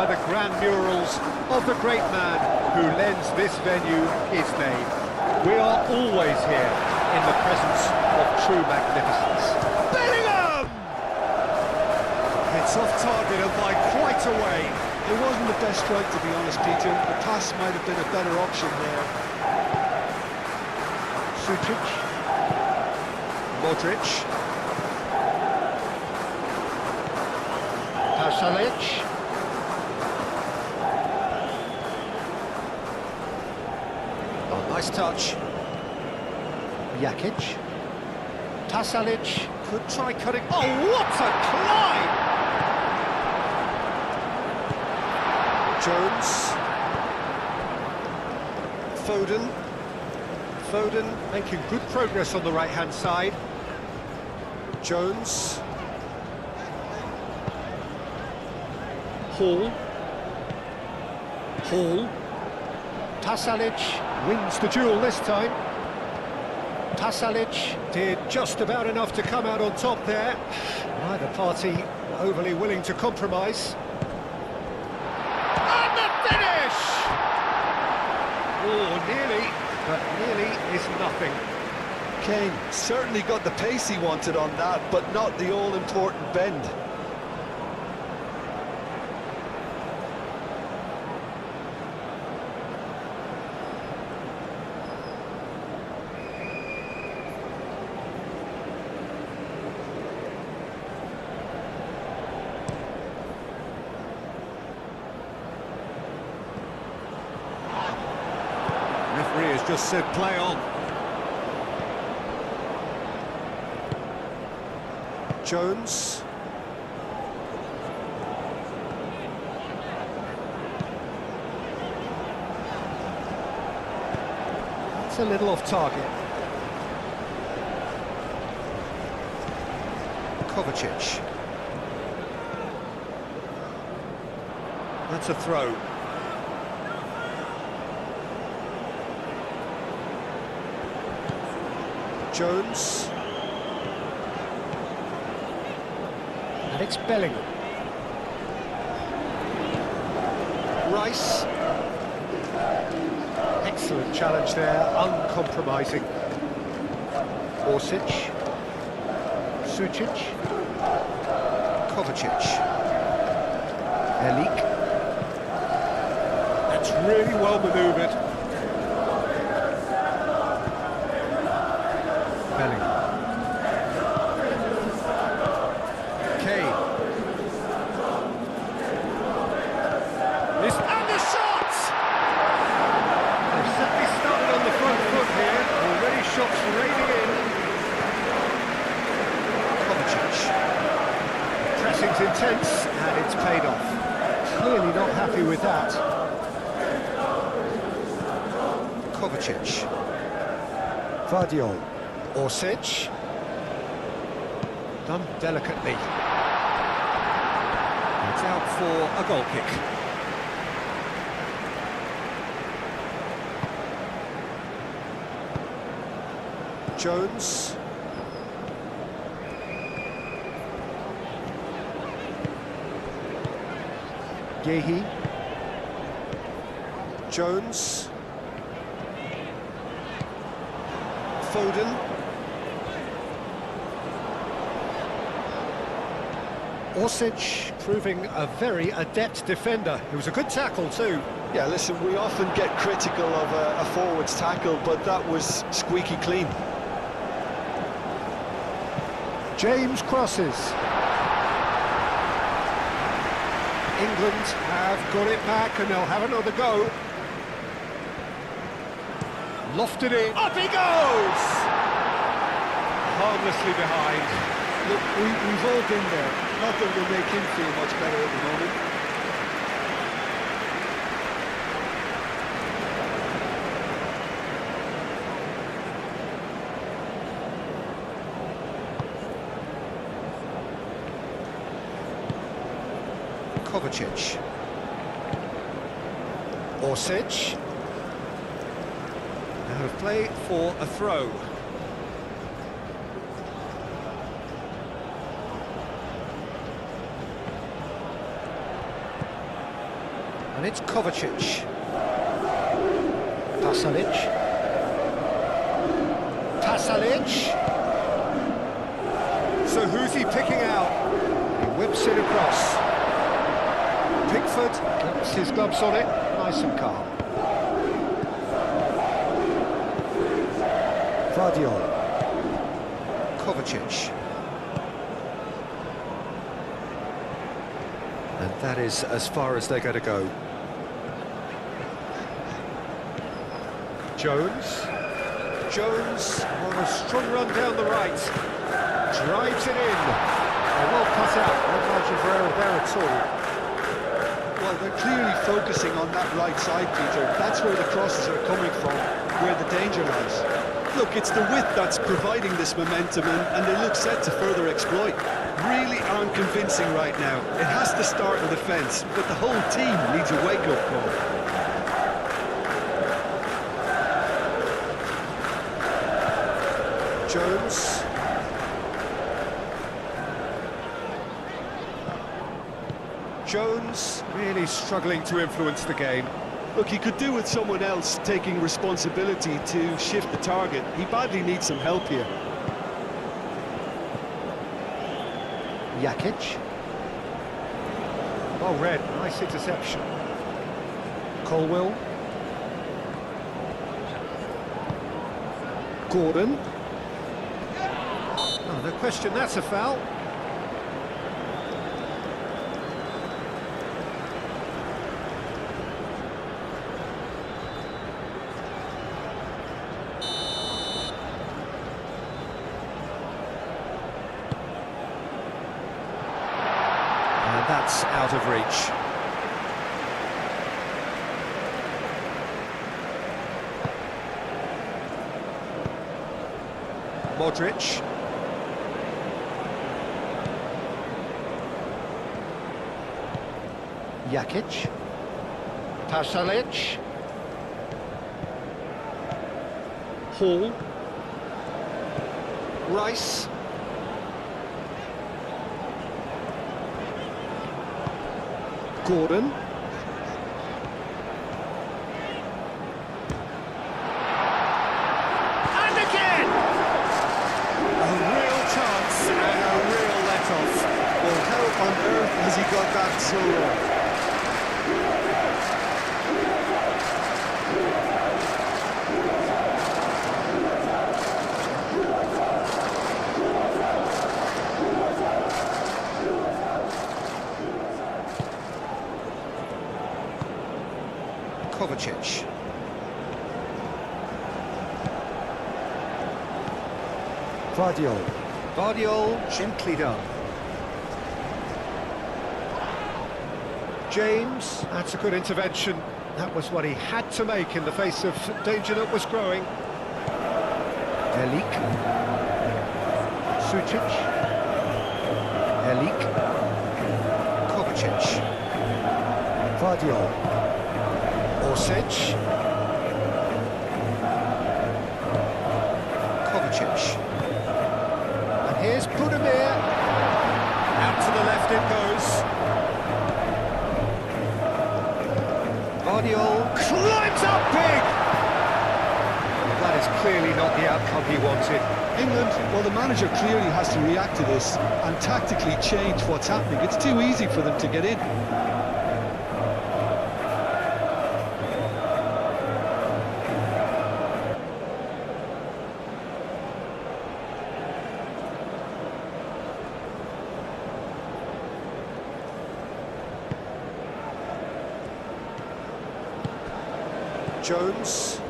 by the grand murals of the great man who lends this venue his name. We are always here in the presence of true magnificence. Bellingham! It's off target and by quite a way. It wasn't the best strike, to be honest, Peter. The pass might have been a better option there. Sučić. Modric. Pasalic. Oh, nice touch. Jakic. Pasalic could try cutting. Oh, what a climb! Jones. Foden. Foden making good progress on the right-hand side. Jones. Hall. Hall. Pasalic wins the duel this time. Pasalic did just about enough to come out on top there. Neither party were overly willing to compromise. And the finish! Oh, nearly, but nearly is nothing. Kane certainly got the pace he wanted on that, but not the all-important bend. Referee has just said play on. Jones. It's a little off target. Kovacic. That's a throw. Jones. And it's Bellingham. Rice. Excellent challenge there, uncompromising. Orsic. Sučić. Kovacic. Elik. That's really well manoeuvred. Bellingham. Kane. And the shot! They've certainly started on the front foot here. Already shots raining in. Kovacic. Pressing's intense and it's paid off. Clearly not happy with that. Kovacic. Vardiol. Orsic. Done delicately. It's out for a goal kick. Jones. Yehi. Jones. Foden. Orsic proving a very adept defender. It was a good tackle too. Yeah, listen, we often get critical of a forward's tackle, but that was squeaky clean. James crosses. England have got it back and they'll have another go. Lofted in. Up he goes! Harmlessly behind. Look, we've all been there. Not that will make him feel much better at the moment. Kovacic. Orsic. Out of play for a throw. And it's Kovacic. Pasalic. So who's he picking out? He whips it across. Pickford gets his gloves on it, nice and calm. Vardiol. Kovacic. And that is as far as they're going to go. Jones on a strong run down the right. Drives it in. Well cut out, no margin for error there at all. Well, they're clearly focusing on that right side, Peter. That's where the crosses are coming from, where the danger lies. Look, it's the width that's providing this momentum, and they look set to further exploit. Really aren't convincing right now. It has to start in defence, but the whole team needs a wake-up call. Jones really struggling to influence the game. Look, he could do with someone else taking responsibility to shift the target. He badly needs some help here. Jakic. Well read, nice interception. Colwill. Gordon. Oh, no question, that's a foul. And that's out of reach. Modric. Jakic. Pasalic. Hall. Rice. Gordon. And again! A real chance and a real let-off. Well, how on earth has he got that so wrong? Kovacic. Vardiol, gently done. James, that's a good intervention. That was what he had to make in the face of danger that was growing. Elik. Sucic. Elik. Kovacic. Vardiol. Orsic. Kovacic. And here's Budimir. Out to the left it goes. Vardiol climbs up big! That is clearly not the outcome he wanted. England, well, the manager clearly has to react to this and tactically change what's happening. It's too easy for them to get in. Jones.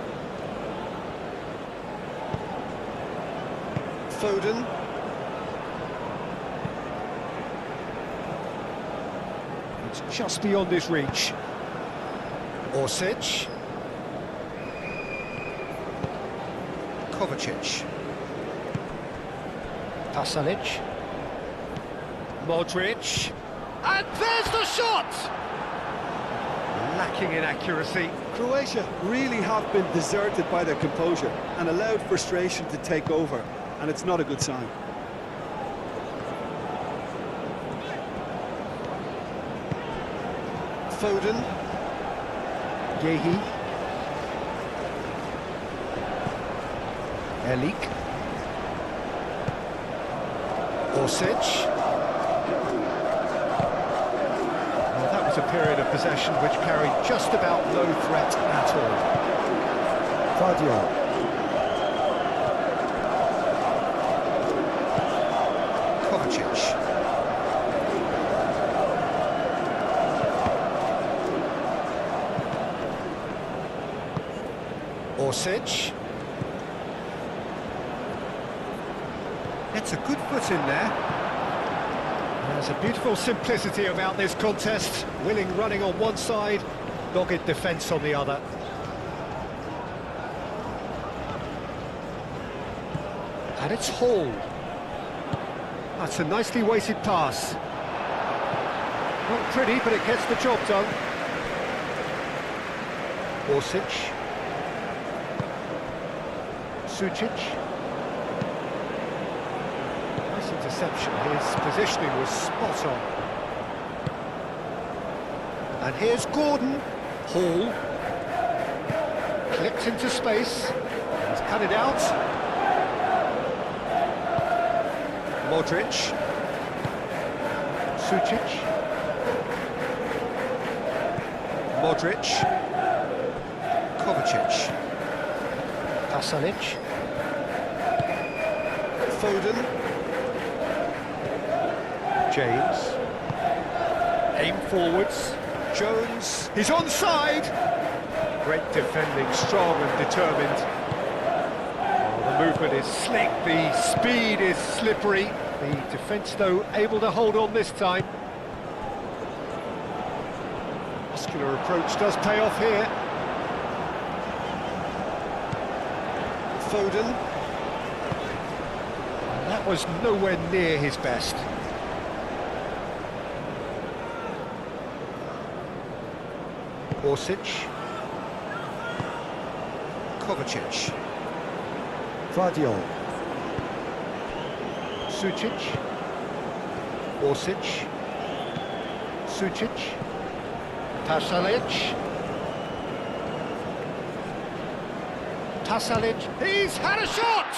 Foden. It's just beyond his reach. Orsic. Kovacic. Pasalic. Modric. And there's the shot! Lacking in accuracy. Croatia really have been deserted by their composure and allowed frustration to take over, and it's not a good sign. Foden. Yehi. Elik. Orsic. Well, that was a period of possession which carried just about no threat at all. Fadio. Kovacic. Orsic. Gets a good foot in there. There's a beautiful simplicity about this contest. Willing running on one side, dogged defence on the other. And it's Hall. That's a nicely weighted pass. Not pretty, but it gets the job done. Orsic. Sucic. Nice interception. His positioning was spot on. And here's Gordon. Hall. Clipped into space. He's cut it out. Modric. Sucic. Modric. Kovacic. Pasalic. Foden. James. Aim forwards. Jones. He's onside. Great defending, strong and determined. Oh, the movement is slick, the speed is slippery. The defence, though, able to hold on this time. Muscular approach does pay off here. Foden. And that was nowhere near his best. Orsic. Kovacic. Fadio. Sucic. Orsic. Sucic. Pasalic. Pasalic. He's had a shot!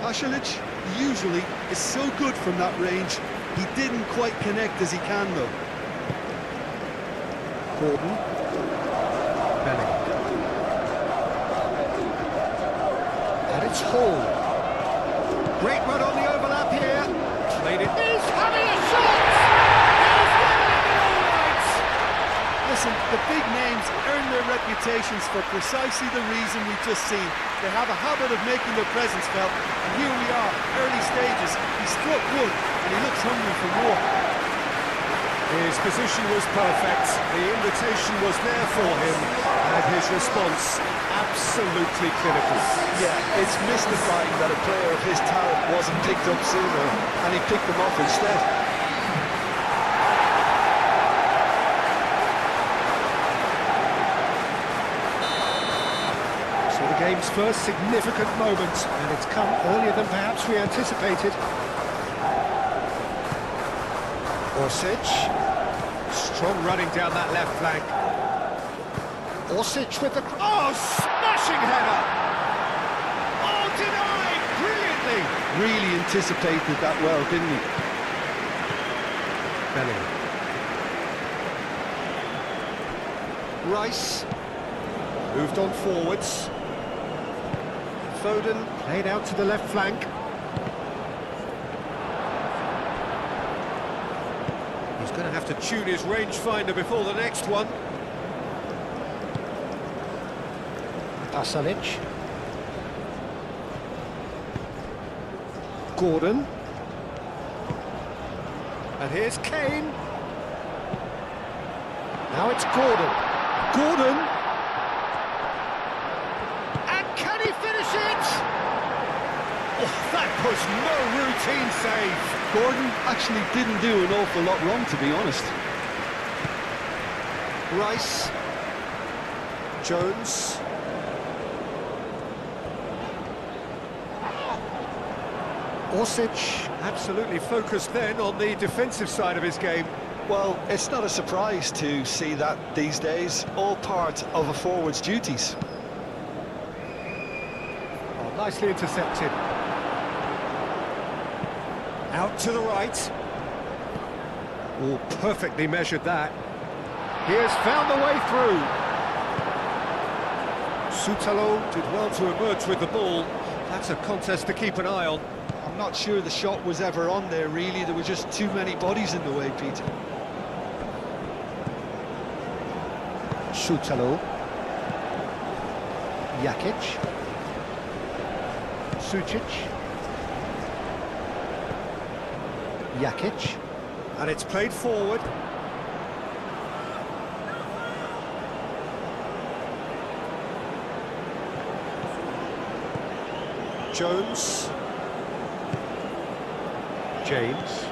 Pasalic usually is so good from that range. He didn't quite connect as he can, though. Gordon. Bellingham. And it's Hall. Great run on the overlap here. Played it. He's having a shot! He's getting it all right! Listen, the big names earn their reputations for precisely the reason we've just seen. They have a habit of making their presence felt, and here we are, early stages. He struck one, and he looks hungry for more. His position was perfect, the invitation was there for him, and his response absolutely clinical. Yeah, it's mystifying that a player of his talent wasn't picked up sooner, and he picked them off instead. So the game's first significant moment, and it's come earlier than perhaps we anticipated. Orsic, strong running down that left flank. Orsic with the... Oh, smashing header! Oh, denied brilliantly! Really anticipated that well, didn't he? Bellingham. Rice, moved on forwards. Foden, played out to the left flank. He's going to have to tune his rangefinder before the next one. Pasalic. Gordon. And here's Kane. Now it's Gordon. Gordon. And can he finish it? Oh, that was no routine save. Gordon actually didn't do an awful lot wrong, to be honest. Rice. Jones. Orsic absolutely focused then on the defensive side of his game. Well, it's not a surprise to see that these days, all part of a forward's duties. Oh, nicely intercepted. Out to the right. Oh, perfectly measured that. He has found the way through. Soutalo did well to emerge with the ball. That's a contest to keep an eye on. I'm not sure the shot was ever on there, really. There were just too many bodies in the way, Peter. Soutalo. Jakic. Sucic. Jakic. And it's played forward. Jones. James.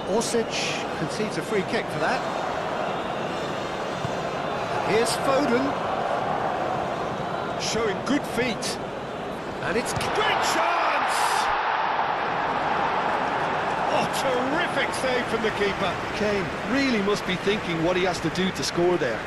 Orsic concedes a free kick for that. Here's Foden. Showing good feet. And it's great chance! Oh, terrific save from the keeper. Kane really must be thinking what he has to do to score there.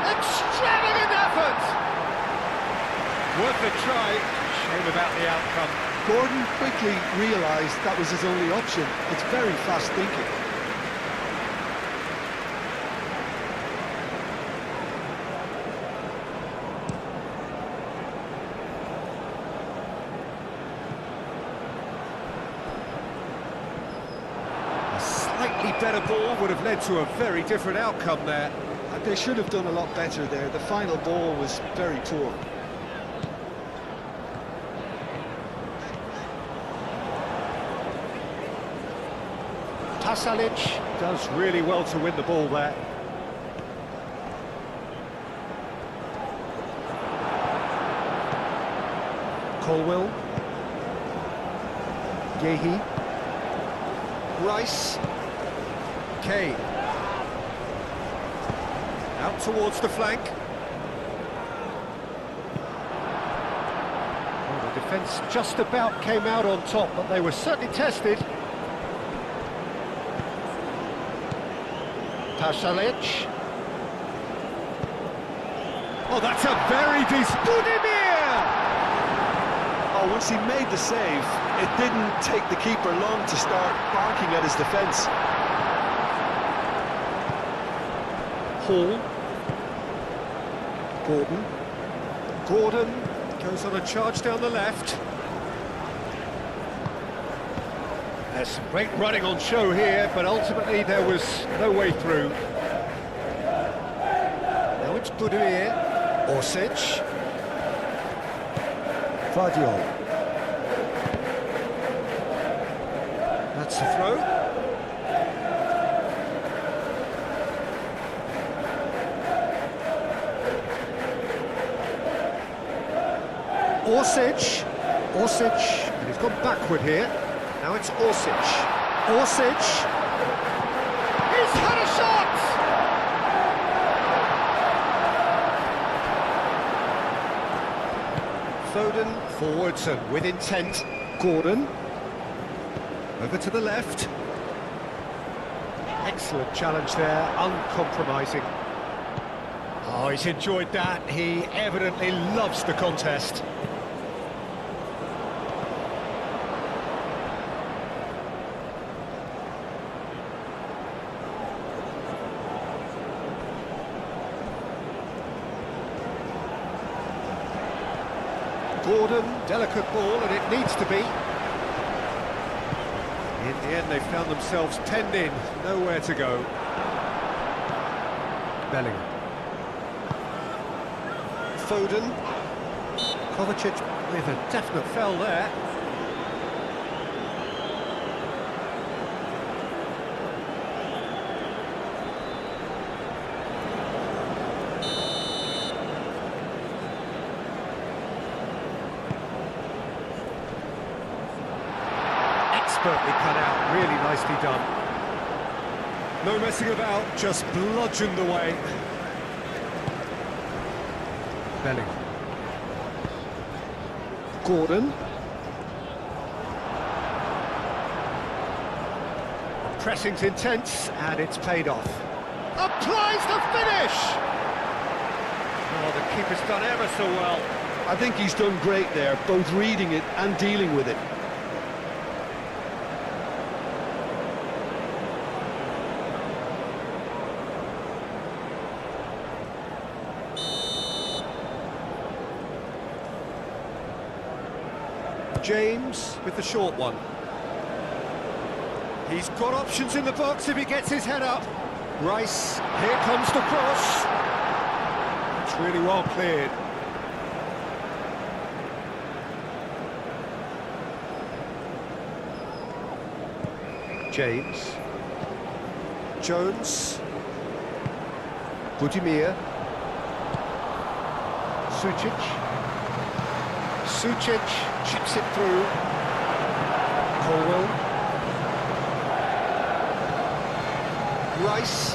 Extravagant effort! Worth a try. Shame about the outcome. Gordon quickly realised that was his only option. It's very fast thinking. A slightly better ball would have led to a very different outcome there. They should have done a lot better there. The final ball was very poor. Pasalic does really well to win the ball there. Colwill. Yehi. Rice. Kane. Out towards the flank. Well, the defence just about came out on top, but they were certainly tested. Pasalic. Oh, that's a very decent... Budimir! Oh, once he made the save, it didn't take the keeper long to start barking at his defence. Hall. Gordon. Gordon goes on a charge down the left. There's some great running on show here, but ultimately there was no way through. Now it's Budimir. Orsic. Vardiol. That's the throw. Orsic, and he's gone backward here. Now it's Orsic. Orsic. He's had a shot! Foden forwards and with intent. Gordon. Over to the left. Excellent challenge there, uncompromising. Oh, he's enjoyed that. He evidently loves the contest. Gordon, delicate ball, and it needs to be. In the end, they found themselves penned in, nowhere to go. Bellingham. Foden. Kovacic with a definite foul there. expertly cut out, really nicely done. No messing about, just bludgeoned away. Belling. Gordon. Pressing's intense, and it's paid off. Applies the finish! Oh, the keeper's done ever so well. I think he's done great there, both reading it and dealing with it. James with the short one. He's got options in the box if he gets his head up. Rice, here comes the cross. It's really well cleared. James. Jones. Budimir. Sucic. Sucic chips it through. Colwell. Rice.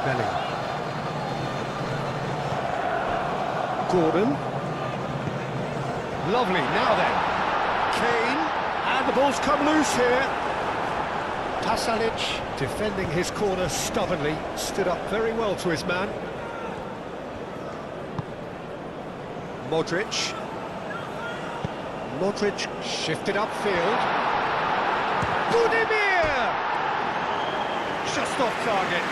Belling. Gordon. Lovely, now then. Kane, and the ball's come loose here. Pasalic, defending his corner stubbornly, stood up very well to his man. Modric. Modric shifted upfield. Budimir! Just off target.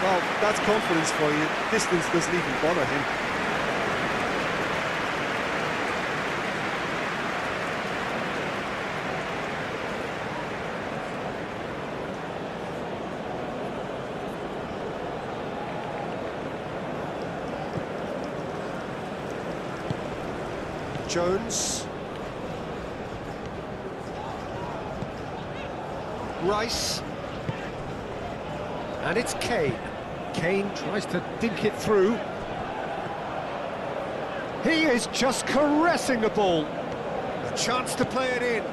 Well, that's confidence for you. Distance doesn't even bother him. Jones. Rice. And it's Kane. Kane tries to dink it through. He is just caressing the ball. A chance to play it in.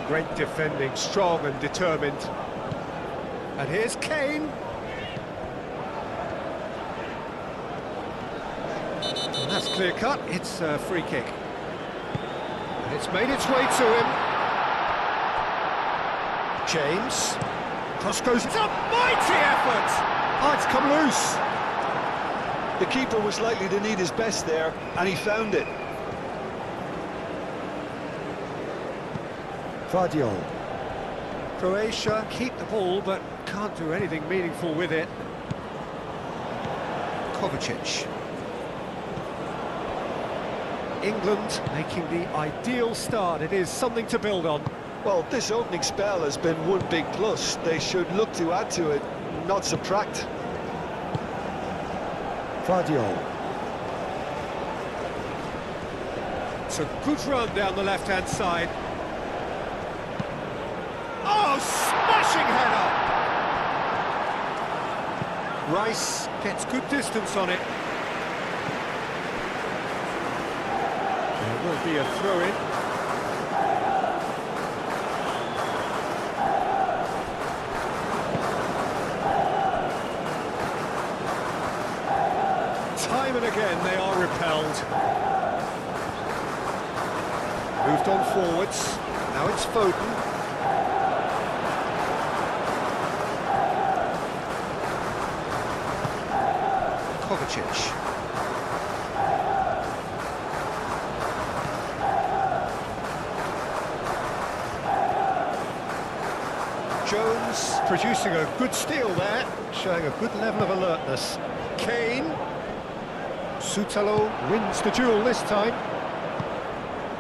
Great defending, strong and determined. And here's Kane. And that's clear cut, it's a free kick. And it's made its way to him. James. Cross goes, it's a mighty effort! Oh, it's come loose. The keeper was likely to need his best there, and he found it. Vardiol. Groatia keep the ball, but can't do anything meaningful with it. Kovacic. England making the ideal start. It is something to build on. Well, this opening spell has been one big plus. They should look to add to it, not subtract. Vardiol. It's a good run down the left-hand side. Oh, smashing header! Rice gets good distance on it. There will be a throw-in. Time and again they are repelled. Moved on forwards. Now it's Foden. Kovacic. Jones producing a good steal there, showing a good level of alertness. Kane. Sutalo wins the duel this time.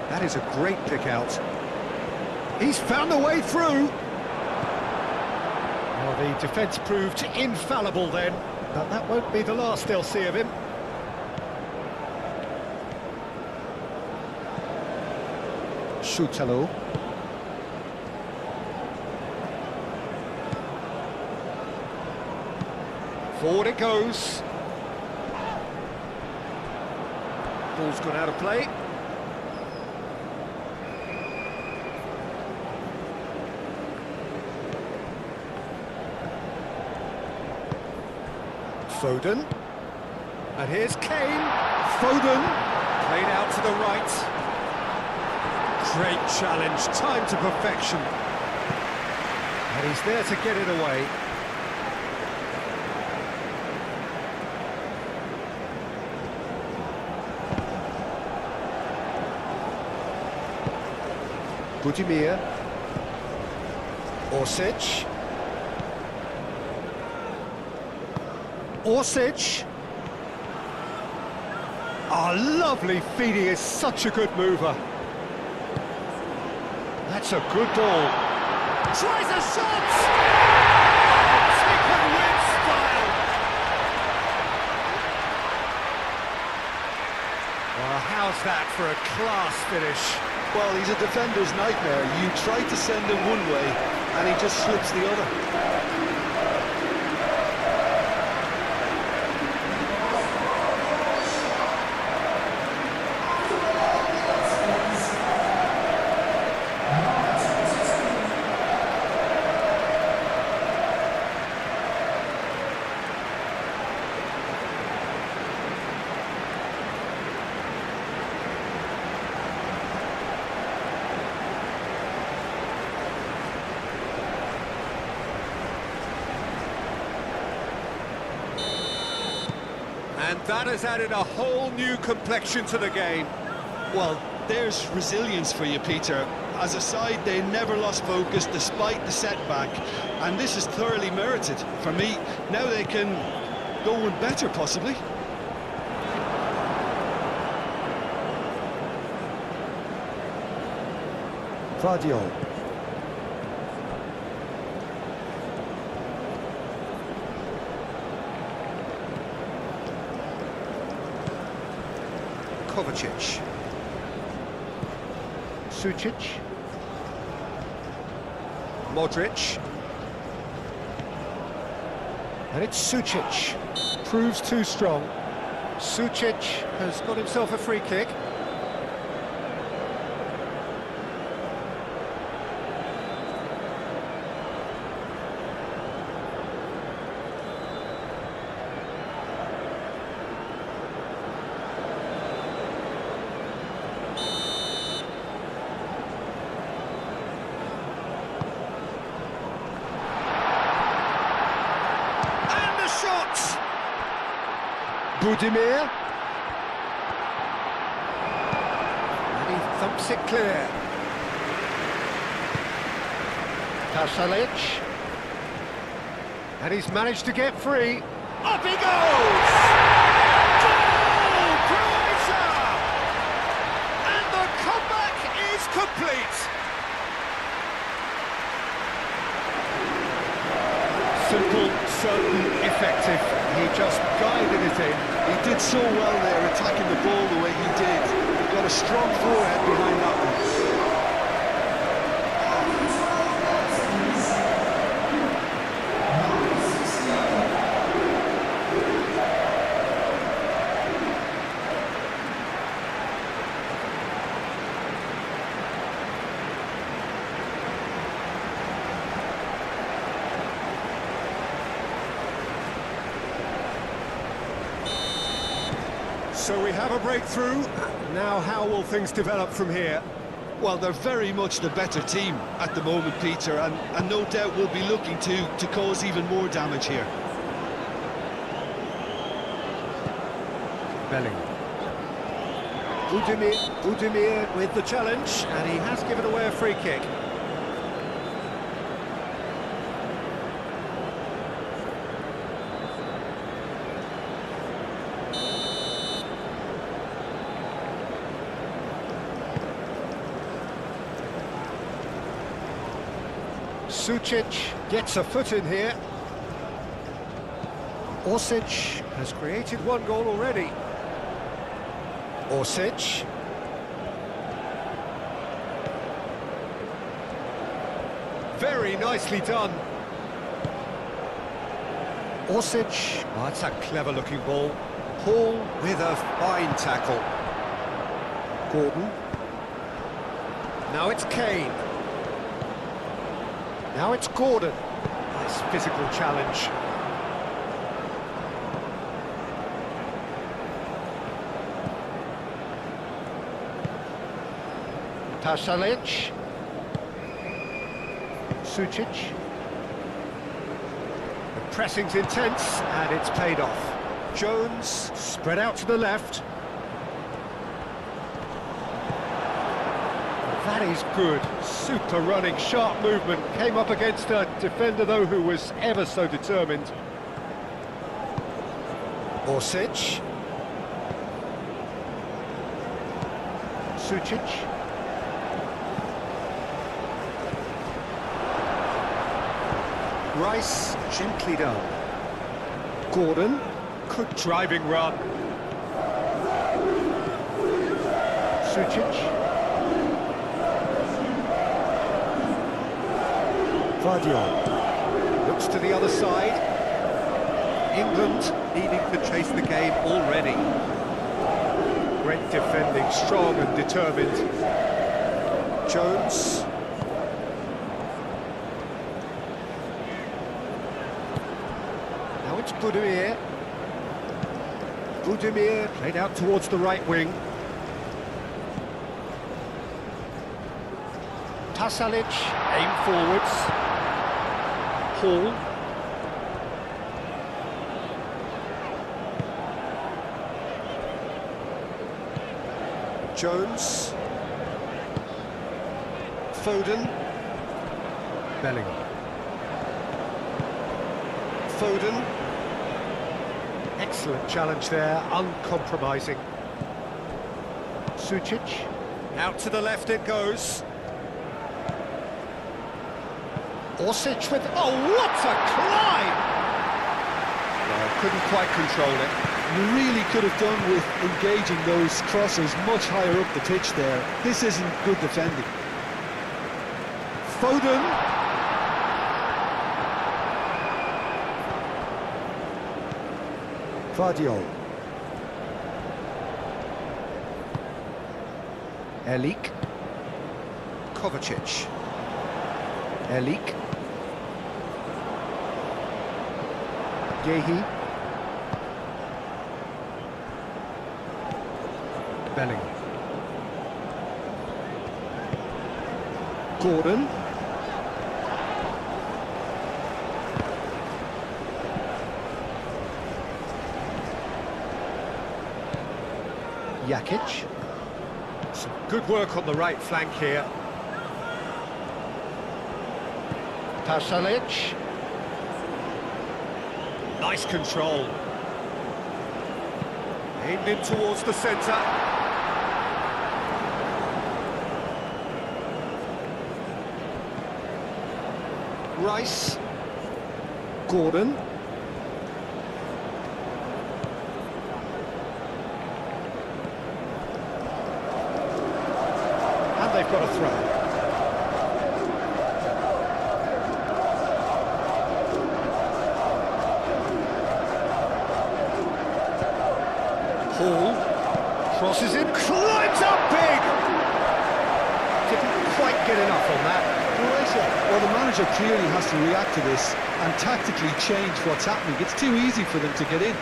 That is a great pick out. He's found a way through. Well, the defence proved infallible then, but that won't be the last they'll see of him. Sutalo. Forward it goes. Ball's gone out of play. Foden. And here's Kane. Foden. Played out to the right. Great challenge, time to perfection. And he's there to get it away. Budimir. Orsic. Orsic. Oh, lovely feed, he is such a good mover. That's a good ball. Tries a shot! Taken with style. Well, how's that for a class finish? Well, he's a defender's nightmare. You try to send him one way, and he just slips the other. And that has added a whole new complexion to the game. Well, there's resilience for you, Peter. As a side, they never lost focus despite the setback, and this is thoroughly merited. For me, now they can go one better, possibly. Vardiol. Kovacic. Sucic. Modric. And it's Sucic. Proves too strong. Sucic has got himself a free kick. Budimir. And he thumps it clear. Pasalic. And he's managed to get free. Up he goes! Goal! Groatia! And the comeback is complete. Simple, certain, effective. He just guided it in. He did so well there, attacking the ball the way he did. He got a strong forehead behind that one. So we have a breakthrough. Now how will things develop from here? Well, they're very much the better team at the moment, Peter, and no doubt will be looking to cause even more damage here. Bellingham. Budimir with the challenge, and he has given away a free kick. Sucic gets a foot in here. Orsic has created one goal already. Orsic. Very nicely done. Orsic. Oh, that's a clever looking ball. Hall with a fine tackle. Gordon. Now it's Kane. Now it's Gordon. Nice physical challenge. Pasalic. Sucic. The pressing's intense, and it's paid off. Jones, spread out to the left. That is good. Super running, sharp movement. Came up against a defender, though, who was ever so determined. Orsic. Sucic. Rice, gently done. Gordon. Good driving run. Sucic. Vardiol. Looks to the other side. England needing to chase the game already. Great defending, strong and determined. Jones. Now it's Budimir. Budimir played out towards the right wing. Pasalic, aim forwards. Hall. Jones. Foden. Bellingham. Foden. Excellent challenge there, uncompromising. Sucic. Out to the left it goes. Orsic with... Oh, what a climb! Well, couldn't quite control it. You really could have done with engaging those crosses much higher up the pitch there. This isn't good defending. Foden. Vardiol. Elik. Kovacic. Elik. Gehi. Bellingham. Gordon. Jakic. Some good work on the right flank here. Pasalic. Nice control. Aimed in towards the centre. Rice. Gordon. And they've got a throw. Hall crosses in, climbs up big! Didn't quite get enough on that. Groatia. Well, the manager clearly has to react to this and tactically change what's happening. It's too easy for them to get in.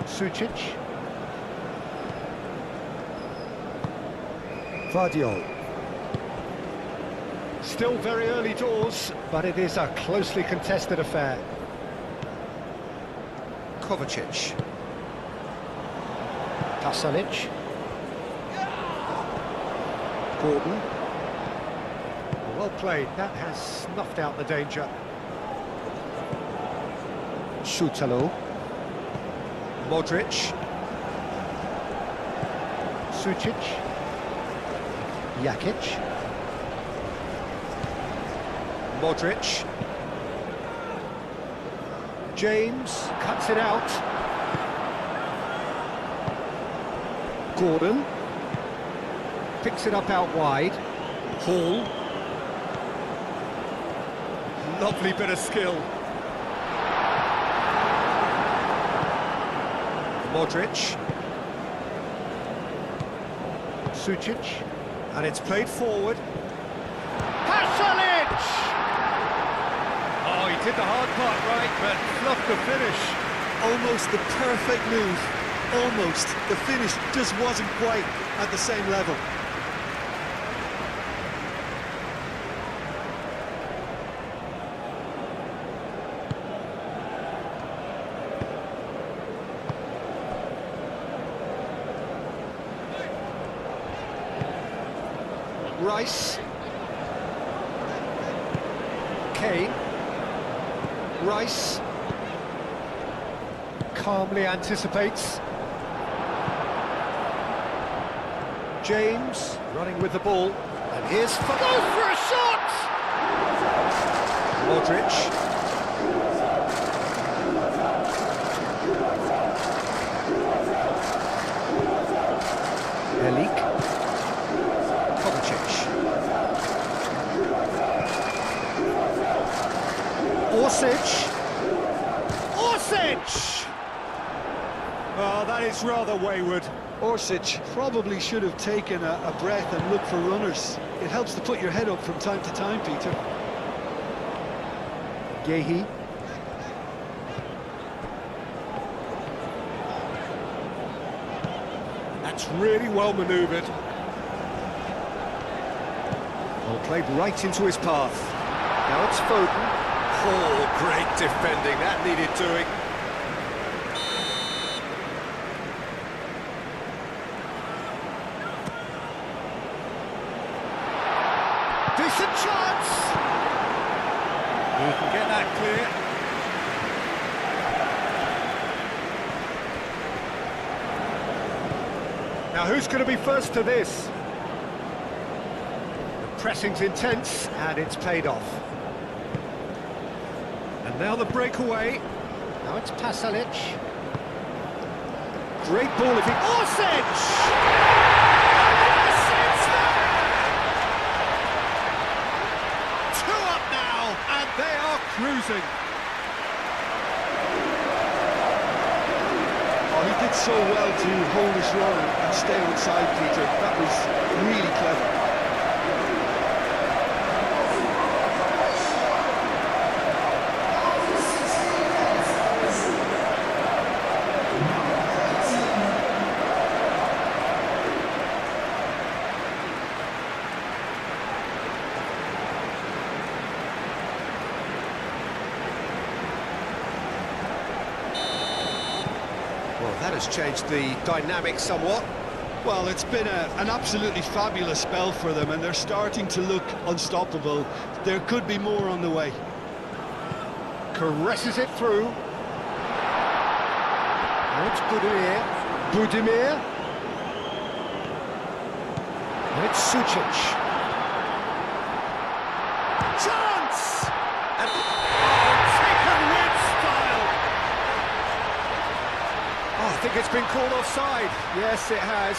Sucic. Vardiol. Still very early doors, but it is a closely contested affair. Kovacic. Pasalic. Gordon. Well played, that has snuffed out the danger. Schutalo. Modric. Sucic. Jakic. Modric. James cuts it out. Gordon. Picks it up out wide. Hall. Lovely bit of skill. Modric. Sucic, and it's played forward. Pasalic! Oh, he did the hard part right, but fluffed the finish. Almost the perfect move. Almost. The finish just wasn't quite at the same level. Rice. Kane. Rice. Calmly anticipates. James running with the ball, and here's go for a shot! Modric. Helik. Kovacic. Orsic! Oh, that is rather wayward. Orsic probably should have taken a breath and looked for runners. It helps to put your head up from time to time, Peter. Gehi. That's really well manoeuvred. Well, played right into his path. Now it's Foden. Oh, great defending. That needed doing. Decent chance! He can get that clear. Now who's going to be first to this? The pressing's intense, and it's paid off. And now the breakaway. Now it's Pasalic. Great ball if he... Orsic! And they are cruising. Oh, he did so well to hold his run and stay outside, Peter. That was really clever. Well, that has changed the dynamic somewhat. Well, it's been an absolutely fabulous spell for them, and they're starting to look unstoppable. There could be more on the way. Caresses it through. Now it's Budimir. And it's Sucic. Chance! And taken with style. Oh, I think it's been called offside. Yes, it has.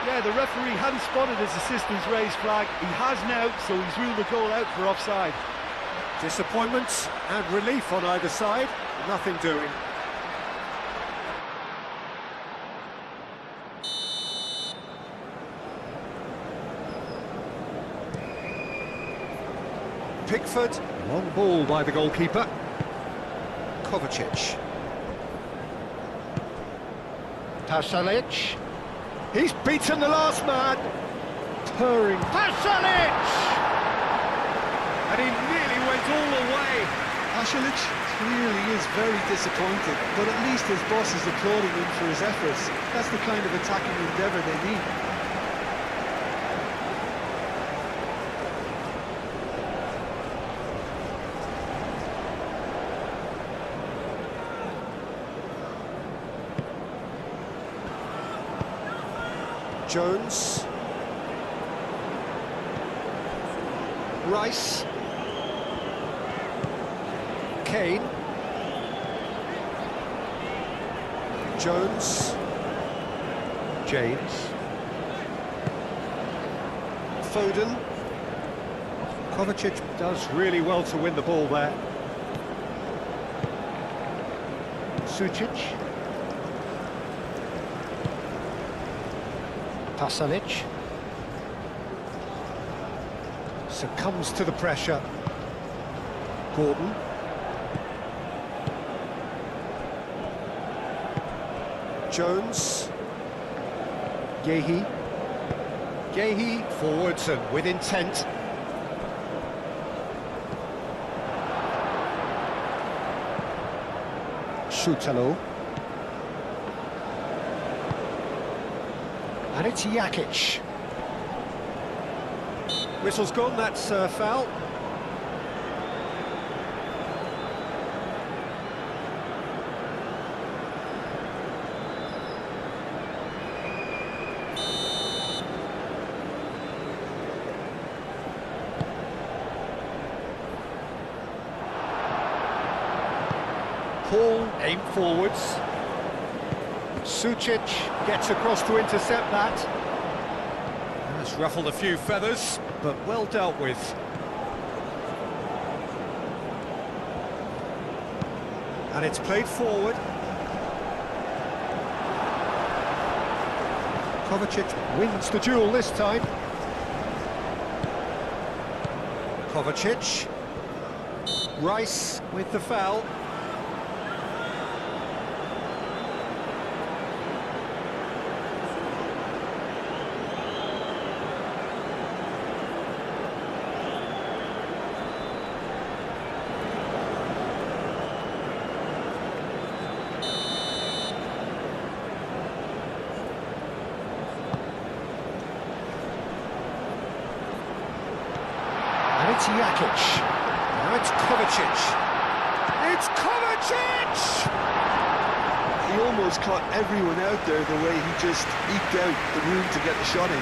Yeah, the referee hadn't spotted his assistant's raised flag. He has now, so he's ruled the goal out for offside. Disappointment and relief on either side. Nothing doing. Pickford, long ball by the goalkeeper. Kovacic. Pasalic. He's beaten the last man. Purring. Pasalic! And he nearly went all the way. Pasalic clearly is very disappointed, but at least his boss is applauding him for his efforts. That's the kind of attacking endeavour they need. Jones. Rice. Kane. Jones. James. Foden. Kovacic does really well to win the ball there. Sucic. Pasalic. Succumbs to the pressure. Gordon. Jones. Gehi. Gehi forwards and with intent. Schutalo. And it's Jakic. Whistle's gone, that's foul. Paul aim forwards. Sucic gets across to intercept that. Has ruffled a few feathers, but well dealt with. And it's played forward. Kovacic wins the duel this time. Kovacic. Rice with the foul. It's Jakic. Now it's Kovacic. It's Kovacic! He almost caught everyone out there the way he just eked out the room to get the shot in.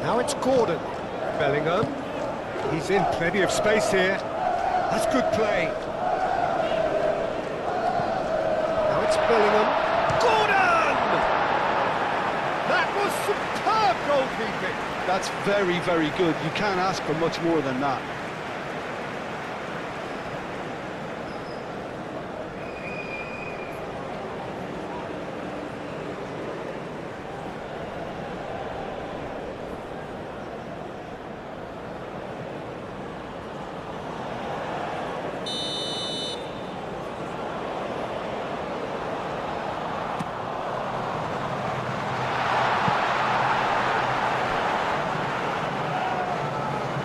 Now it's Gordon. Bellingham. He's in plenty of space here. That's good play. Now it's Bellingham. Gordon! That was superb goalkeeping. That's very, very good. You can't ask for much more than that.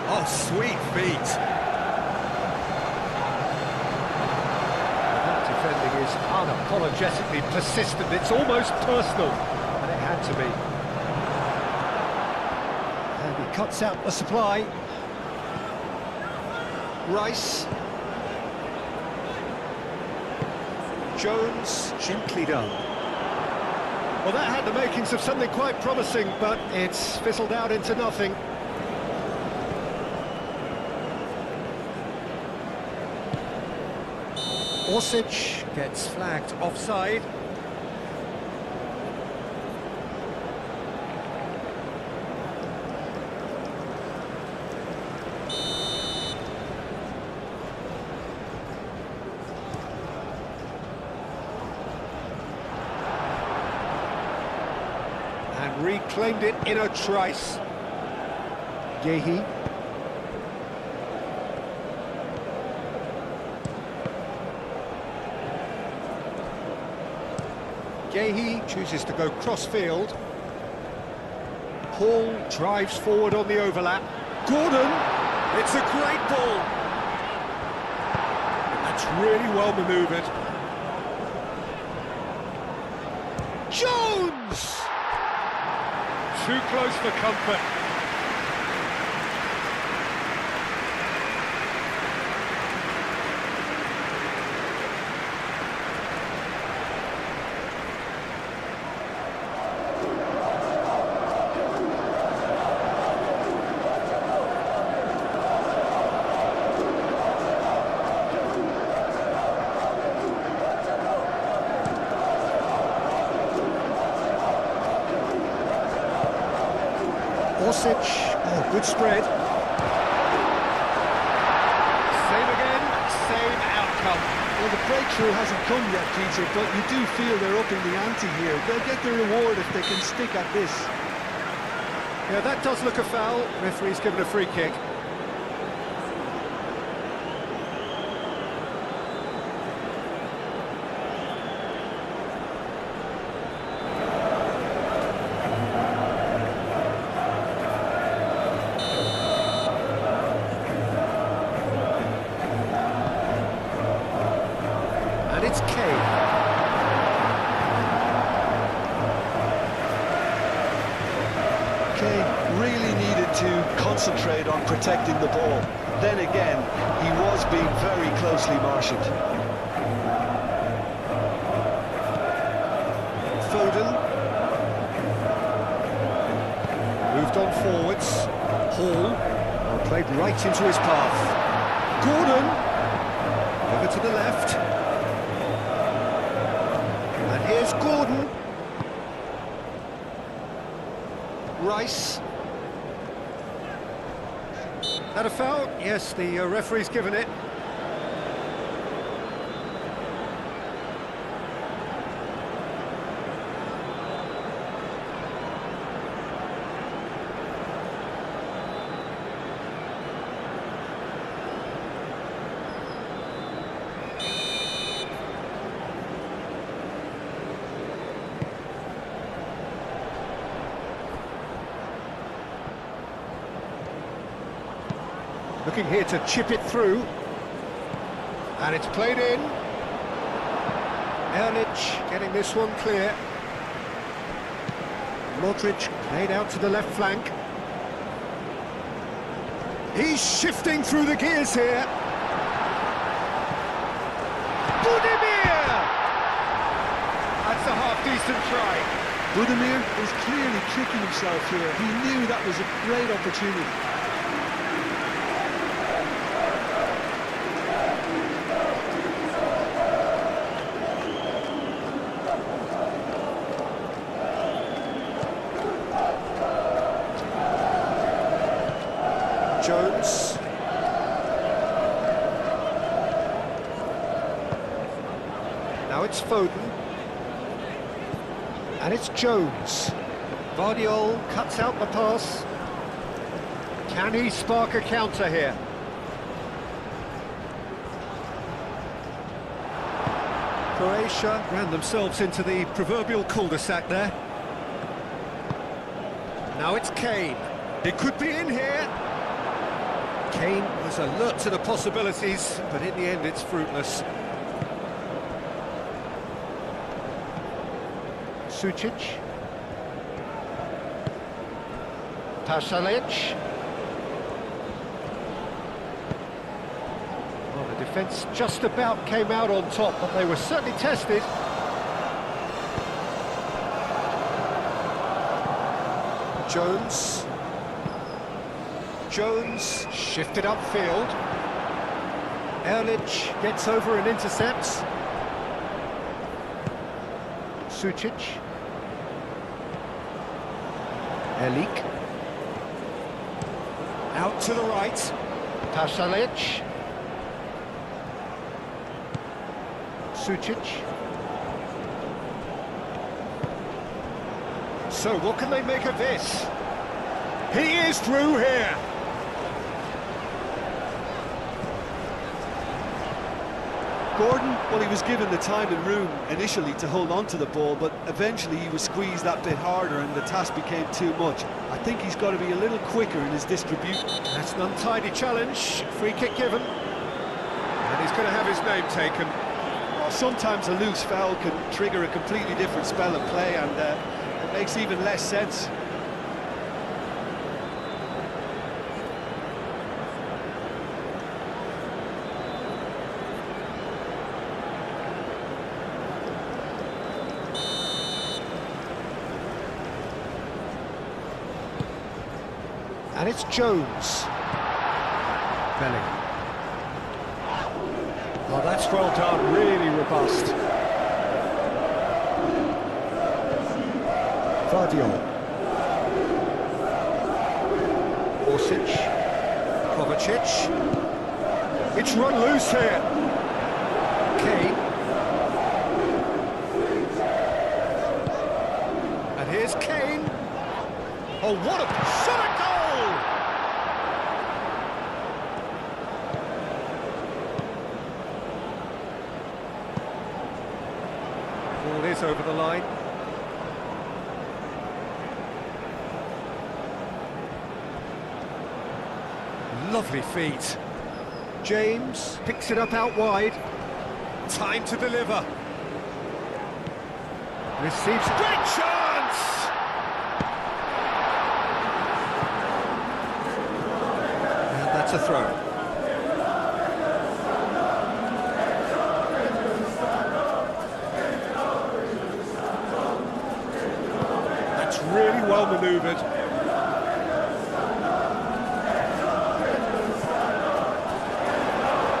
Oh, sweet feet. That defending is unapologetically persistent. It's almost personal, and it had to be. And he cuts out the supply. Rice. Jones, gently done. Well, that had the makings of something quite promising, but it's fizzled out into nothing. Orsic gets flagged offside. And reclaimed it in a trice. Gehi. Gehi chooses to go cross-field. Paul drives forward on the overlap. Gordon! It's a great ball! That's really well manoeuvred. Jones! Too close for comfort. Kovacic. Oh, good spread. Same again, same outcome. Well, the breakthrough hasn't come yet, Peter, but you do feel they're upping the ante here. They'll get their reward if they can stick at this. Yeah, that does look a foul. Referee's given a free kick. And it's Kane. Kane really needed to concentrate on protecting the ball. Then again, he was being very closely marshalled. Foden. Moved on forwards. Hall. Well, played right into his path. Gordon. Over to the left. And here's Gordon. Rice. That a foul? Yes, the referee's given it. Looking here to chip it through. And it's played in. Erlich getting this one clear. Modric played out to the left flank. He's shifting through the gears here. Budimir! That's a half-decent try. Budimir is clearly tricking himself here. He knew that was a great opportunity. Jones. Now it's Foden. And it's Jones. Vardiol cuts out the pass. Can he spark a counter here? Groatia ran themselves into the proverbial cul-de-sac there. Now it's Kane. It could be in here. Kane was alert to the possibilities, but in the end it's fruitless. Sucic. Pasalic. Well, the defence just about came out on top, but they were certainly tested. Jones. Jones shifted upfield. Erlich gets over and intercepts. Sucic. Erlich. Out to the right. Pasalic. Sucic. So what can they make of this? He is through here. Gordon, well, he was given the time and room initially to hold on to the ball, but eventually he was squeezed that bit harder and the task became too much. I think he's got to be a little quicker in his distribution. That's an untidy challenge. Free kick given. And he's going to have his name taken. Well, sometimes a loose foul can trigger a completely different spell of play, and it makes even less sense. And it's Jones. Bellingham. Oh, that's well done, really robust. Vardiol. Orsic, Kovacic. It's run loose here. Kane. And here's Kane. Oh, what a shot at goal! Ball is over the line. Lovely feet. James picks it up out wide. Time to deliver. Receives great chance! And that's a throw. That's really well manoeuvred.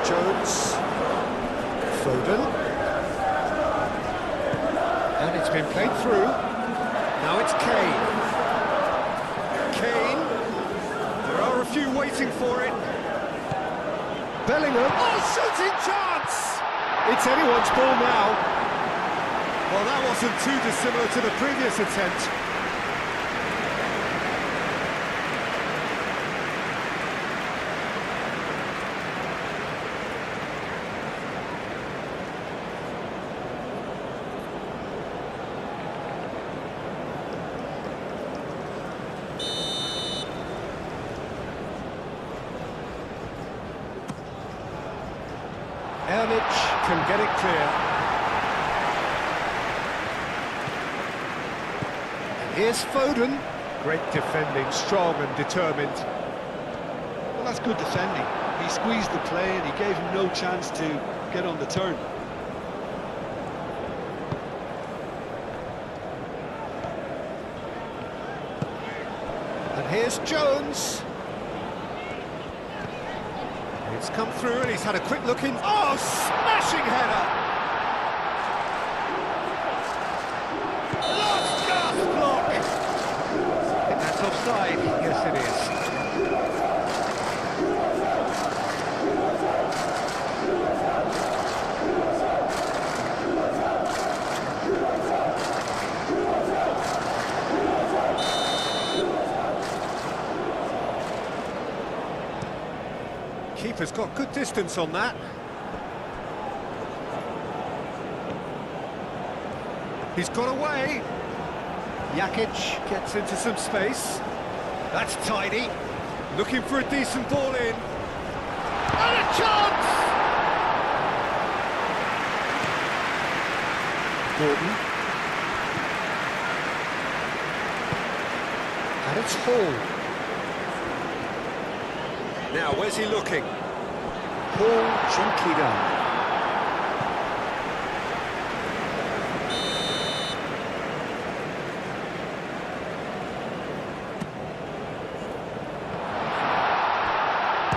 Jones, Foden, and it's been played through. Now it's Kane. Kane, there are a few waiting for it. Bellingham, oh, shooting chance! It's anyone's ball now. Well, that wasn't too dissimilar to the previous attempt. Can get it clear. And here's Foden. Great defending, strong and determined. Well, that's good defending. He squeezed the play and he gave him no chance to get on the turn. And here's Jones. It's come through and he's had a quick look in. Oh, smashing header! Lost gasp block! And that's offside. Yes, it is. Keeper's got good distance on that. He's got away. Jakic gets into some space. That's tidy. Looking for a decent ball in. And a chance! Gordon. And it's Hall. Now, where's he looking? Paul gently down.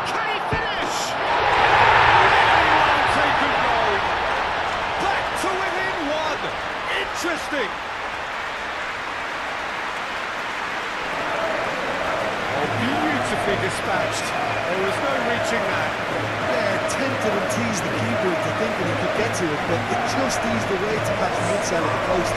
Can he finish? Really well taken goal. Back to within one. Interesting. Oh, beautifully dispatched. There was no reaching that. Yeah, tempted and teased the keeper into thinking he could get to it, but it just eased away to catch the inside of the post.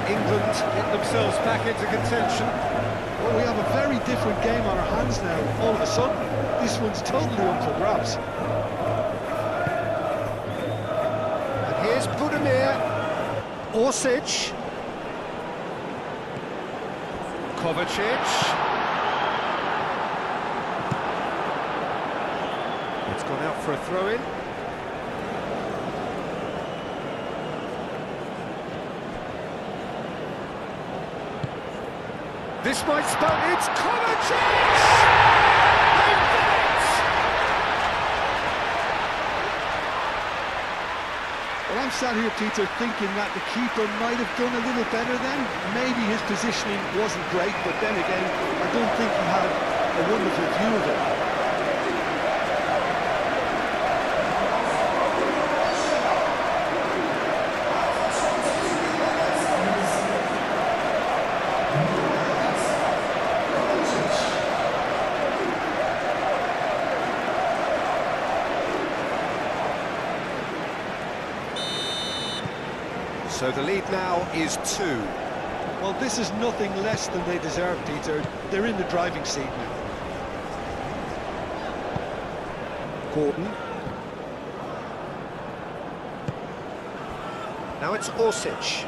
England get themselves back into contention. Well, we have a very different game on our hands now. All of a sudden, this one's totally up for grabs. And here's Budimir. Orsic. Kovacic. It's gone out for a throw-in. This might spell it's Kovacic! They've done it! Well, I'm sat here, Peter, thinking that the keeper might have done a little better then. Maybe his positioning wasn't great, but then again, I don't think he had a wonderful view of it. So the lead now is 2. Well, this is nothing less than they deserve, Peter. They're in the driving seat now. Gordon. Now it's Orsic.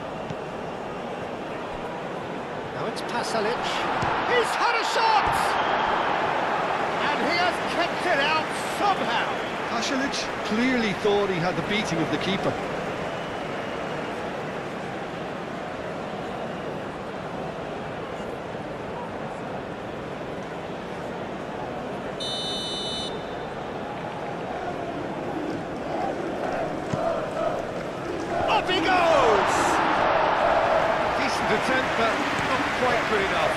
Now it's Pasalic. He's had a shot! And he has kept it out somehow. Pasalic clearly thought he had the beating of the keeper. Up he goes! Decent attempt, but not quite good enough.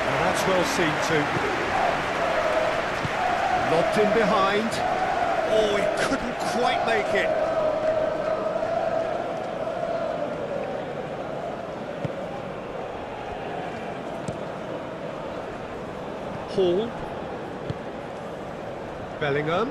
Well, that's well seen too. Lobbed in behind. Oh, he couldn't quite make it. Hall. Bellingham.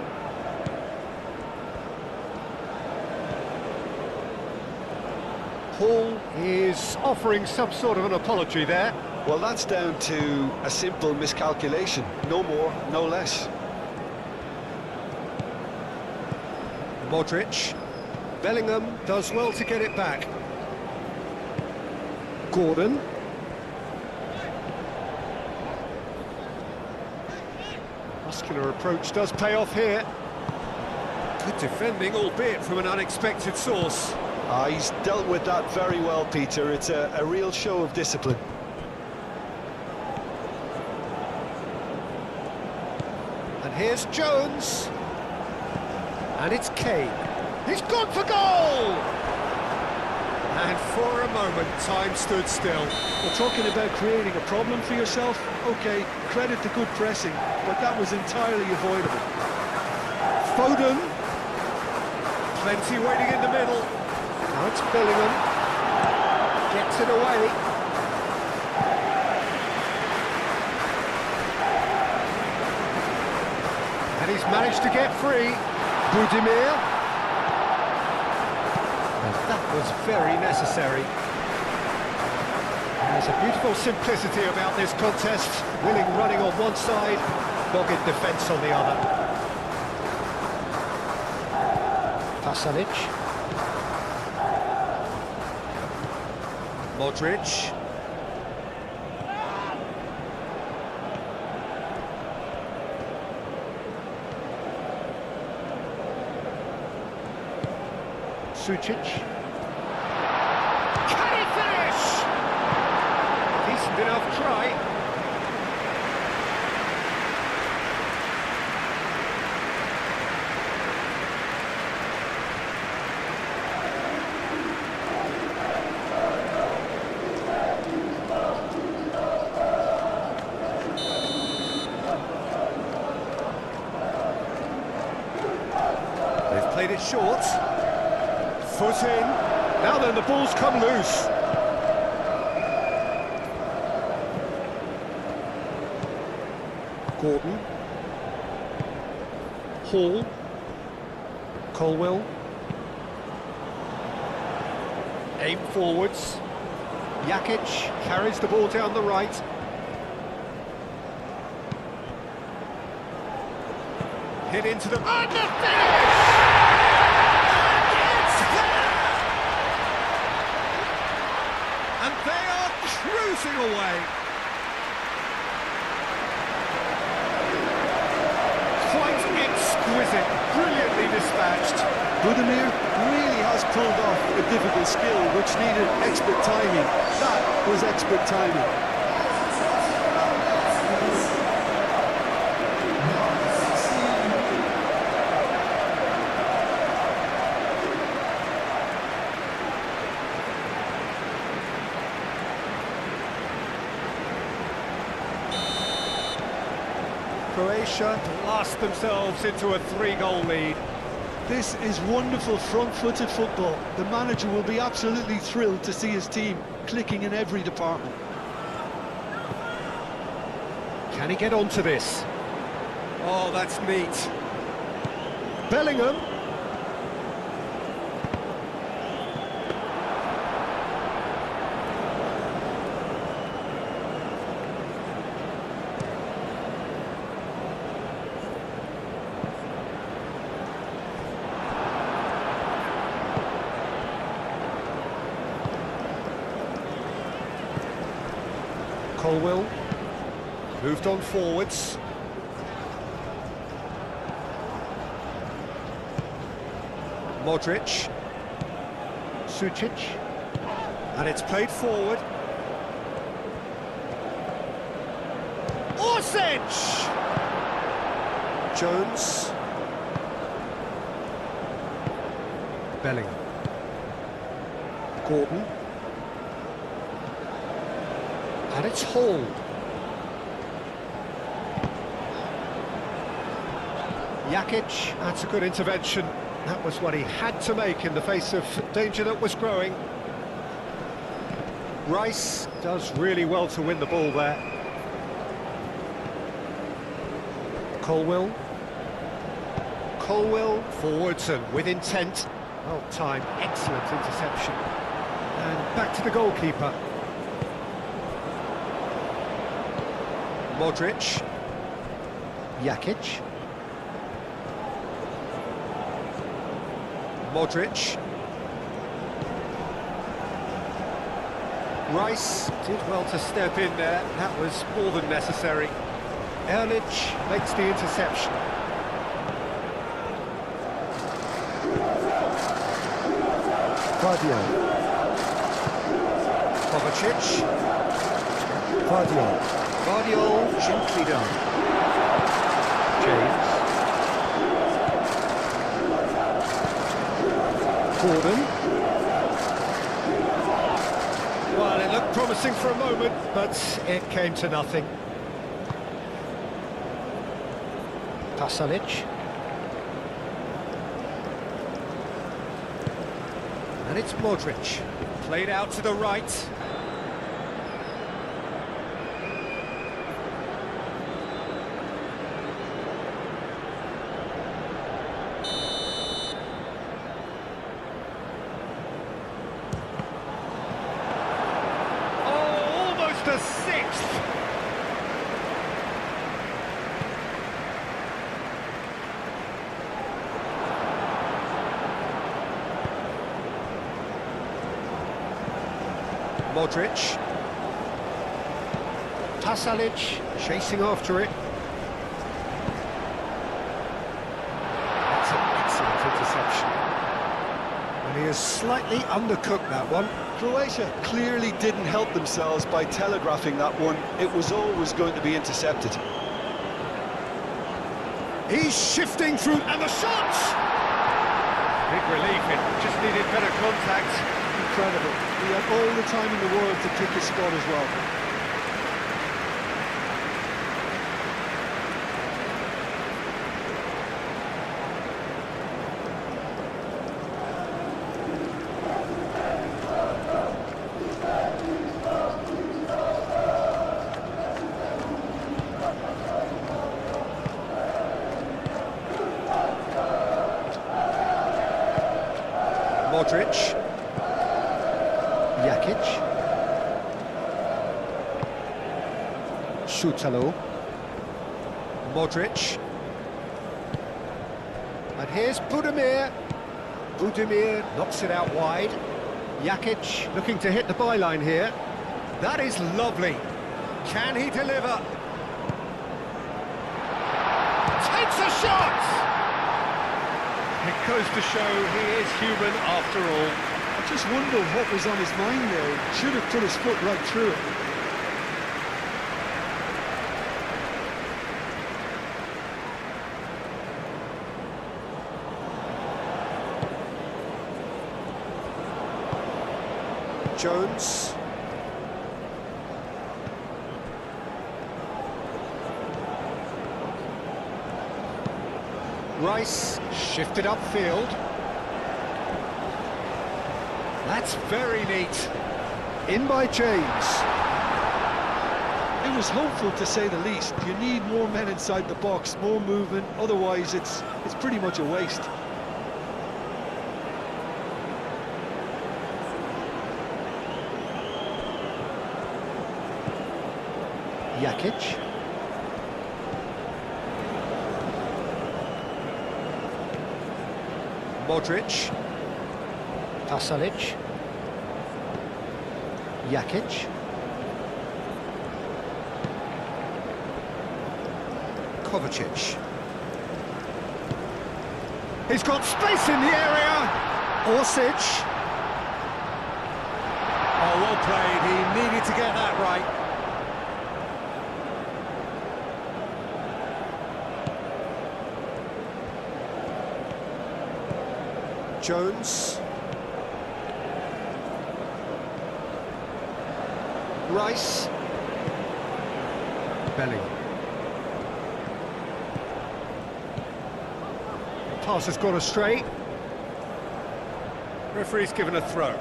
Hall is offering some sort of an apology there. Well, that's down to a simple miscalculation. No more, no less. Modric. Bellingham does well to get it back. Gordon. Muscular approach does pay off here. Good defending, albeit from an unexpected source. He's dealt with that very well, Peter. It's a real show of discipline. And here's Jones. And it's Kane. He's gone for goal! And for a moment, time stood still. We're talking about creating a problem for yourself. OK, credit to good pressing, but that was entirely avoidable. Foden. Plenty waiting in the middle. Now it's Bellingham. Gets it away. And he's managed to get free. Budimir. And that was very necessary. And there's a beautiful simplicity about this contest. Willing running on one side, dogged defence on the other. Pasalic. Modric. Sucic. Can he finish? Decent enough try. They've played it short. Foot in. Now then, the ball's come loose. Gordon. Hall. Colwell. Aim forwards. Jakic carries the ball down the right. Hit into the... And the finish! And they are cruising away. Quite exquisite, brilliantly dispatched. Budimir really has pulled off a difficult skill which needed expert timing. That was expert timing. Croatia blast themselves into a 3-goal lead. This is wonderful front-footed football. The manager will be absolutely thrilled to see his team clicking in every department. Can he get onto this? Oh, that's neat. Bellingham. Colwill. Moved on forwards. Modric. Sucic. And it's played forward. Orsic! Jones. Bellingham. Gordon. And it's Hall. Jakic, that's a good intervention. That was what he had to make in the face of danger that was growing. Rice does really well to win the ball there. Colwill. Colwill forwards and with intent. Well timed, excellent interception. And back to the goalkeeper. Modric. Jakic. Modric. Rice did well to step in there. That was more than necessary. Erlich makes the interception. Guardian. Kovacic. Guardian. Guardiol, gently done. James. Gordon. Well, it looked promising for a moment, but it came to nothing. Pasalic. And it's Modric. Played out to the right. The sixth. Modric. Pasalic chasing after it. That's an excellent interception. And he has slightly undercooked that one. Croatia clearly didn't help themselves by telegraphing that one. It was always going to be intercepted. He's shifting through, and the shot! Big relief, it just needed better contact. Incredible. He had all the time in the world to pick his spot as well. Modric. Jakic. Šutalo. Modric. And here's Budimir. Budimir knocks it out wide. Jakic looking to hit the byline here. That is lovely. Can he deliver? Takes a shot! It goes to show he is human after all. I just wonder what was on his mind there. He should have put his foot right through it. Jones. Rice shifted upfield. That's very neat. In by James. It was hopeful to say the least. You need more men inside the box, more movement, otherwise it's pretty much a waste. Jakic. Modric. Pasalic. Jakic. Kovacic. He's got space in the area. Orsic. Oh, well played. He needed to get that right. Jones. Rice. Belly. Pass has gone astray. Referee's given a throw.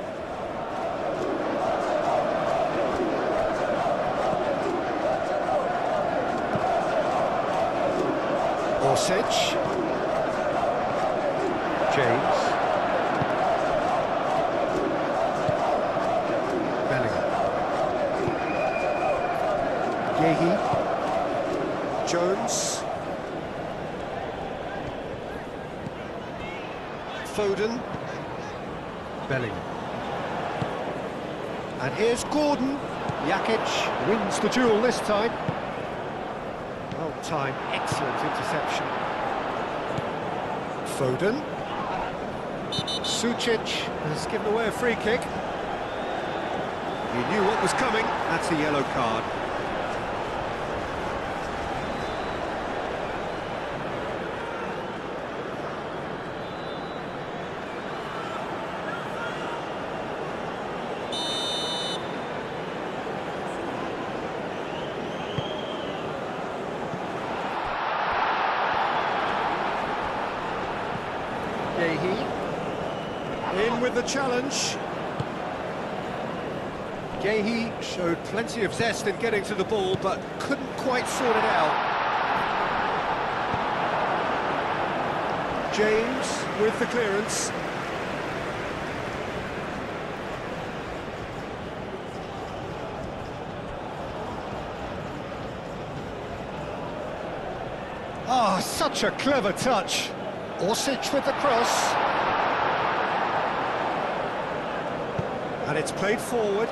Orsic. James. Yehi. Jones. Foden. Bellingham. And here's Gordon. Jakic wins the duel this time. Well timed, excellent interception. Foden. Sucic has given away a free kick. He knew what was coming. That's a yellow card. In with the challenge. Yehi showed plenty of zest in getting to the ball, but couldn't quite sort it out. James with the clearance. Ah, such a clever touch. Orsic with the cross. And it's played forward.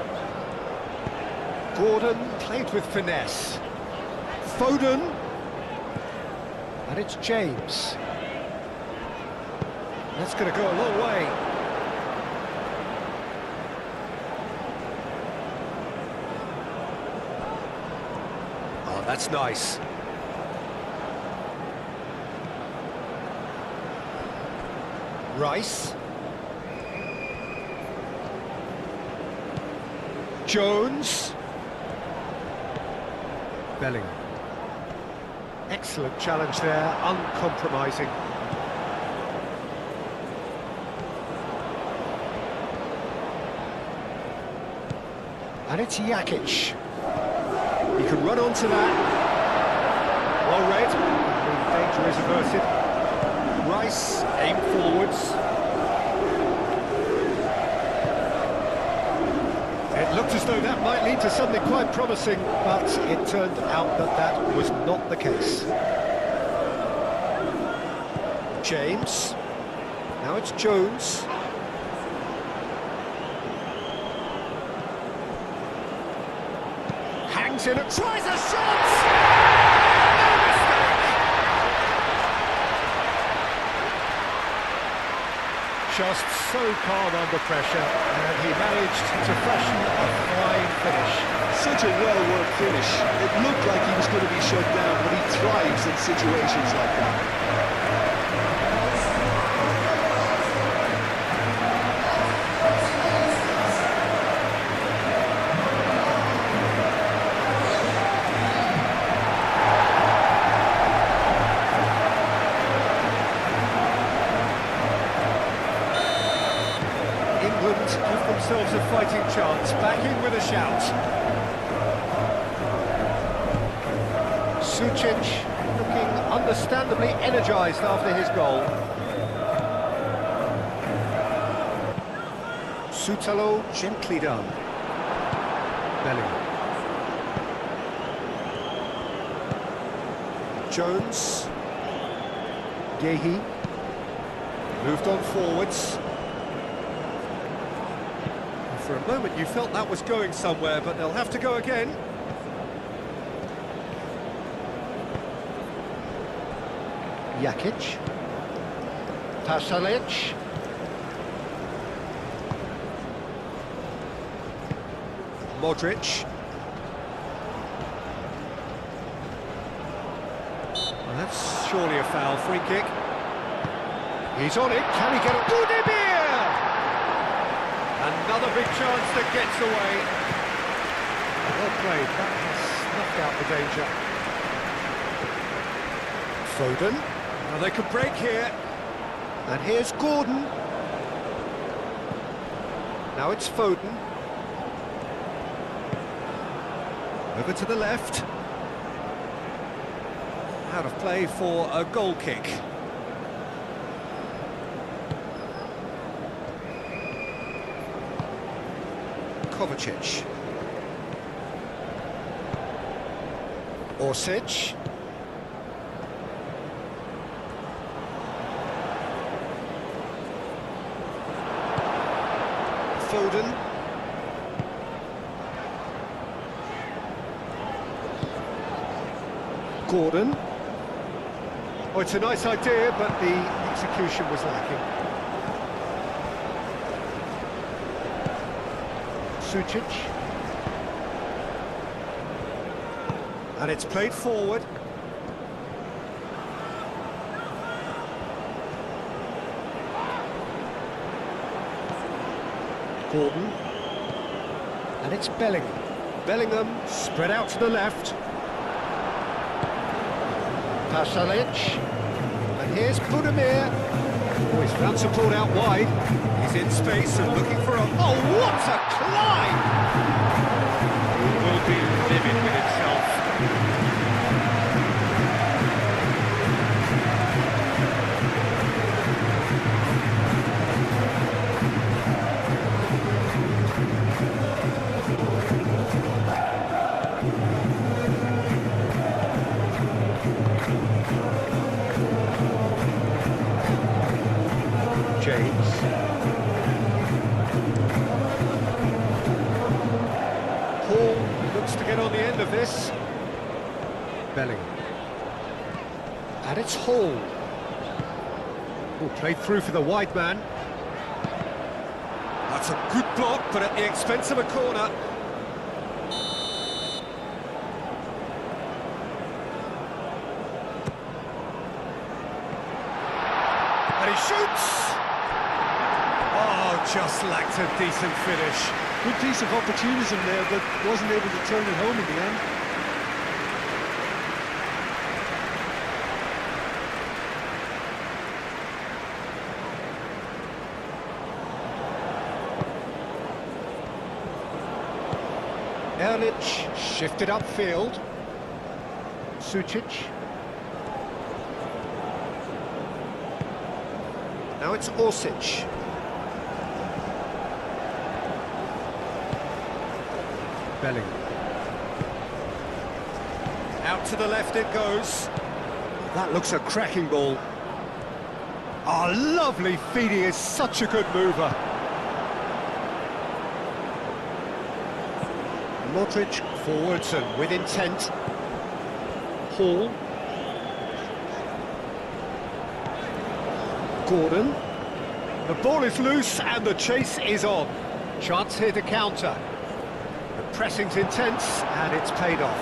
Gordon played with finesse. Foden. And it's James. That's going to go a long way. Oh, that's nice. Rice. Jones. Bellingham. Excellent challenge there, uncompromising. And it's Jakic. He can run onto that. Well read. The danger is averted. Rice, aim forwards. It looked as though that might lead to something quite promising, but it turned out that that was not the case. James. Now it's Jones. Hangs in and tries a shot! Just so calm under pressure, and he managed to fashion a fine finish. Such a well-worked finish. It looked like he was going to be shut down, but he thrives in situations like that. themselves a fighting chance, back in with a shout. Sucic looking understandably energised after his goal. Sutalo gently done. Bellingham. Jones. Gehi. Moved on forwards. For a moment you felt that was going somewhere, but they'll have to go again. Jakic. Pasalic. Modric. Well, that's surely a foul. Free kick. He's on it. Can he get it? Budimir! Another big chance that gets away. Well played. That has snuffed out the danger. Foden. Now they could break here. And here's Gordon. Now it's Foden. Over to the left. Out of play for a goal kick. Kovacic. Orsic. Foden. Gordon. Oh, it's a nice idea, but the execution was lacking. Sucic. And it's played forward. Gordon. And it's Bellingham. Bellingham spread out to the left. Pasalic. And here's Budimir. Oh, he's found support out wide. He's in space and looking for a... Oh, what a climb! He will be livid with himself. James. Paul looks to get on the end of this. Bellingham. And it's Hall. Oh, played through for the wide man. That's a good block, but at the expense of a corner. And he shoots! Oh, just lacked a decent finish. Good piece of opportunism there, but wasn't able to turn it home in the end. Erlich shifted upfield. Sucic. Now it's Orsic. Bellingham. Out to the left it goes. That looks a cracking ball. Oh, lovely feed. He is such a good mover. Modric forwards and with intent. Hall. Gordon. The ball is loose and the chase is on. Chance here to counter. The pressing's intense and it's paid off.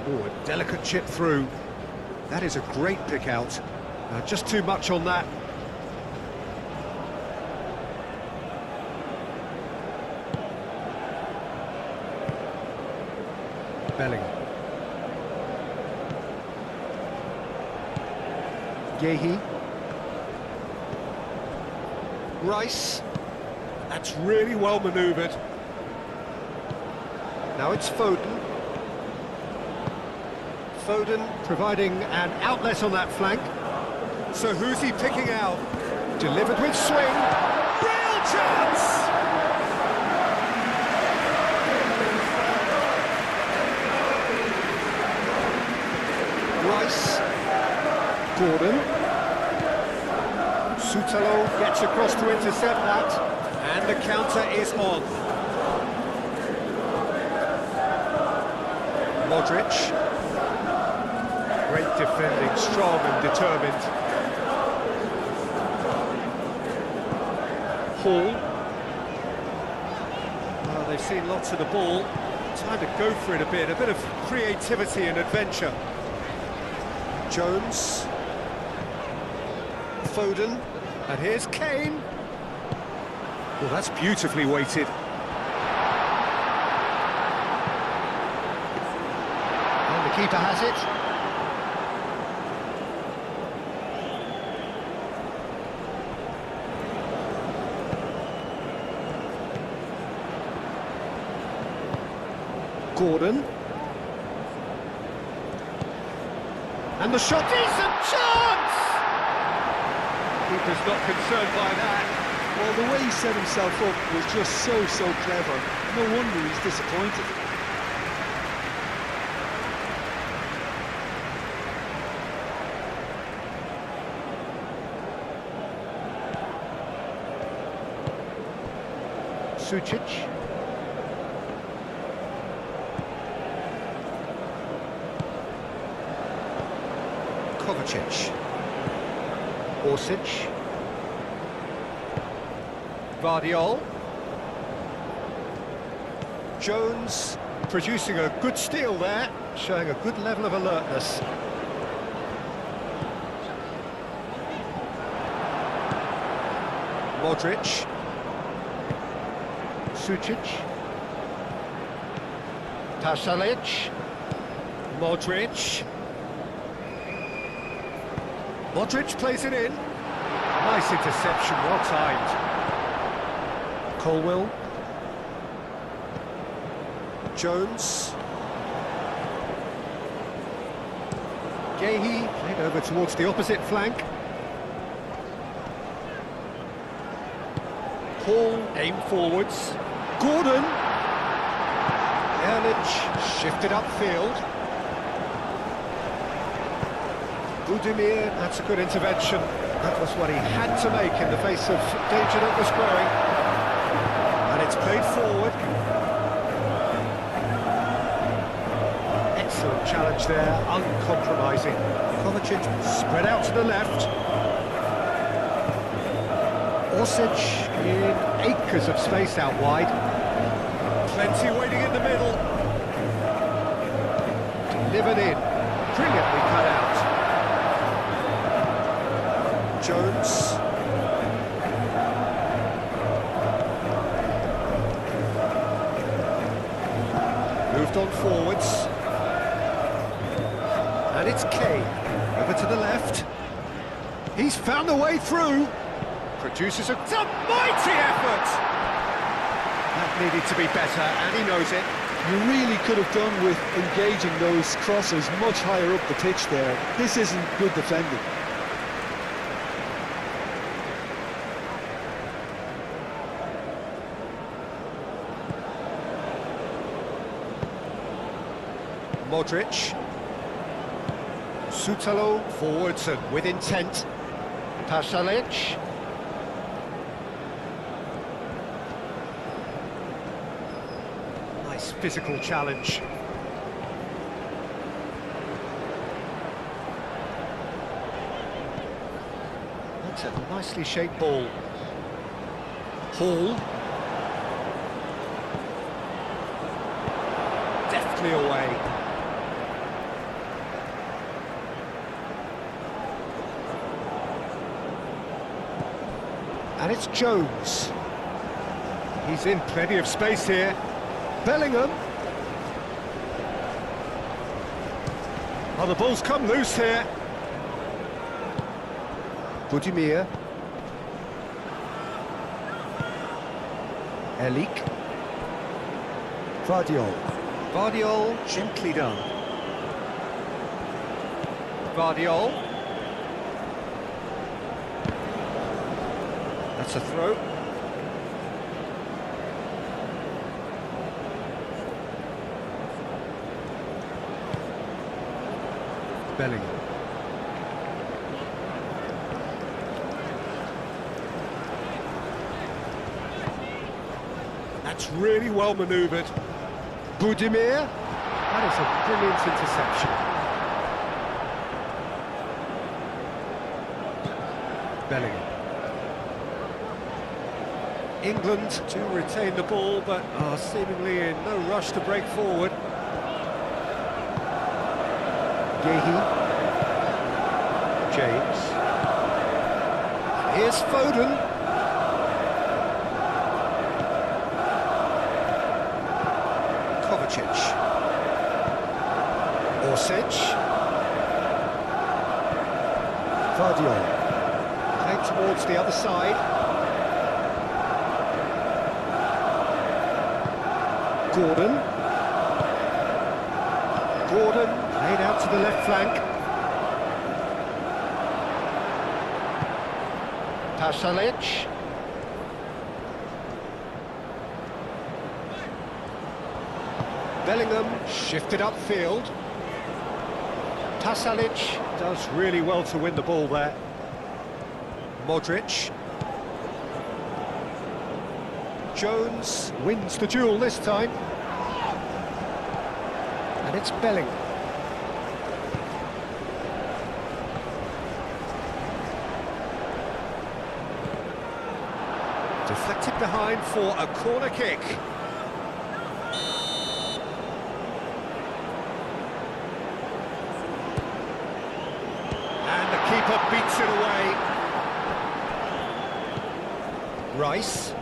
Oh, a delicate chip through. That is a great pick out. Just too much on that. Bellingham. Gehi. Rice. That's really well manoeuvred. Now it's Foden. Foden providing an outlet on that flank. So who's he picking out? Delivered with swing. Real chance! Rice. Gordon. Sutalo gets across to intercept that. And the counter is on. Modric. Great defending, strong and determined. Hall. Well, they've seen lots of the ball. Time to go for it a bit of creativity and adventure. Jones. Foden. And here's Kane. Well, that's beautifully weighted. And the keeper has it. Gordon. And the shot, decent chance! Keeper's not concerned by that. Well, the way he set himself up was just so clever. No wonder he's disappointed. Sucic. Kovacic. Orsic. Vardiol. Jones producing a good steal there, showing a good level of alertness. Modric. Sucic. Pasalic. Modric. Modric plays it in. Nice interception, well timed. Colwell. Jones. Gehi played over towards the opposite flank. Hall aim forwards. Gordon. Erlich shifted upfield. Budimir, that's a good intervention. That was what he had to make in the face of danger that was growing. And it's played forward. Excellent challenge there, uncompromising. Kovacic spread out to the left. Orsic in acres of space out wide. Plenty waiting in the middle. Delivered in. Brilliantly cut out. Jones. Moved on forwards. And it's Kane. Over to the left. He's found a way through. Produces a mighty effort! That needed to be better, and he knows it. You really could have done with engaging those crosses much higher up the pitch there. This isn't good defending. Modric. Sutalo forwards and with intent. Pasalic. Nice physical challenge. That's a nicely shaped ball. Hall. Deftly away. And it's Jones. He's in plenty of space here. Bellingham. Oh, the ball's come loose here. Budimir. Elik. Guardiol. Guardiol, gently done. Guardiol. That's a throw. Bellingham. That's really well manoeuvred. Budimir. That is a brilliant interception. Bellingham. England to retain the ball, but are seemingly in no rush to break forward. Yehi. James. Here's Foden. Kovacic. Orsic. Guardiol. Played towards the other side. Gordon. Gordon played out to the left flank. Pasalic. Bellingham shifted upfield. Pasalic does really well to win the ball there. Modric. Jones wins the duel this time. And it's Bellingham. Deflected behind for a corner kick. And the keeper beats it away. Rice.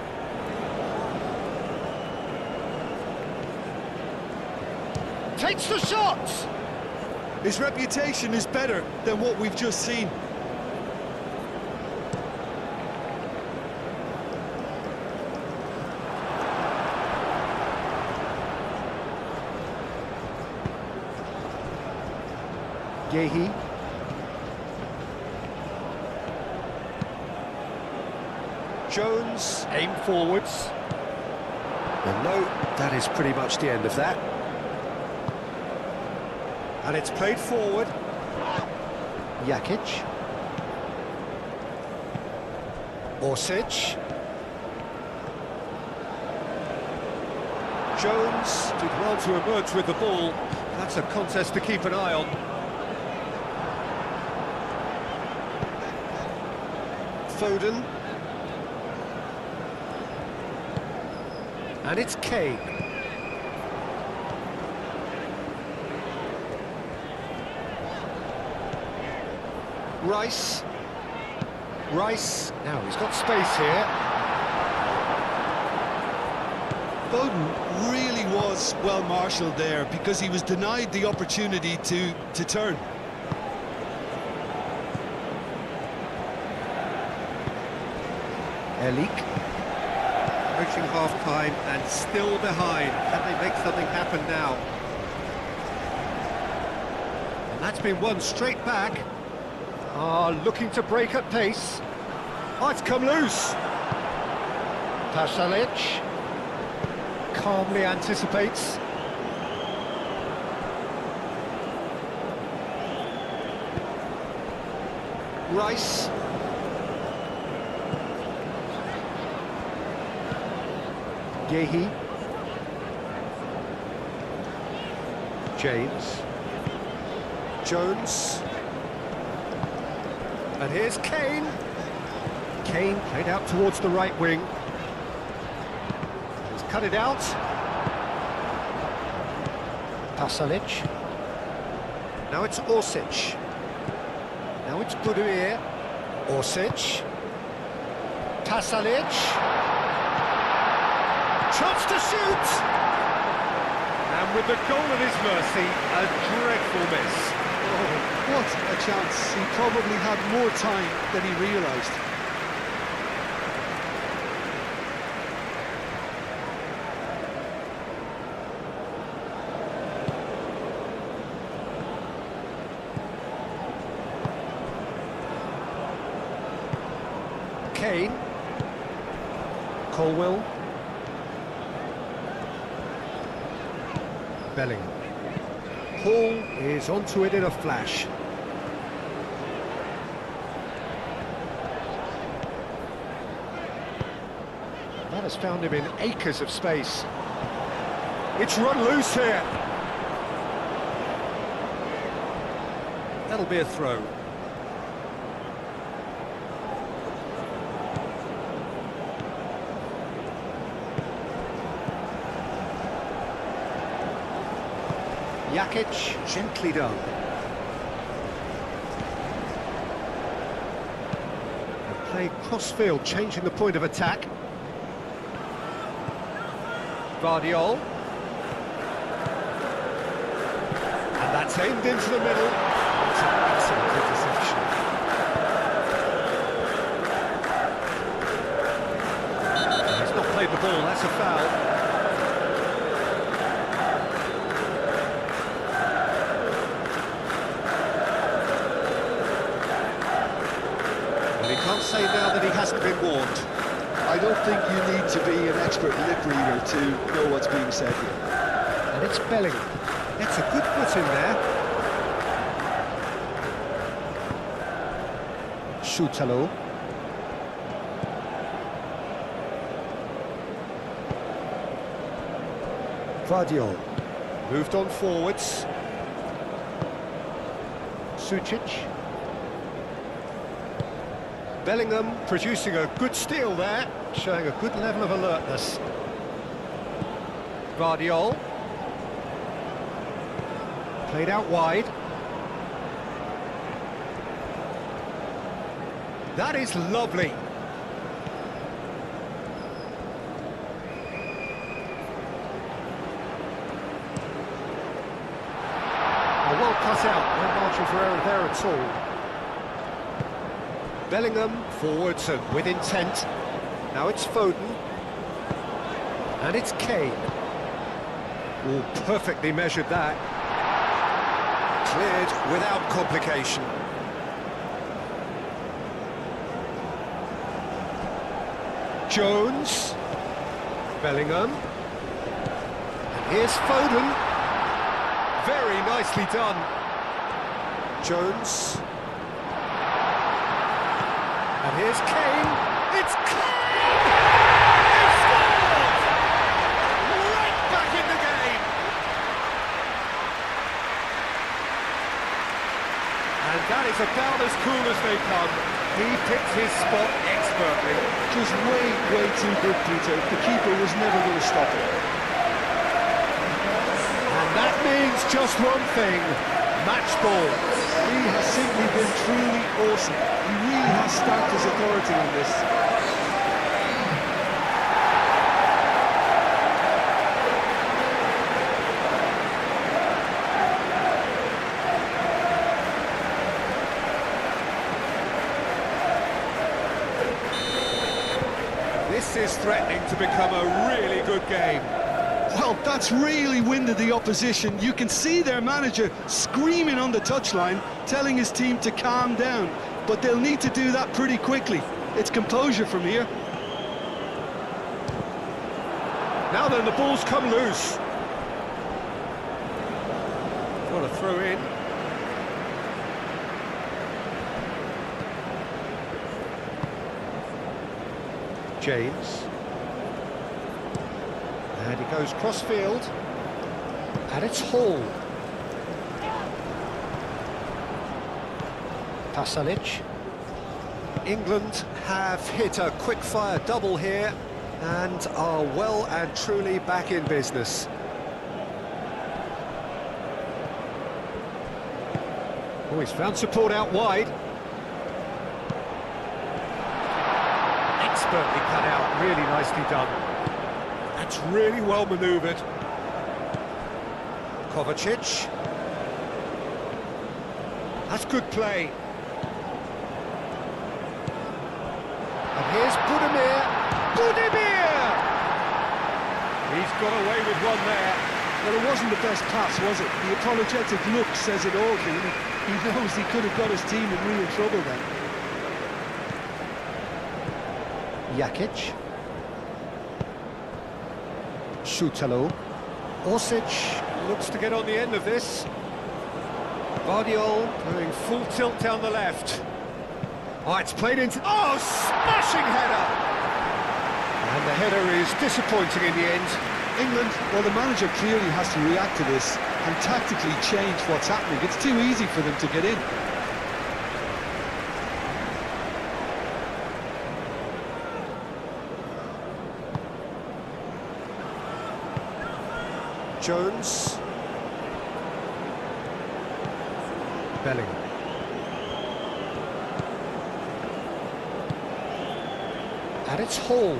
Takes the shot! His reputation is better than what we've just seen. Yehi. Jones, aim forwards. Well, no, that is pretty much the end of that. And it's played forward. Jakic. Orsic. Jones did well to emerge with the ball. That's a contest to keep an eye on. Foden. And it's Kane. Rice. Rice. Now he's got space here. Foden really was well marshalled there because he was denied the opportunity to turn. Elik. Approaching half-time and still behind. Can they make something happen now? And that's been won straight back. Looking to break at pace. Oh, it's come loose. Pasalic calmly anticipates. Rice. Yehi. James. Jones. And here's Kane. Kane played out towards the right wing. He's cut it out. Pasalic. Now it's Orsic. Now it's Budimir. Orsic. Pasalic. Chance to shoot! And with the goal at his mercy, a dreadful miss. Oh. What a chance. He probably had more time than he realised. Kane. Colwell. Bellingham. Hall is onto it in a flash. That has found him in acres of space. It's run loose here. That'll be a throw. Jakic, gently done. They play cross-field, changing the point of attack. Guardiola. And that's aimed into the middle. It's an excellent interception. He's not played the ball, that's a foul. Can't say now that he hasn't been warned. I don't think you need to be an expert lip reader to know what's being said here. And it's Bellingham. It's a good put in there. Schutalo. Guardiola. Moved on forwards. Sucic. Bellingham producing a good steal there, showing a good level of alertness. Guardiola. Played out wide. That is lovely. Well cut out, no margin for error there at all. Bellingham forwards and with intent. Now it's Foden. And it's Kane. Oh, perfectly measured that. Cleared without complication. Jones. Bellingham. And here's Foden. Very nicely done. Jones. And here's Kane. It's Kane! He scored! Right back in the game. And that is about as cool as they come. He picked his spot expertly. Just way too good, Peter. The keeper was never going to stop it. And that means just one thing. Match ball. He has simply been truly awesome. He really has stamped his authority on this. This is threatening to become a really good game. Well, that's really winded the opposition. You can see their manager screaming on the touchline, telling his team to calm down. But they'll need to do that pretty quickly. It's composure from here. Now then, the ball's come loose. What a throw in. James. And he goes cross-field. And it's Hall. Pasalic. England have hit a quick-fire double here and are well and truly back in business. Oh, he's found support out wide. Expertly cut out, really nicely done. That's really well manoeuvred. Kovacic. That's good play. And here's Budimir. Budimir! He's got away with one there. Well, it wasn't the best pass, was it? The apologetic look says it all, Keane. He knows he could have got his team in real trouble then. Jakic. Šutalo. Orsic looks to get on the end of this. Guardiol going full tilt down the left. Oh, it's played into... Oh, smashing header! And the header is disappointing in the end. England, well, the manager clearly has to react to this and tactically change what's happening. It's too easy for them to get in. Jones. Bellingham. And it's Hall.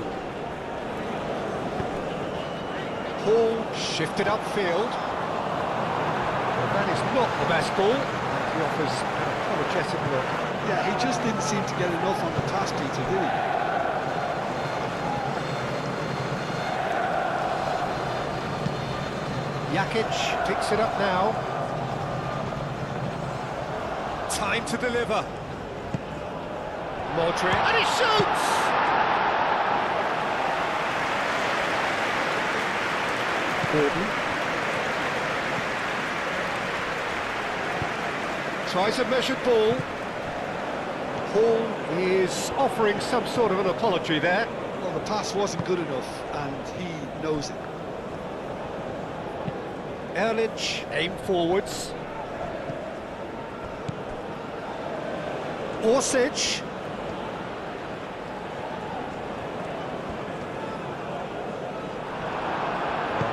Hall shifted upfield. Well, that is not the best ball. He offers an apologetic look. Yeah, he just didn't seem to get enough on the pass, Peter, did he? Jakic picks it up now. Time to deliver. Modric, and he shoots! Gordon. Tries a measured ball. Hall is offering some sort of an apology there. Well, the pass wasn't good enough, and he knows it. Erlich, aim forwards. Orsic.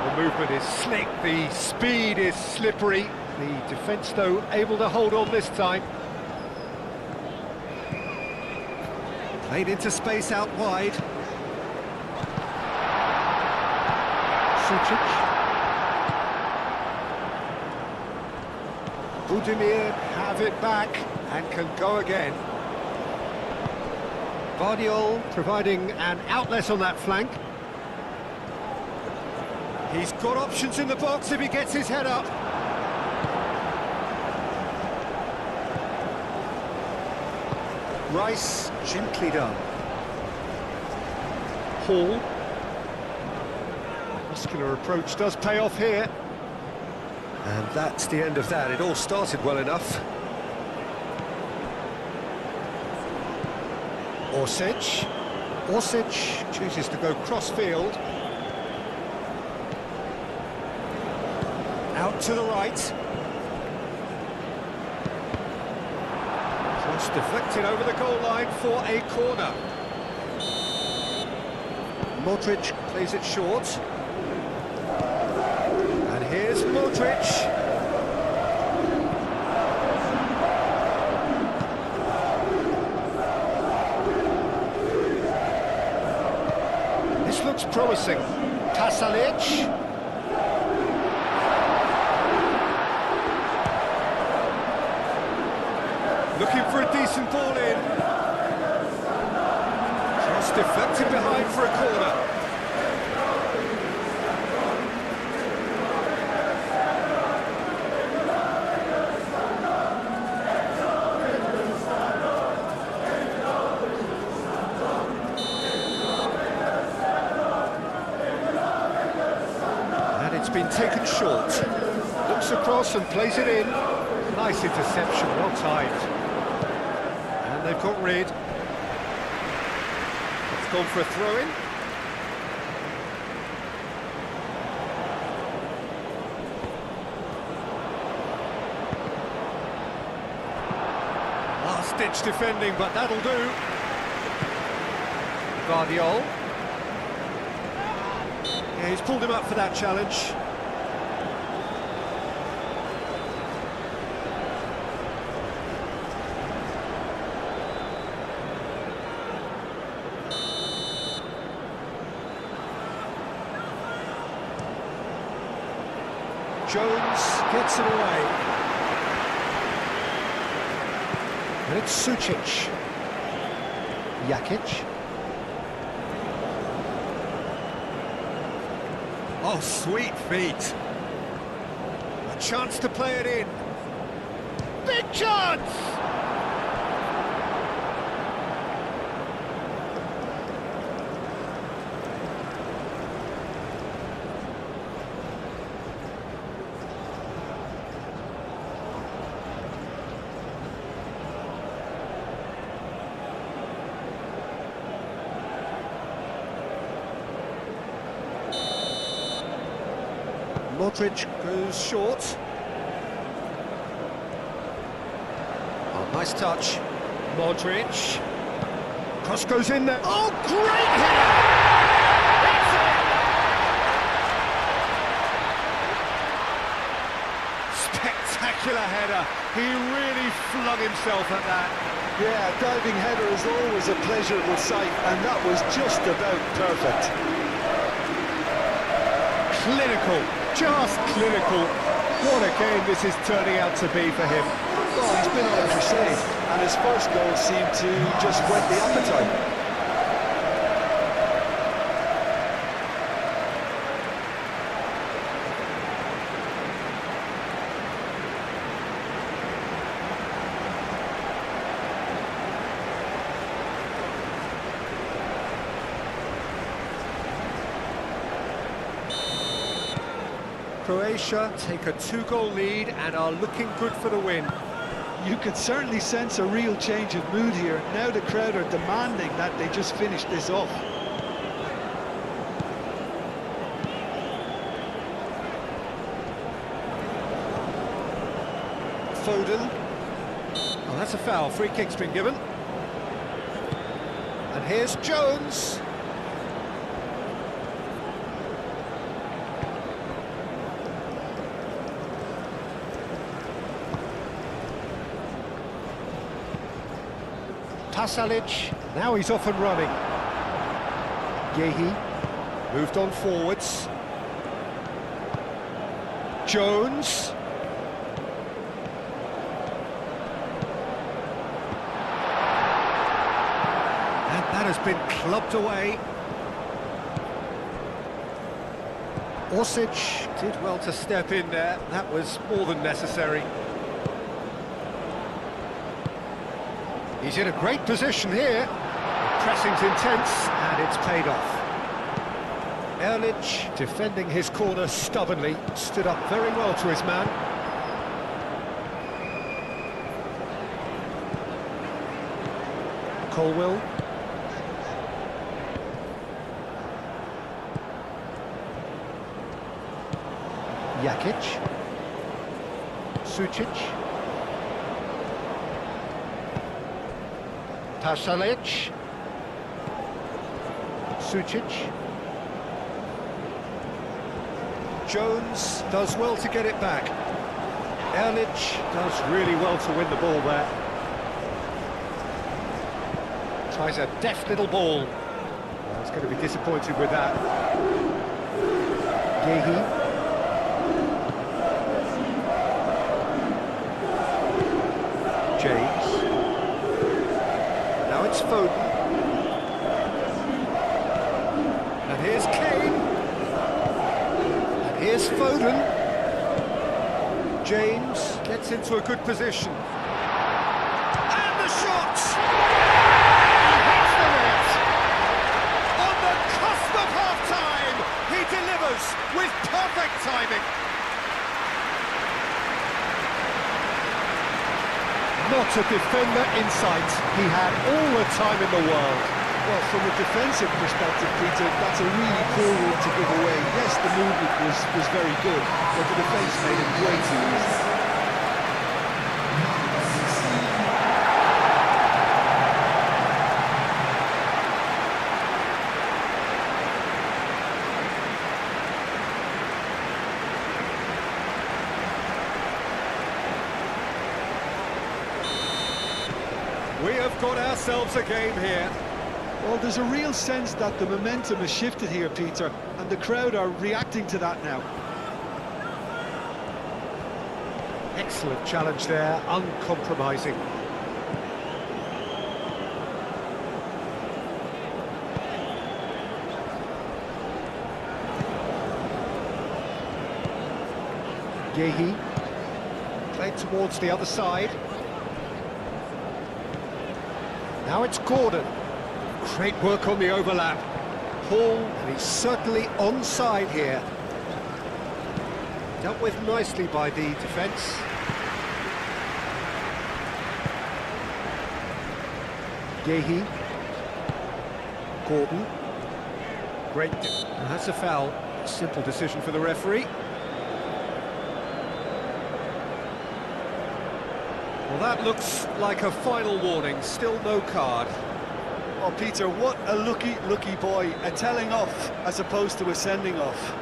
The movement is slick, the speed is slippery. The defence, though, able to hold on this time. Played into space out wide. Sucic. Budimir have it back and can go again. Guardiol providing an outlet on that flank. He's got options in the box if he gets his head up. Rice gently done. Hall. Muscular approach does pay off here. And that's the end of that. It all started well enough. Orsic. Orsic chooses to go cross-field. Out to the right. Cross deflected over the goal line for a corner. Modric plays it short. And here's Modric. This looks promising. Pasalic. Looking for a decent ball in. Cross deflected behind for a corner. And it's been taken short. Looks across and plays it in. Nice interception, well timed. And they've got rid. It's gone for a throw-in. Last-ditch defending, but that'll do. Guardiol. Yeah, he's pulled him up for that challenge. Jones gets it away. And it's Sucic. Jakic. Oh, sweet feet. A chance to play it in. Big chance! Modric goes short. Oh, nice touch. Modric. Cross goes in there. Oh, great header! That's it! Spectacular header. He really flung himself at that. Yeah, a diving header is always a pleasurable sight, and that was just about perfect. Clinical, just clinical. What a game this is turning out to be for him. Well, he's been on a crusade, and his first goal seemed to just whet the appetite. Croatia take a 2-goal lead and are looking good for the win. You could certainly sense a real change of mood here. Now the crowd are demanding that they just finish this off. Foden. Oh, that's a foul. Free kick's been given. And here's Jones. Pasalic, now he's off and running. Yehi, moved on forwards. Jones. And that has been clubbed away. Orsic did well to step in there, that was more than necessary. He's in a great position here. The pressing's intense, and it's paid off. Erlich, defending his corner stubbornly, stood up very well to his man. Colwill. Jakic. Sucic. Pasalic. Sucic. Jones does well to get it back. Erlich does really well to win the ball there. Tries a deft little ball. Well, he's going to be disappointed with that. Yehi. James. Now it's Foden. And here's Kane. And here's Foden. James gets into a good position. And the shot! He hits the net! On the cusp of half-time, he delivers with perfect timing. Not a defender in sight. He had all the time in the world. Well, from a defensive perspective, Peter, that's a really poor one to give away. Yes, the movement was very good, but the defence made it way too easy. We have got ourselves a game here. Well, there's a real sense that the momentum has shifted here, Peter, and the crowd are reacting to that now. Excellent challenge there, uncompromising. Gehi. Played towards the other side. Now it's Gordon. Great work on the overlap. Hall, and he's certainly onside here. Dealt with nicely by the defence. Gehi. Gordon. Great. And that's a foul. Simple decision for the referee. Well, that looks like a final warning. Still no card. Oh, Peter, what a lucky boy. A telling off as opposed to a sending off.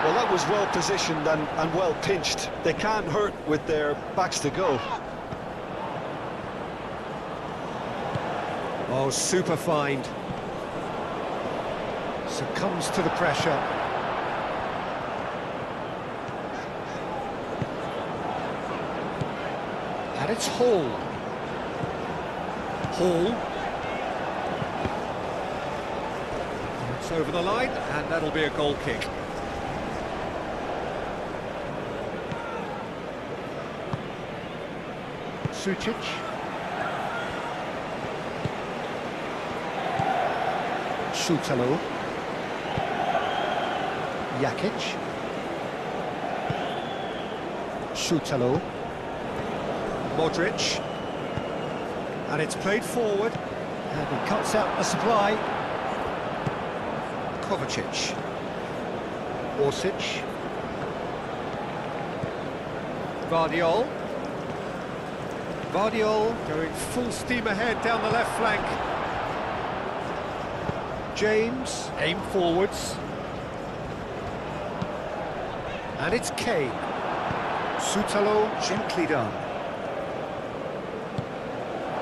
Well, that was well positioned and well pinched. They can't hurt with their backs to go. Oh, super find. Succumbs to the pressure. And it's Hall. Hall. It's over the line, and that'll be a goal kick. Sucic. Šutalo. Jakic. Šutalo. Modric. And it's played forward. And he cuts out the supply. Kovacic. Orsic. Vardiol. Vardiol going full steam ahead down the left flank. James, aim forwards. And it's Kane. Šutalo, gently done.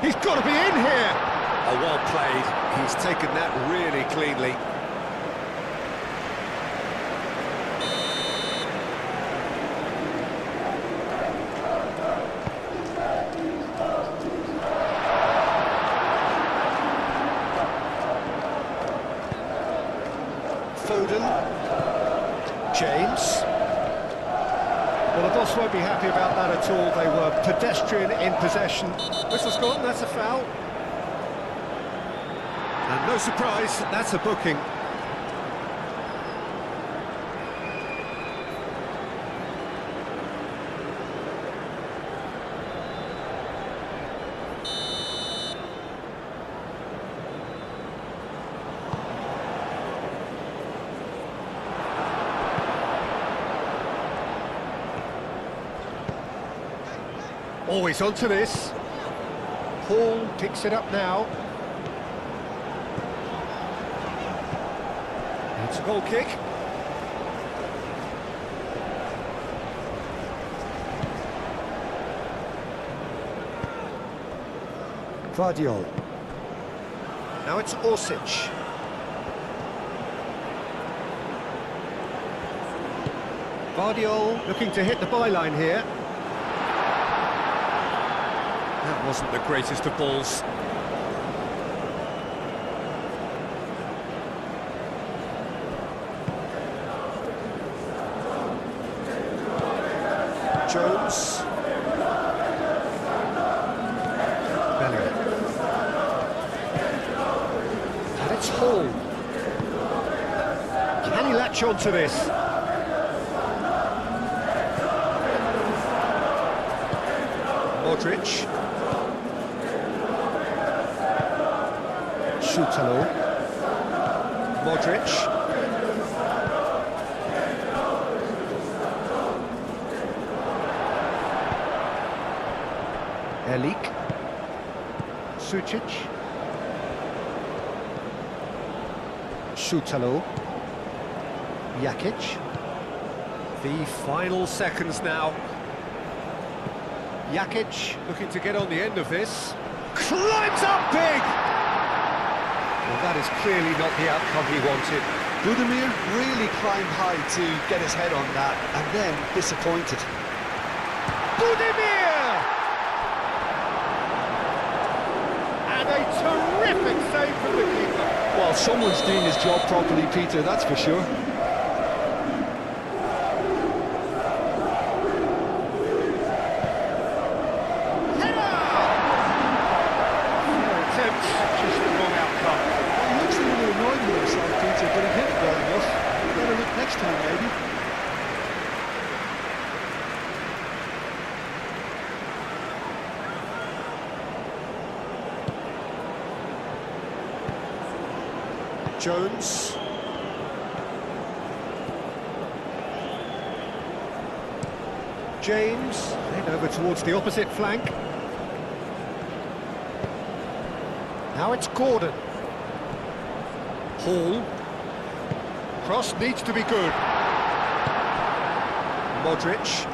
He's got to be in here! Oh, well played. He's taken that really cleanly. Foden. James. Well, the boss won't be happy about that at all. They were pedestrian in possession. Whistle's gone, that's a foul. And no surprise, that's a booking. Always onto this. Hall picks it up now. It's a goal kick. Vardiol. Now it's Orsic. Vardiol looking to hit the byline here. That wasn't the greatest of balls. Jones. Bellingham. And it's Hall. Can he latch on to this? Modric. Šutalo. Modric. Elik. Sucic. Šutalo. Jakic. The final seconds now. Jakic looking to get on the end of this. Climbs up big! Well, that is clearly not the outcome he wanted. Budimir really climbed high to get his head on that, and then disappointed. Budimir! And a terrific save from the keeper. Well, someone's doing his job properly, Peter, that's for sure. Just the wrong outcome. Well, he looks a little annoyed with himself, Peter, but he hit it well enough. Better look next time, maybe. Jones. James, then over towards the opposite flank. Now it's Gordon. Hall. Cross needs to be good. Modric.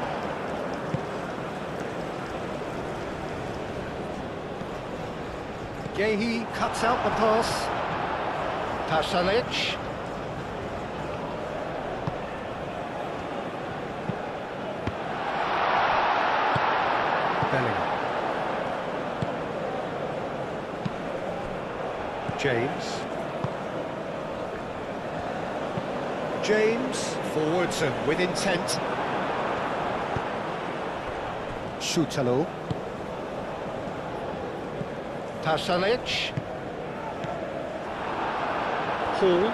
Gehi cuts out the pass. Pasalic. Bellingham. James, forwards and with intent. Shutalo. Pasalic. Hall.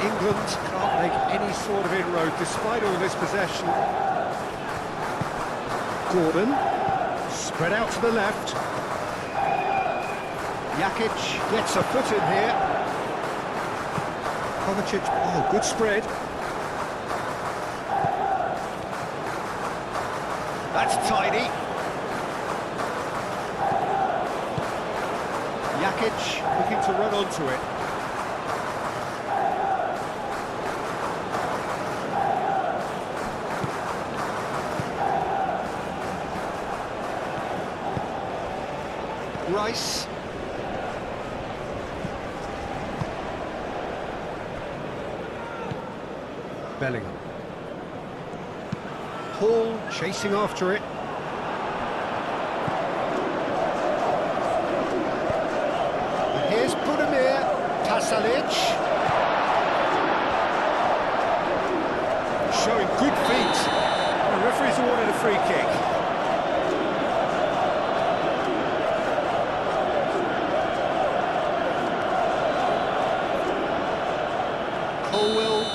England can't make any sort of inroad despite all this possession. Gordon, spread out to the left. Jakic gets a foot in here. Kovacic, oh, good spread. That's tidy. Jakic looking to run onto it. Rice. Bellingham. Hall chasing after it. And here's Budimir. Pasalic. Showing good feet. The referee's awarded a free kick.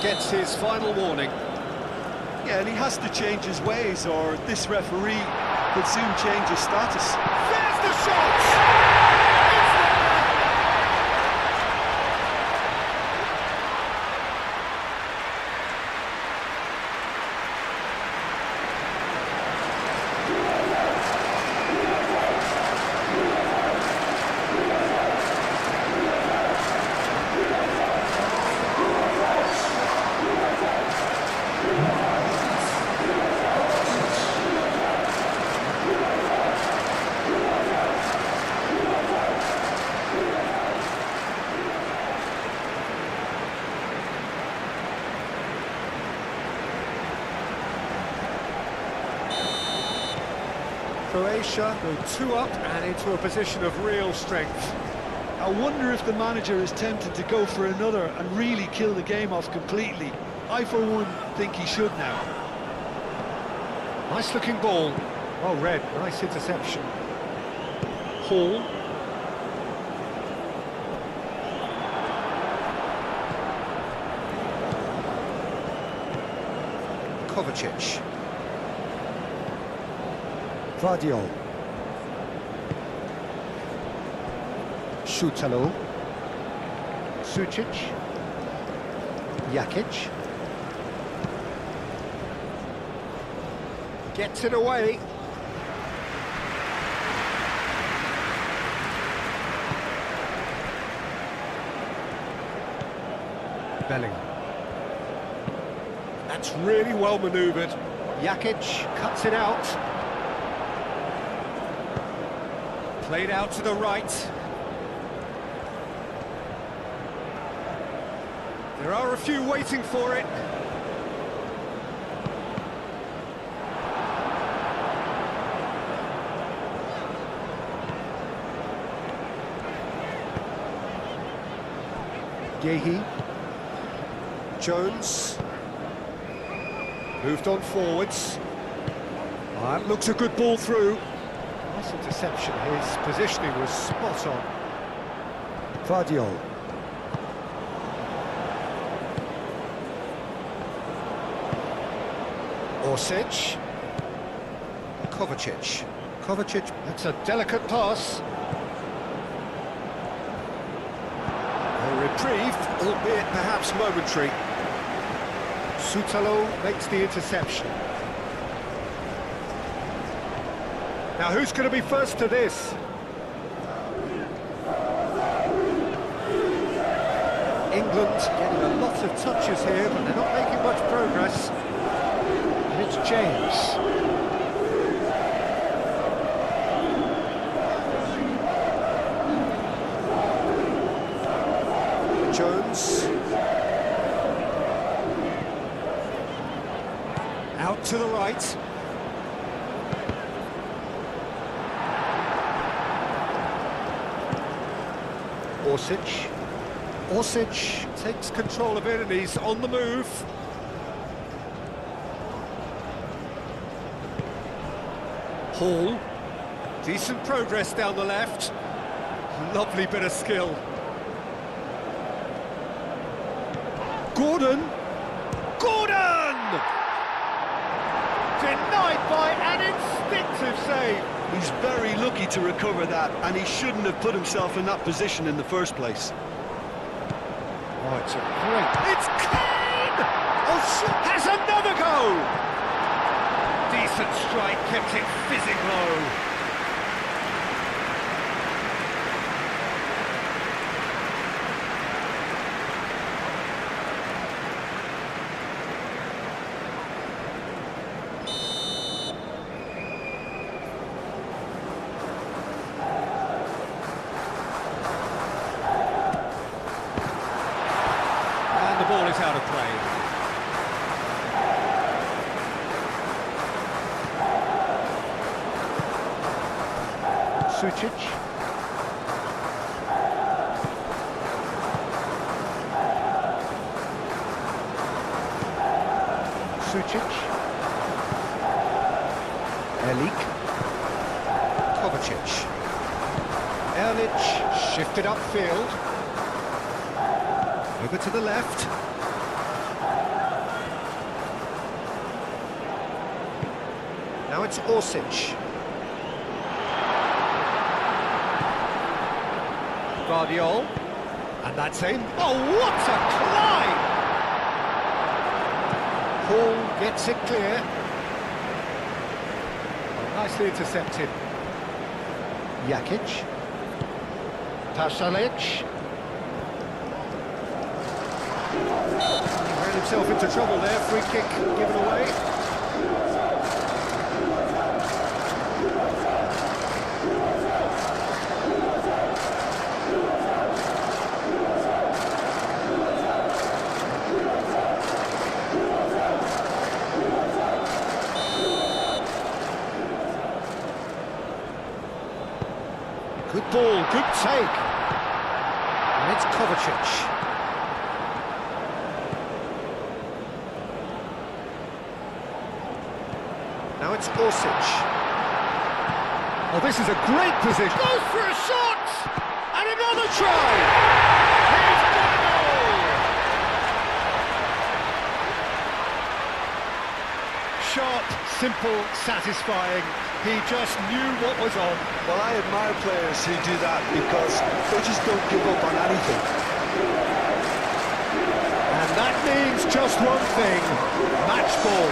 Gets his final warning. Yeah, and he has to change his ways, or this referee could soon change his status. There's the shot! Groatia go 2 up and into a position of real strength. I wonder if the manager is tempted to go for another and really kill the game off completely. I, for one, think he should now. Nice looking ball. Well read, nice interception. Hall. Kovacic. Vardiol. Shutalo. Sucic. Jakic. Gets it away. Bellingham. That's really well manoeuvred. Jakic cuts it out. Played out to the right. There are a few waiting for it. Gehi. Jones. Moved on forwards. That looks a good ball through. Nice interception. His positioning was spot on. Vardiol. Orsic. Kovacic. Kovacic, that's a delicate pass. A reprieve, albeit perhaps momentary. Sutalo makes the interception. Now who's going to be first to this? England getting a lot of touches here, but they're not making much progress. And it's James. Jones. Out to the right. Orsic. Orsic takes control of it and he's on the move. Hall. Decent progress down the left. Lovely bit of skill. Gordon! Gordon! Denied by an instinctive save. He's very lucky to recover that, and he shouldn't have put himself in that position in the first place. Oh, it's a great... It's Kane! Oh, has another go! Decent strike, kept it fizzing low. And the ball is out of play. Sucic. Sucic. Elik. Kovacic. Erlich shifted upfield. Over to the left. Now it's Orsic. Vardiol. And that's him. Oh, what a climb! Hall gets it clear. Nicely intercepted. Jakic. Pasalic. He ran himself into trouble there. Free kick given away. Good ball, good take. And it's Kovacic. Now it's Orsic. Oh, this is a great position. Goes for a shot! And another try! He's got a goal! Sharp, simple, satisfying. He just knew what was on. Well, I admire players who do that because they just don't give up on anything. And that means just one thing, match ball.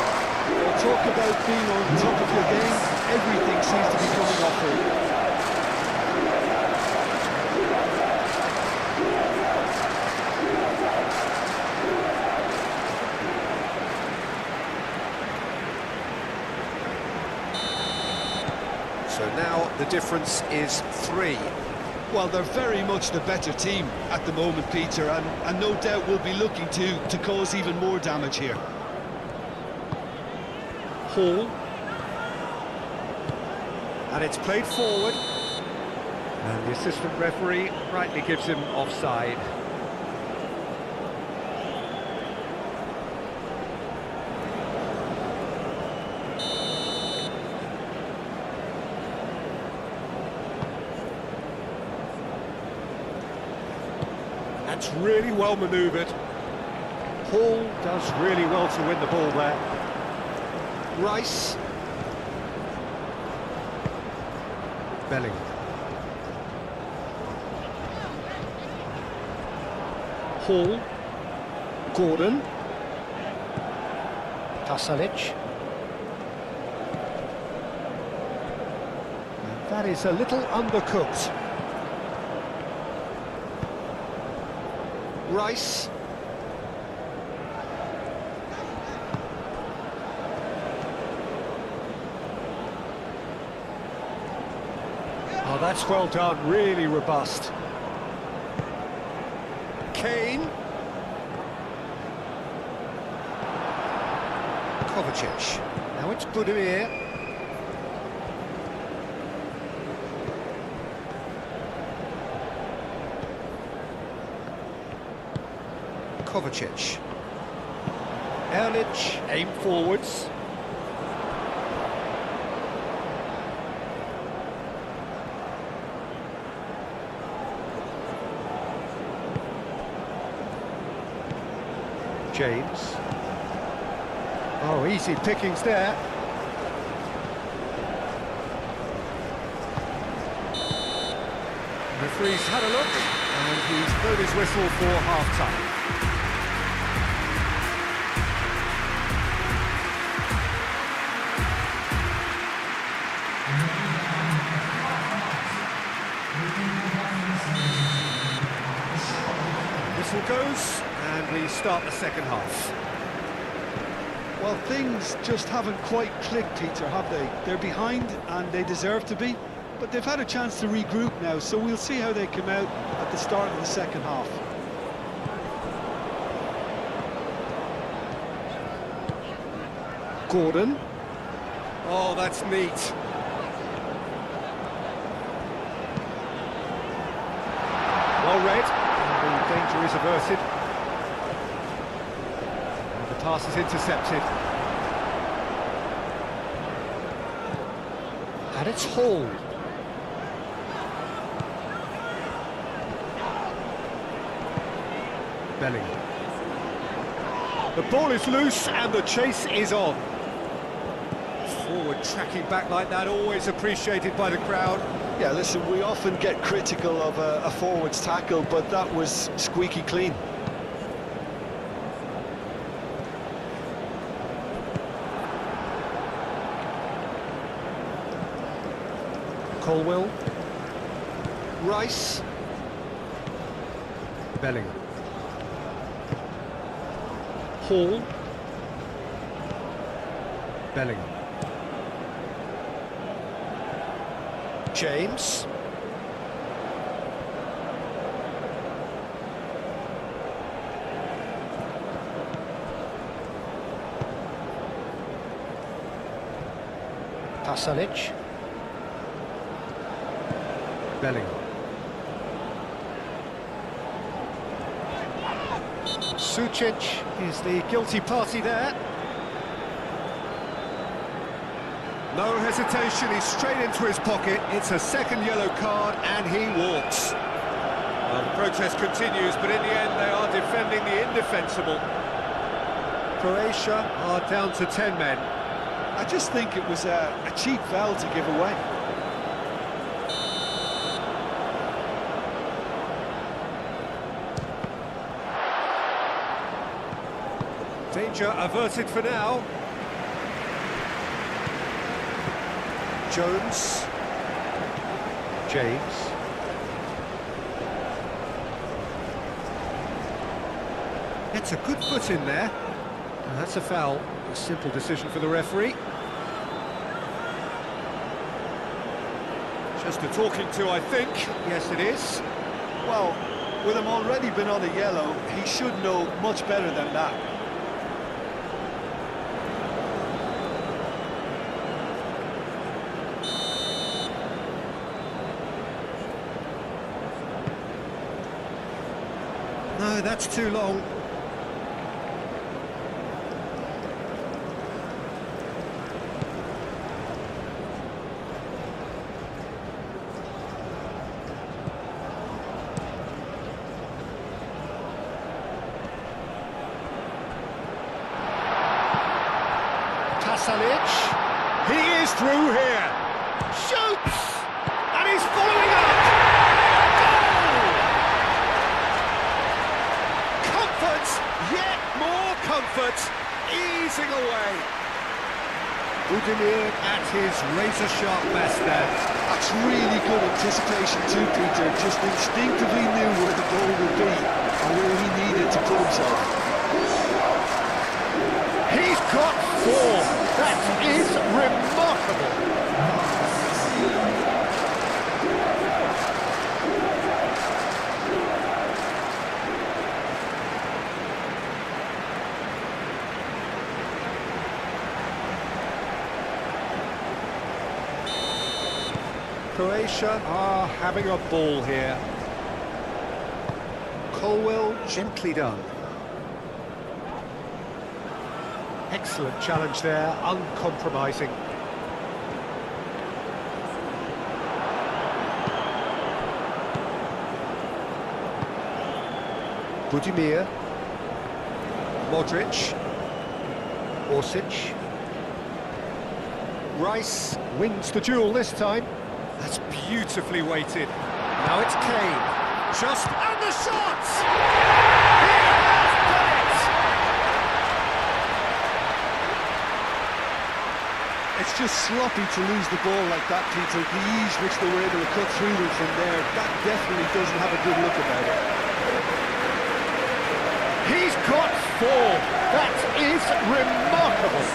Well, talk about being on top of your game, everything seems to be coming off it. So now the difference is 3. Well, they're very much the better team at the moment, Peter, and no doubt will be looking to cause even more damage here. Hall. And it's played forward. And the assistant referee rightly gives him offside. That's really well manoeuvred. Hall does really well to win the ball there. Rice. Belling. Hall. Gordon. Pasalic. And that is a little undercooked. Rice. Oh, that's well done, really robust. Kane. Kovacic. Now it's Budimir. Kovacic. Erlich, aim forwards. James. Oh, easy pickings there. The referee's had a look, and he's blown his whistle for half-time. Whistle goes, and we start the second half. Well, things just haven't quite clicked, Peter, have they? They're behind, and they deserve to be, but they've had a chance to regroup now, so we'll see how they come out at the start of the second half. Gordon. Oh, that's neat. Well read, and the danger is averted. And the pass is intercepted. And it's Hall. Belling. The ball is loose and the chase is on. Forward tracking back like that, always appreciated by the crowd. Yeah, listen, we often get critical of a forward's tackle, but that was squeaky clean. Colwell. Rice. Belling. Hall. Belling. James. Pasalic. Belling. Sucic is the guilty party there. No hesitation, he's straight into his pocket. It's a second yellow card and he walks. Well, the protest continues, but in the end they are defending the indefensible. Groatia are down to 10 men. I just think it was a cheap foul to give away. Danger averted for now. Jones. James. It's a good foot in there. And that's a foul. A simple decision for the referee. Just a talking to, I think. Yes, it is. Well, with him already been on a yellow, he should know much better than that. No, that's too long. Pasalic. He is through here. Shoots! And he's following up! Goal! Comfort, yet more comfort, easing away. Budimir at his razor-sharp best there. That's really good anticipation too, Peter. Just instinctively knew where the ball would be and where he needed to put himself. He's got 4. That is remarkable. Croatia are having a ball here. Colwell gently done. Excellent challenge there, uncompromising. Budimir. Modric. Orsic. Rice wins the duel this time. That's beautifully weighted. Now it's Kane. Just and the shot! He has done it! It's just sloppy to lose the ball like that, Peter. The ease which they were able to cut through them from there, that definitely doesn't have a good look about it. He's got 4. That is remarkable.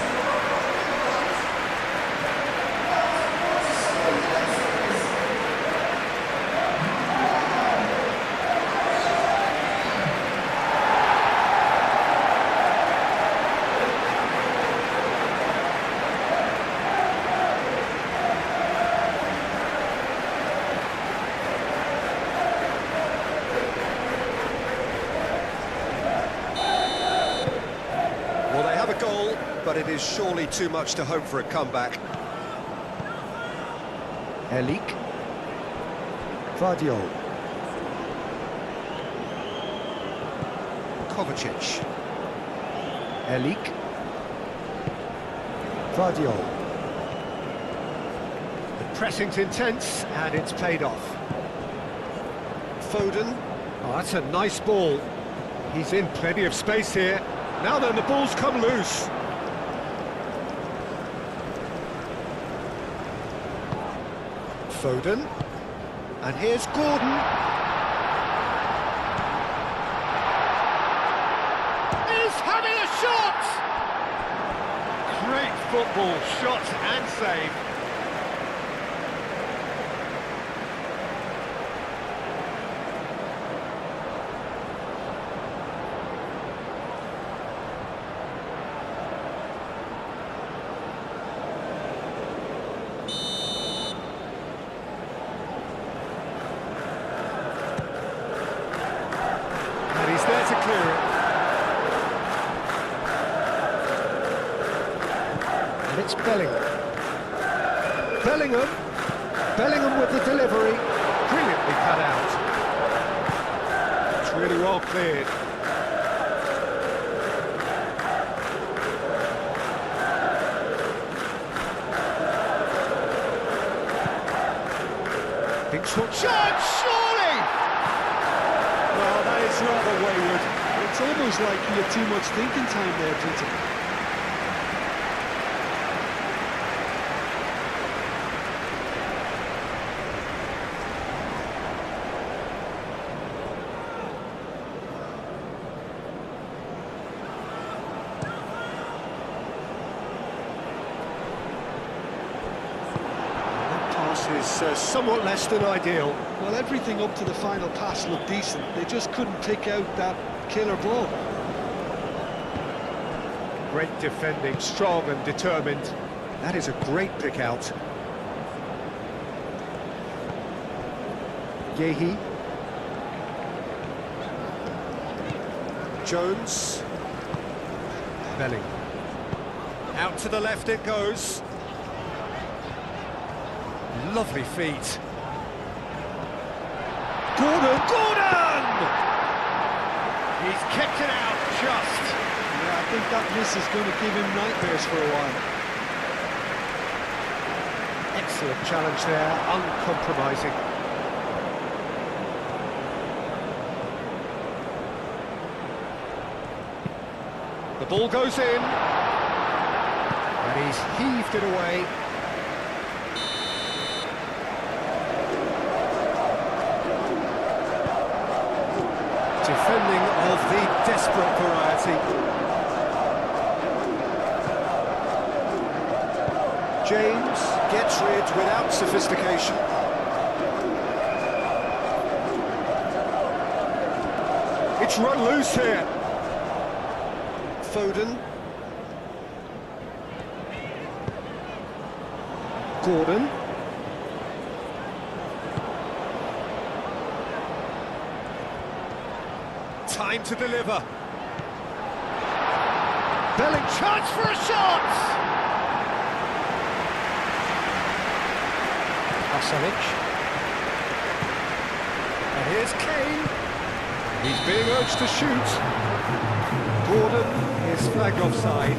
Well, they have a goal, but it is surely too much to hope for a comeback. Elik. Vardiol. Kovacic. Elik. Vardiol. The pressing's intense, and it's paid off. Foden. Oh, that's a nice ball. He's in plenty of space here. Now then, the ball's come loose. Foden. And here's Gordon. He's having a shot! Great football, shot and save. And he's there to clear it. And it's Bellingham. Bellingham with the delivery. Brilliantly cut out. It's really well cleared. Big shot, surely! Well, that is rather wayward. It's almost like he had too much thinking time there, Peter. That pass is somewhat less than ideal. Well, everything up to the final pass looked decent. They just couldn't pick out that killer ball. Great defending, strong and determined. That is a great pick out. Yehi. Jones. Belling. Out to the left it goes. Lovely feet. Gordon! He's kept it out just. Yeah, I think that miss is going to give him nightmares for a while. Excellent challenge there, uncompromising. The ball goes in. And he's heaved it away. Defending of the desperate variety. James gets rid without sophistication. It's run loose here. Foden. Gordon. Time to deliver. Belling, chance for a shot! Pasalic. And here's Kane. He's being urged to shoot. Gordon is flagged offside.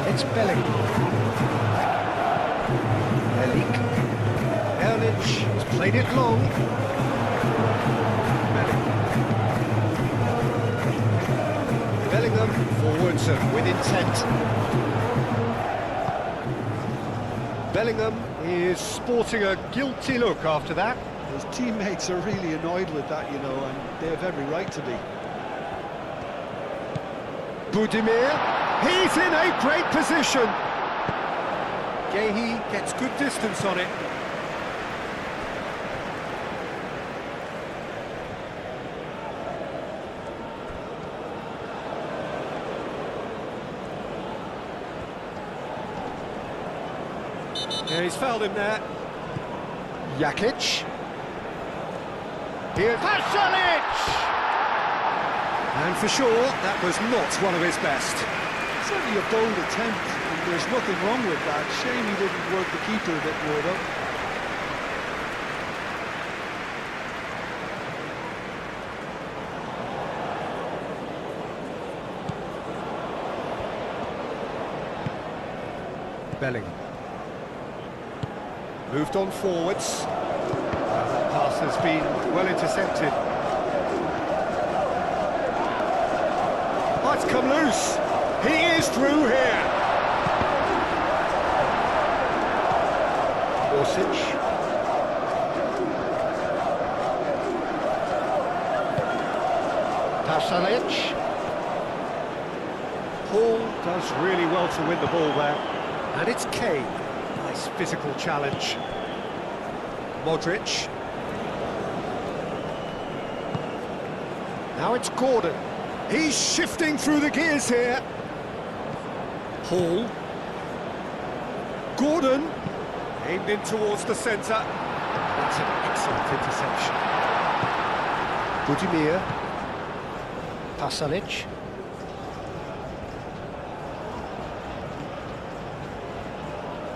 It's Belling. Erlich has played it long. Bellingham forwards and with intent. Bellingham is sporting a guilty look after that. His teammates are really annoyed with that, you know, and they have every right to be. Budimir, he's in a great position. Yehi gets good distance on it. Yeah, he's fouled him there. Jakic. Here's Pasalic! And for sure, that was not one of his best. Certainly a bold attempt, and there's nothing wrong with that. Shame he didn't work the keeper a bit more, though. Bellingham. Moved on forwards. That pass has been well intercepted. Oh, it's come loose. He is through here. Orsic. Pasalic. Paul does really well to win the ball there. And it's Kane. Nice physical challenge. Modric. Now it's Gordon. He's shifting through the gears here. Hall. Gordon. Aimed in towards the centre. That's an excellent interception. Budimir. Pasalic.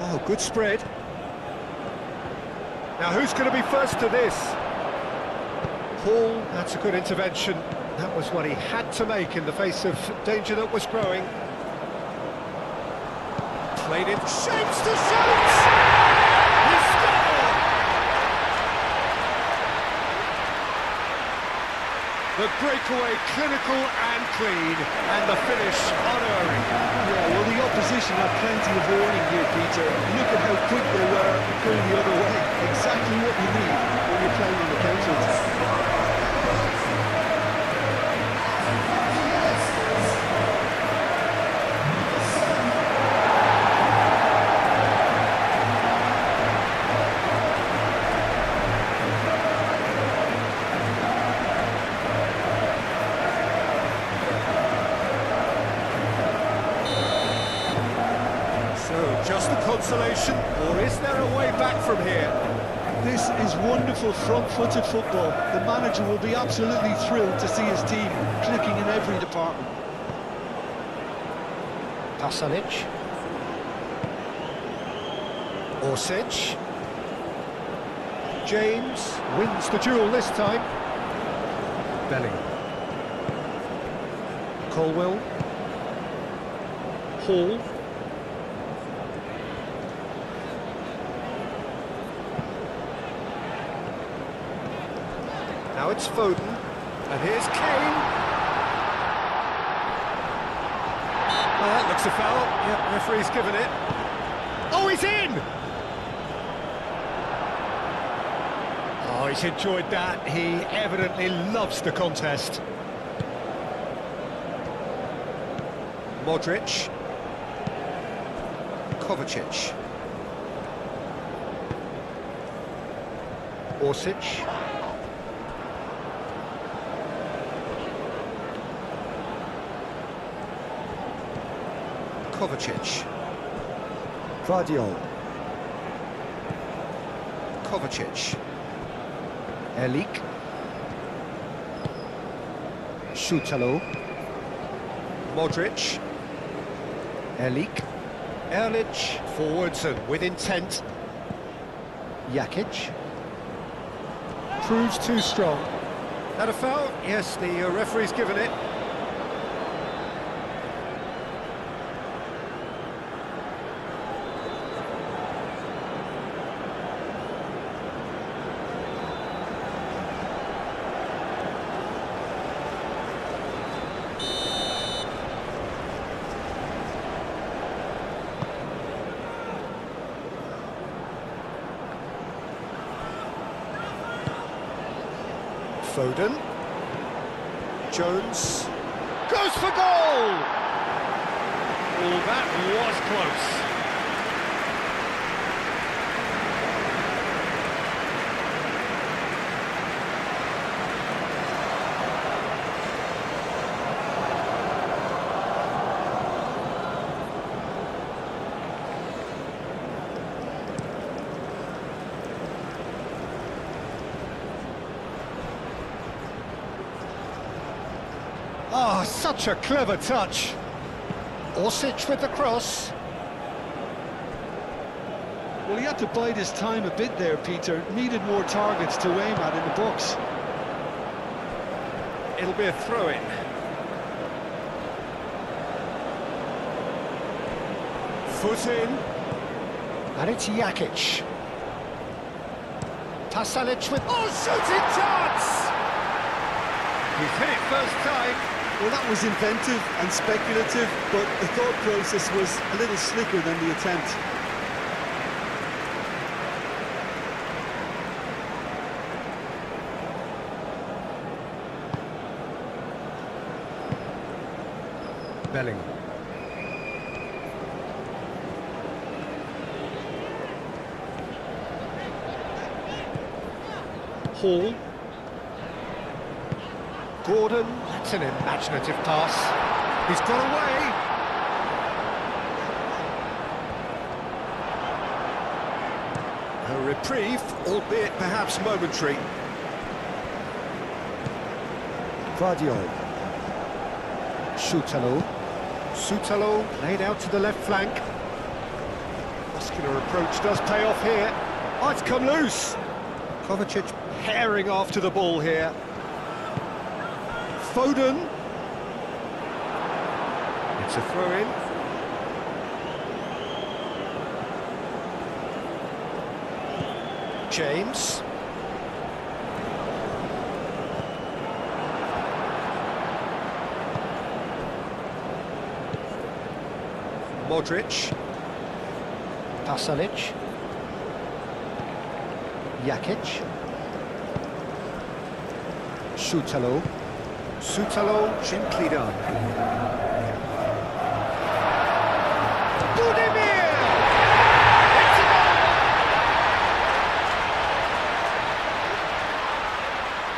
Oh, good spread. Now who's going to be first to this? Paul, that's a good intervention. That was what he had to make in the face of danger that was growing. Played it, shapes to shoot! He scored! The breakaway clinical and clean, and the finish unerring. Yeah, well, the opposition had plenty courtesy of warning here, Peter. Look at how quick they were going the other way. Exactly what you need when you're playing on the counter-attack. So, just a consolation, or is there a way back from here? This is wonderful front-footed football. The manager will be absolutely thrilled to see his team clicking in every department. Pasalic. Orsic. James wins the duel this time. Belling. Colwell. Hall. Now it's Foden, and here's Kane. Oh, that looks a foul. Yep, referee's given it. Oh, he's in! Oh, he's enjoyed that. He evidently loves the contest. Modric. Kovacic. Orsic. Kovacic. Guardiola. Kovacic. Elik. Šutalo. Modric. Elik. Erlich. Forwards and with intent. Jakic. Proves too strong. That a foul? Yes, the referee's given it. Foden. Jones. Goes for goal! Oh, that was close. Oh, such a clever touch. Orsic with the cross. Well, he had to bide his time a bit there, Peter. Needed more targets to aim at in the box. It'll be a throw-in. Foot in. And it's Jakic. Pasalic with... Oh, shooting chance! He's hit it first time. Well, that was inventive and speculative, but the thought process was a little slicker than the attempt. Belling. Hall. Gordon, that's an imaginative pass. He's got away. A reprieve, albeit perhaps momentary. Guardiola. Šutalo. Šutalo laid out to the left flank. Muscular approach does pay off here. Oh, it's come loose. Kovacic herring after the ball here. Foden. It's a throw-in. James. Modric. Pasalic. Jakic. Sutalo. Sutalo, gently done. Budimir! It's a goal!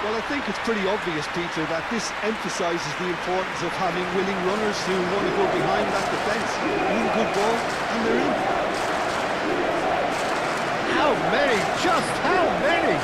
Well, I think it's pretty obvious, Peter, that this emphasises the importance of having willing runners who want to go behind that defence. One good ball, and they're in. How many? Just how many?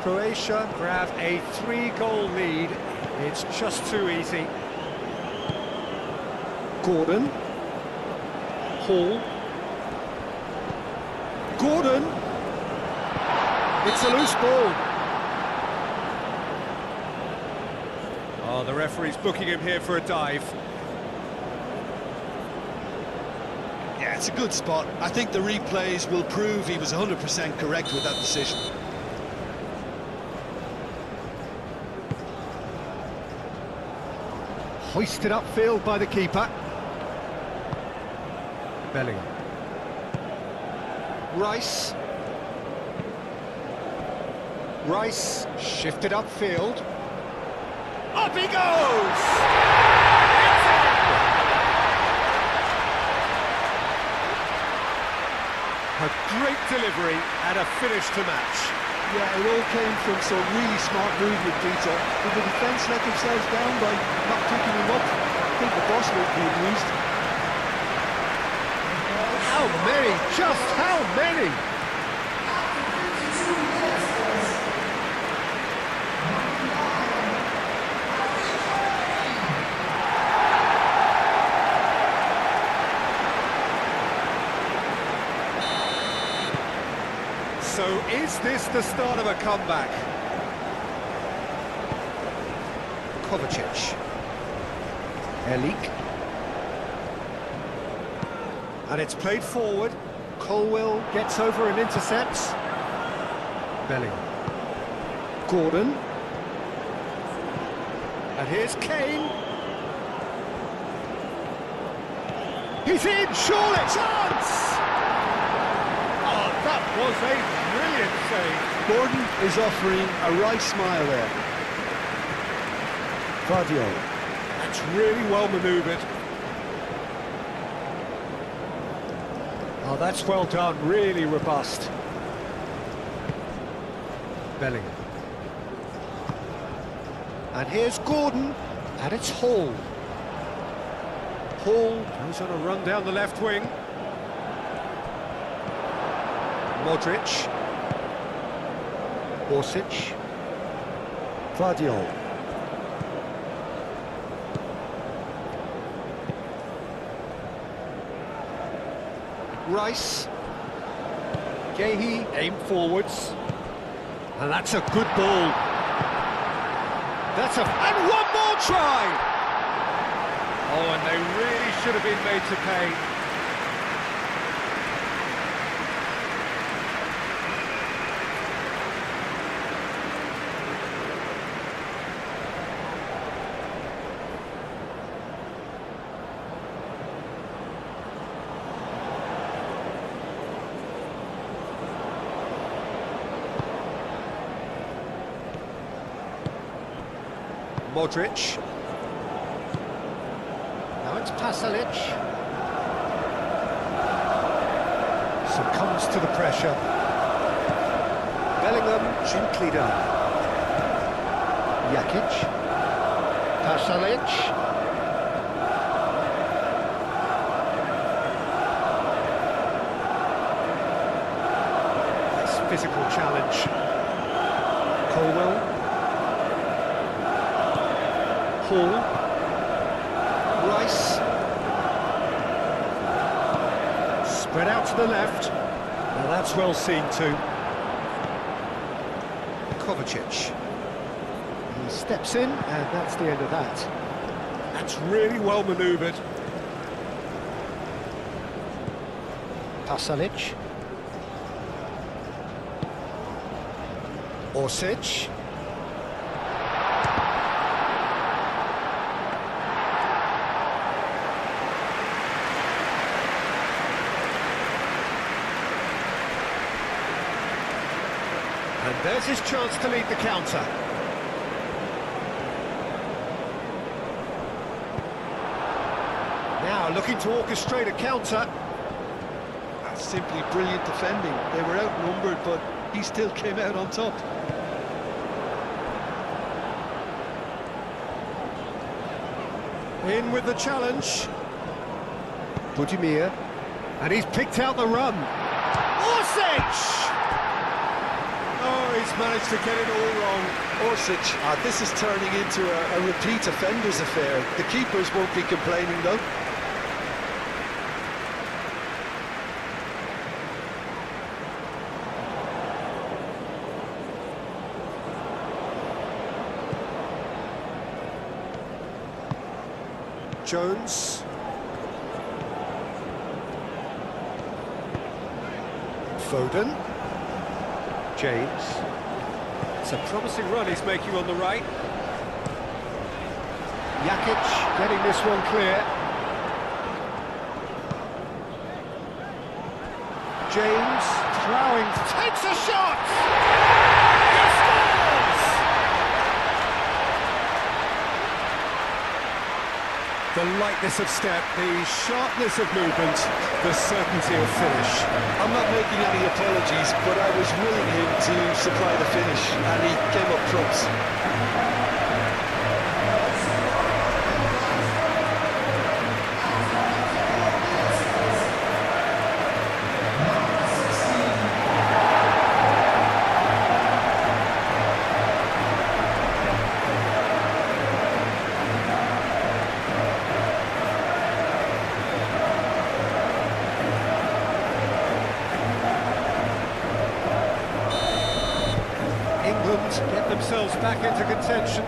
Croatia grab a 3-goal lead. It's just too easy. Gordon. Hall. Gordon. It's a loose ball. Oh, the referee's booking him here for a dive. Yeah, it's a good spot. I think the replays will prove he was 100% correct with that decision. Hoisted upfield by the keeper. Bellingham. Rice. Rice shifted upfield. Up he goes! A great delivery and a finish to match. Yeah, it all came from some really smart movement, Peter. Did the defence let themselves down by not picking him up? I think the boss will be amused. How many? Just how many? So is this the start of a comeback? Kovacic. Elik. And it's played forward. Colwell gets over and intercepts. Bellingham. Gordon. And here's Kane. He's in, surely! Chance! Oh, that was a brilliant save. Gordon is offering a right smile there. Guardiola. That's really well manoeuvred. Oh, that's well done, really robust. Bellingham. And here's Gordon, and it's Hall. Hall goes on a run down the left wing. Modric. Orsic. Guardiola. Rice. Gehi. Aim forwards. And that's a good ball. And one more try! Oh, and they really should have been made to pay. Modric. Now it's Pasalic. Succumbs to the pressure. Bellingham gently done. Jakic. Pasalic. Nice physical challenge. Colwell. Hall. Rice. space. Spread out to the left. Now that's well seen too. Kovacic. He steps in, and that's the end of that. That's really well manoeuvred. Pasalic. Orsic. And there's his chance to lead the counter. Now looking to orchestrate a counter. That's simply brilliant defending. They were outnumbered, but he still came out on top. In with the challenge. Budimir. And he's picked out the run. Orsic! Oh, he's managed to get it all wrong. Orsic, this is turning into a repeat offenders affair. The keepers won't be complaining though. Jones. Foden. James. It's a promising run he's making on the right. Jakic getting this one clear. James throwing, takes a shot! He scores! The lightness of step, the sharpness of movement, the certainty of finish. I'm not making any apologies, but I was willing him to supply the finish, and he came up trumps. Get themselves back into contention.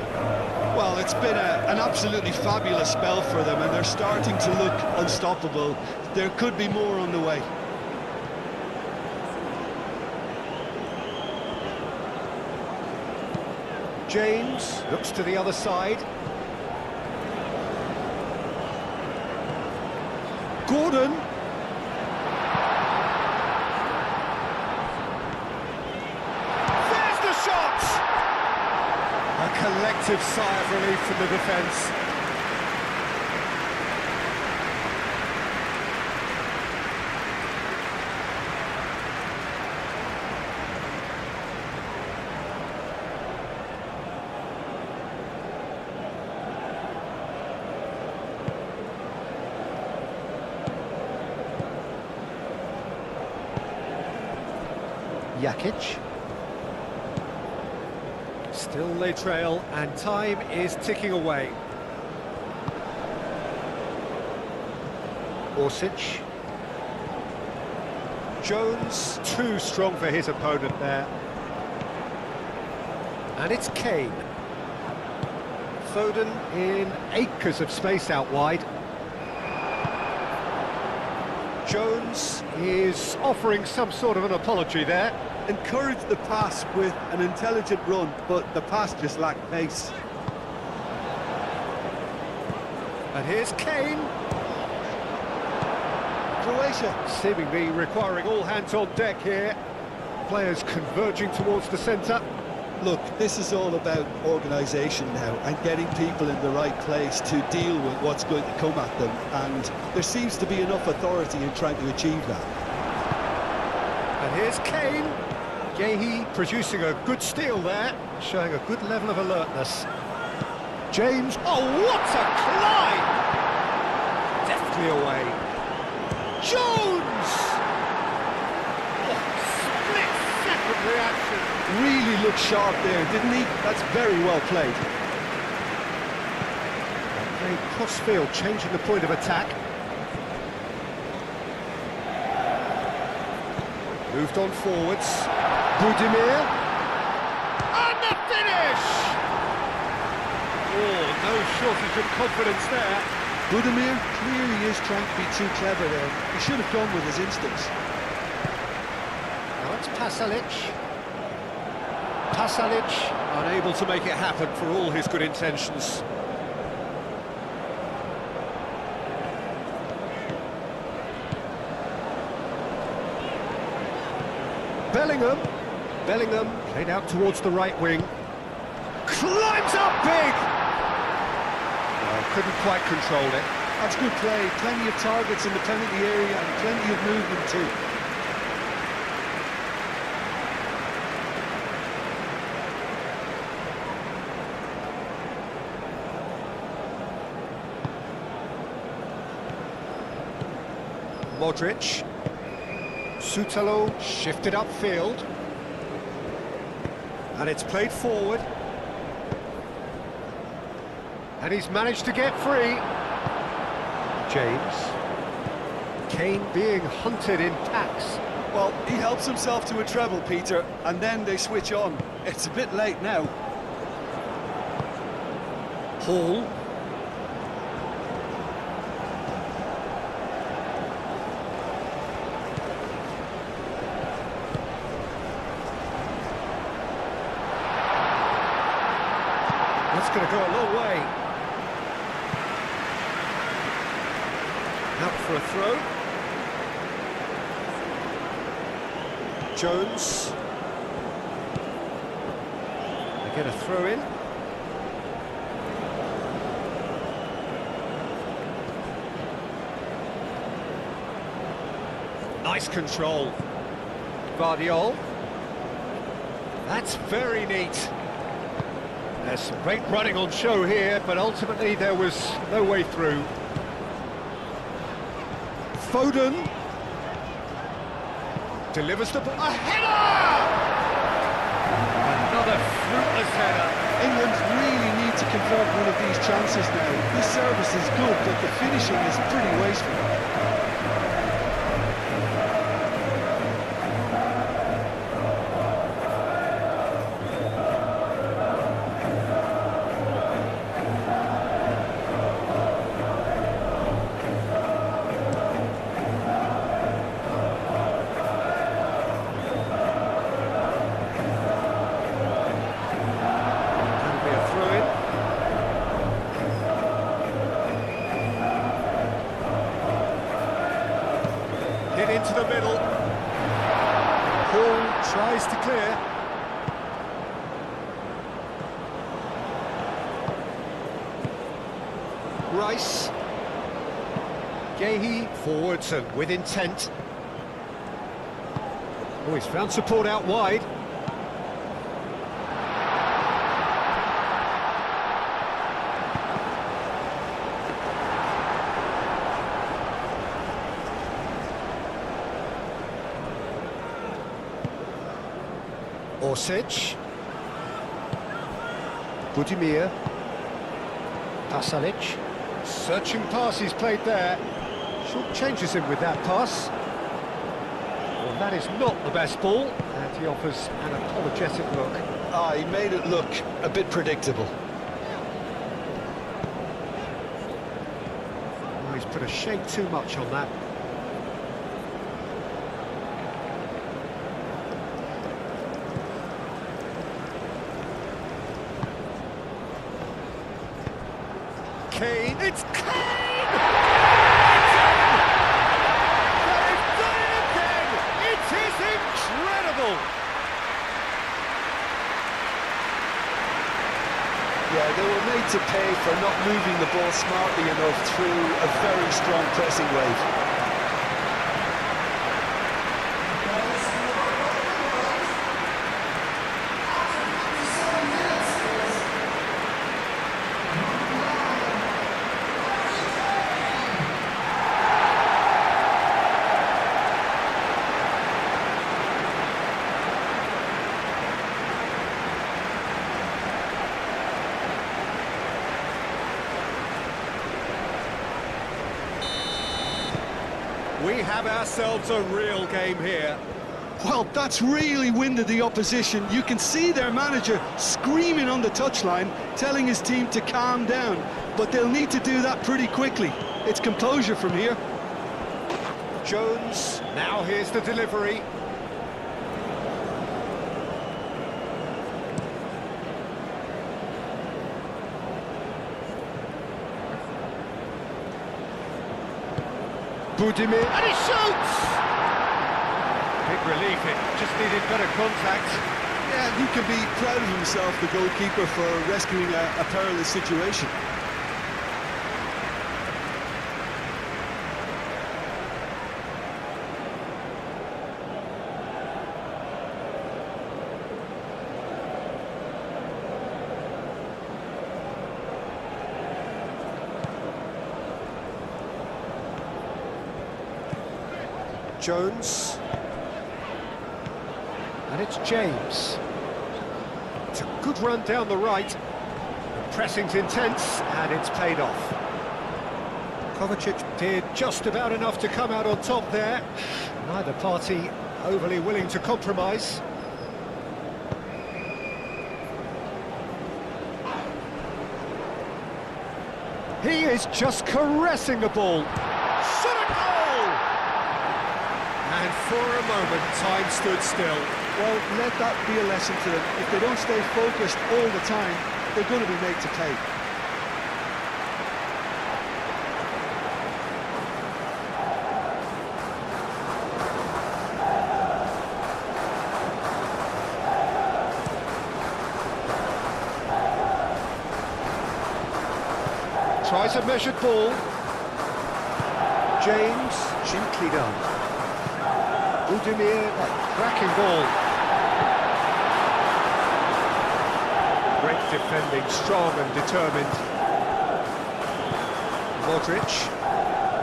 Well, it's been an absolutely fabulous spell for them, and they're starting to look unstoppable. There could be more on the way. James looks to the other side. Gordon. A collective sigh of relief from the defence. Jakic. Still they trail, and time is ticking away. Orsic. Jones, too strong for his opponent there. And it's Kane. Foden in acres of space out wide. Jones is offering some sort of an apology there. Encouraged the pass with an intelligent run, but the pass just lacked pace. And here's Kane. Groatia. Seemingly requiring all hands on deck here. Players converging towards the centre. Look, this is all about organisation now and getting people in the right place to deal with what's going to come at them, and there seems to be enough authority in trying to achieve that. And here's Kane. Gehi producing a good steal there, showing a good level of alertness. James, oh what a climb! Deftly away. Jones! Oh, split-second reaction. Really looked sharp there, didn't he? That's very well played. They played cross-field, changing the point of attack. Moved on forwards. Budimir. And the finish! Oh, no shortage of confidence there. Budimir clearly is trying to be too clever there. He should have gone with his instincts. Now it's Pasalic. Pasalic unable to make it happen for all his good intentions. Bellingham played out towards the right wing. Climbs up big! Well, couldn't quite control it. That's good play. Plenty of targets in the penalty area and plenty of movement too. Modric. Sutalo shifted upfield. And it's played forward. And he's managed to get free. James. Kane being hunted in packs. Well, he helps himself to a treble, Peter, and then they switch on. It's a bit late now. Hall. That's going to go a long way. Out for a throw. Jones. They get a throw in. Nice control. Guardiol. That's very neat. There's some great running on show here, but ultimately there was no way through. Foden delivers the ball. A header! Another fruitless header. England really need to convert one of these chances now. This service is good, but the finishing is pretty wasteful. Into the middle. Hall tries to clear. Rice. Gehi forwards and with intent. Oh, he's found support out wide. Orsic. Budimir. Pasalic. Searching pass he's played there. Short changes him with that pass. Well, that is not the best ball, and he offers an apologetic look. Ah, he made it look a bit predictable. Oh, he's put a shade too much on that. Kane. It's Kane! They've done it again! It is incredible! Yeah, they were made to pay for not moving the ball smartly enough through a very strong pressing wave. We have ourselves a real game here. Well, that's really winded the opposition. You can see their manager screaming on the touchline, telling his team to calm down. But they'll need to do that pretty quickly. It's composure from here. Jones, now here's the delivery. Budimir, and he shoots! Big relief, it just needed better contact. Yeah, he can be proud of himself, the goalkeeper, for rescuing a perilous situation. Jones. And it's James. It's a good run down the right. The pressing's intense, and it's paid off. Kovacic did just about enough to come out on top there. Neither party overly willing to compromise. He is just caressing the ball. Shot a goal! And for a moment, time stood still. Well, let that be a lesson to them. If they don't stay focused all the time, they're going to be made to pay. Tries a measured ball. James, gently done. Budimir, cracking ball. Great defending, strong and determined. Modric.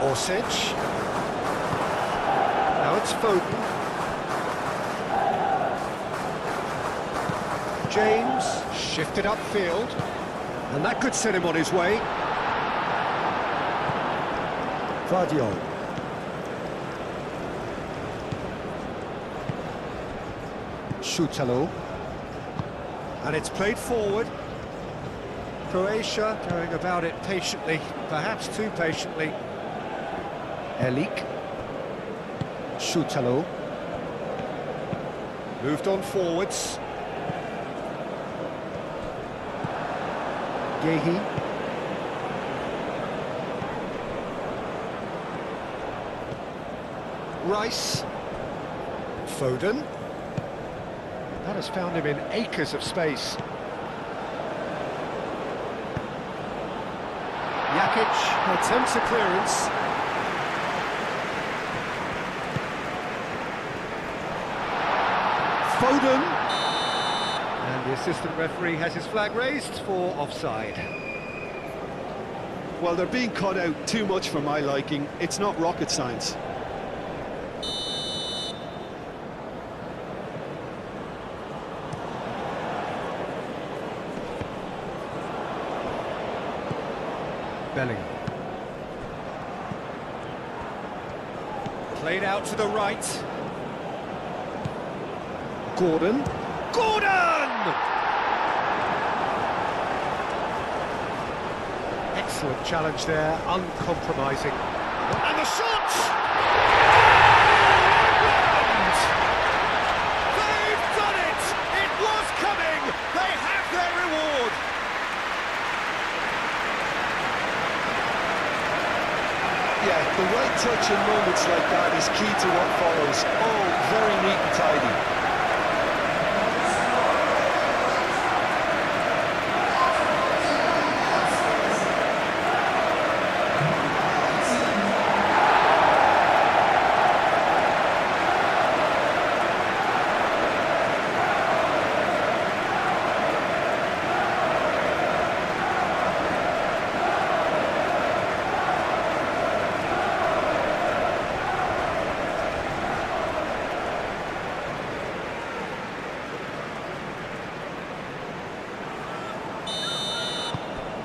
Orsic. Now it's Foden. James, shifted upfield. And that could set him on his way. Vadio. Shutalo. And it's played forward. Groatia going about it patiently, perhaps too patiently. Elik. Shutalo. Moved on forwards. Gehi. Rice. Foden. That has found him in acres of space. Jakic attempts a clearance. Foden. And the assistant referee has his flag raised for offside. Well, they're being cut out too much for my liking. It's not rocket science. Bellingham. Played out to the right. Gordon. Gordon! Excellent challenge there, uncompromising. And the shot! They've done it! It was coming! They have their reward! Yeah, the right touch in moments like that is key to what follows. Oh, very neat and tidy.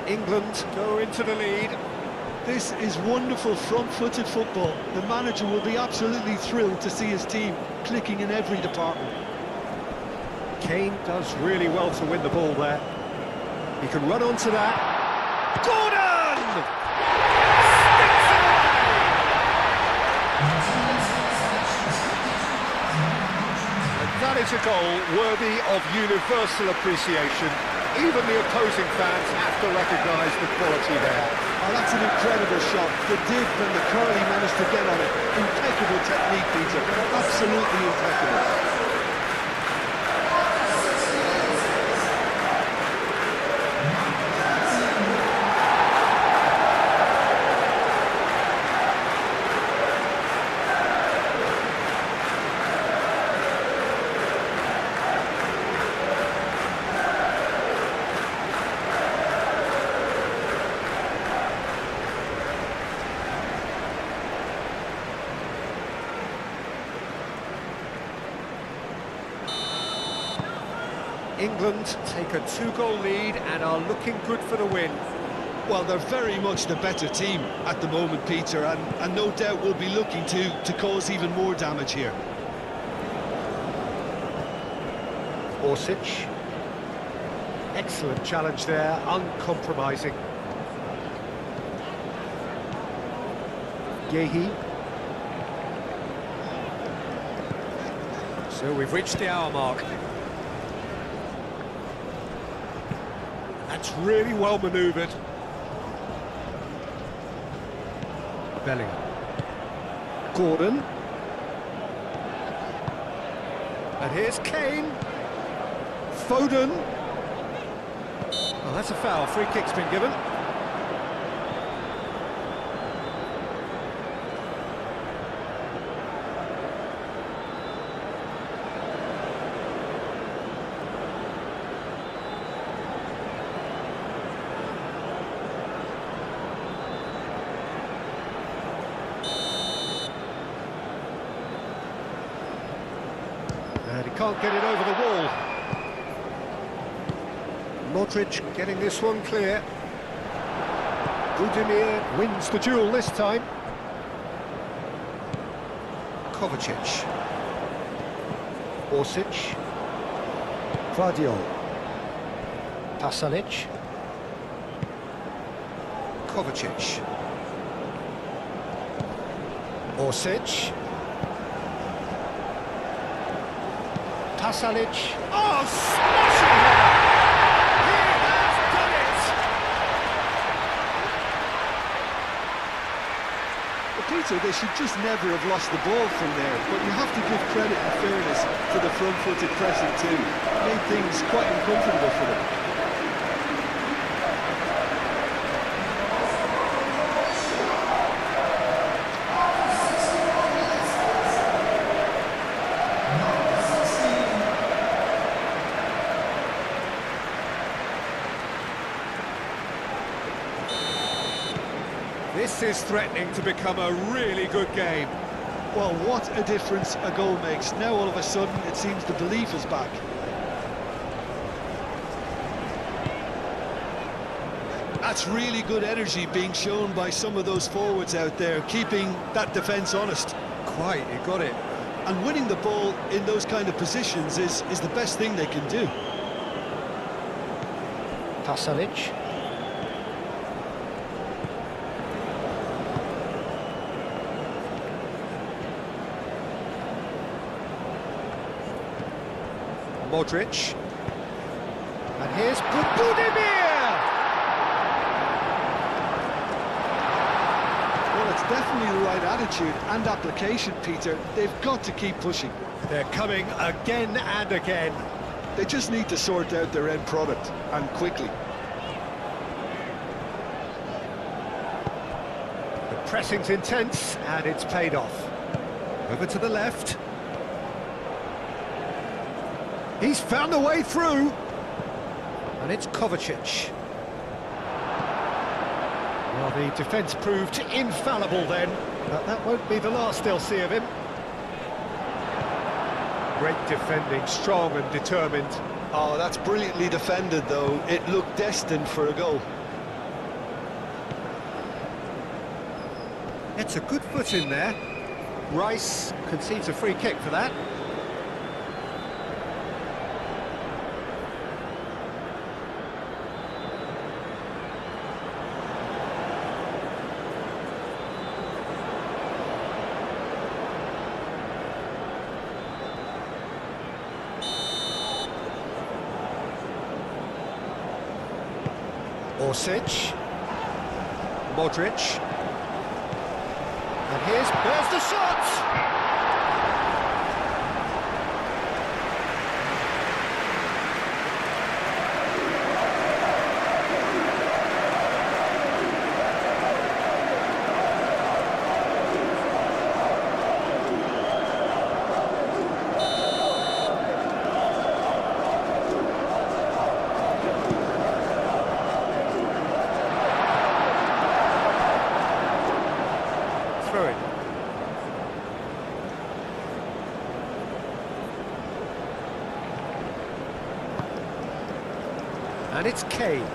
England go into the lead. This is wonderful front-footed football. The manager will be absolutely thrilled to see his team clicking in every department. Kane does really well to win the ball there. He can run onto that. Gordon! Sticks it away! And that is a goal worthy of universal appreciation. Even the opposing fans have to recognise the quality there. Oh, that's an incredible shot. The dip and the curl he managed to get on it. Impeccable technique, Peter. Absolutely impeccable. England take a 2-goal lead and are looking good for the win. Well, they're very much the better team at the moment, Peter, and no doubt will be looking to cause even more damage here. Orsic. Excellent challenge there, uncompromising. Yehi. So we've reached the hour mark. That's really well manoeuvred. Bellingham. Gordon. And here's Kane. Foden. Oh, that's a foul. Free kick's been given. And he can't get it over the wall. Modric getting this one clear. Budimir wins the duel this time. Kovacic. Orsic. Gvardiol. Pasalic. Kovacic. Orsic. Pasalic. Oh, smashing header! He has done it! But Peter, they should just never have lost the ball from there, but you have to give credit and fairness to the front-footed pressing too. Made things quite uncomfortable for them. This is threatening to become a really good game. Well, what a difference a goal makes. Now all of a sudden it seems the belief is back. That's really good energy being shown by some of those forwards out there, keeping that defence honest. Quite, he got it. And winning the ball in those kind of positions is the best thing they can do. Pasalic. Modric. And here's Budimir! Well, it's definitely the right attitude and application, Peter. They've got to keep pushing. They're coming again and again. They just need to sort out their end product, and quickly. The pressing's intense, and it's paid off. Over to the left. He's found a way through. And it's Kovacic. Well, the defence proved infallible then, but that won't be the last they'll see of him. Great defending, strong and determined. Oh, that's brilliantly defended, though. It looked destined for a goal. It's a good foot in there. Rice concedes a free kick for that. Orsic, Modric, and there's the shot! Through it. And it's Kane.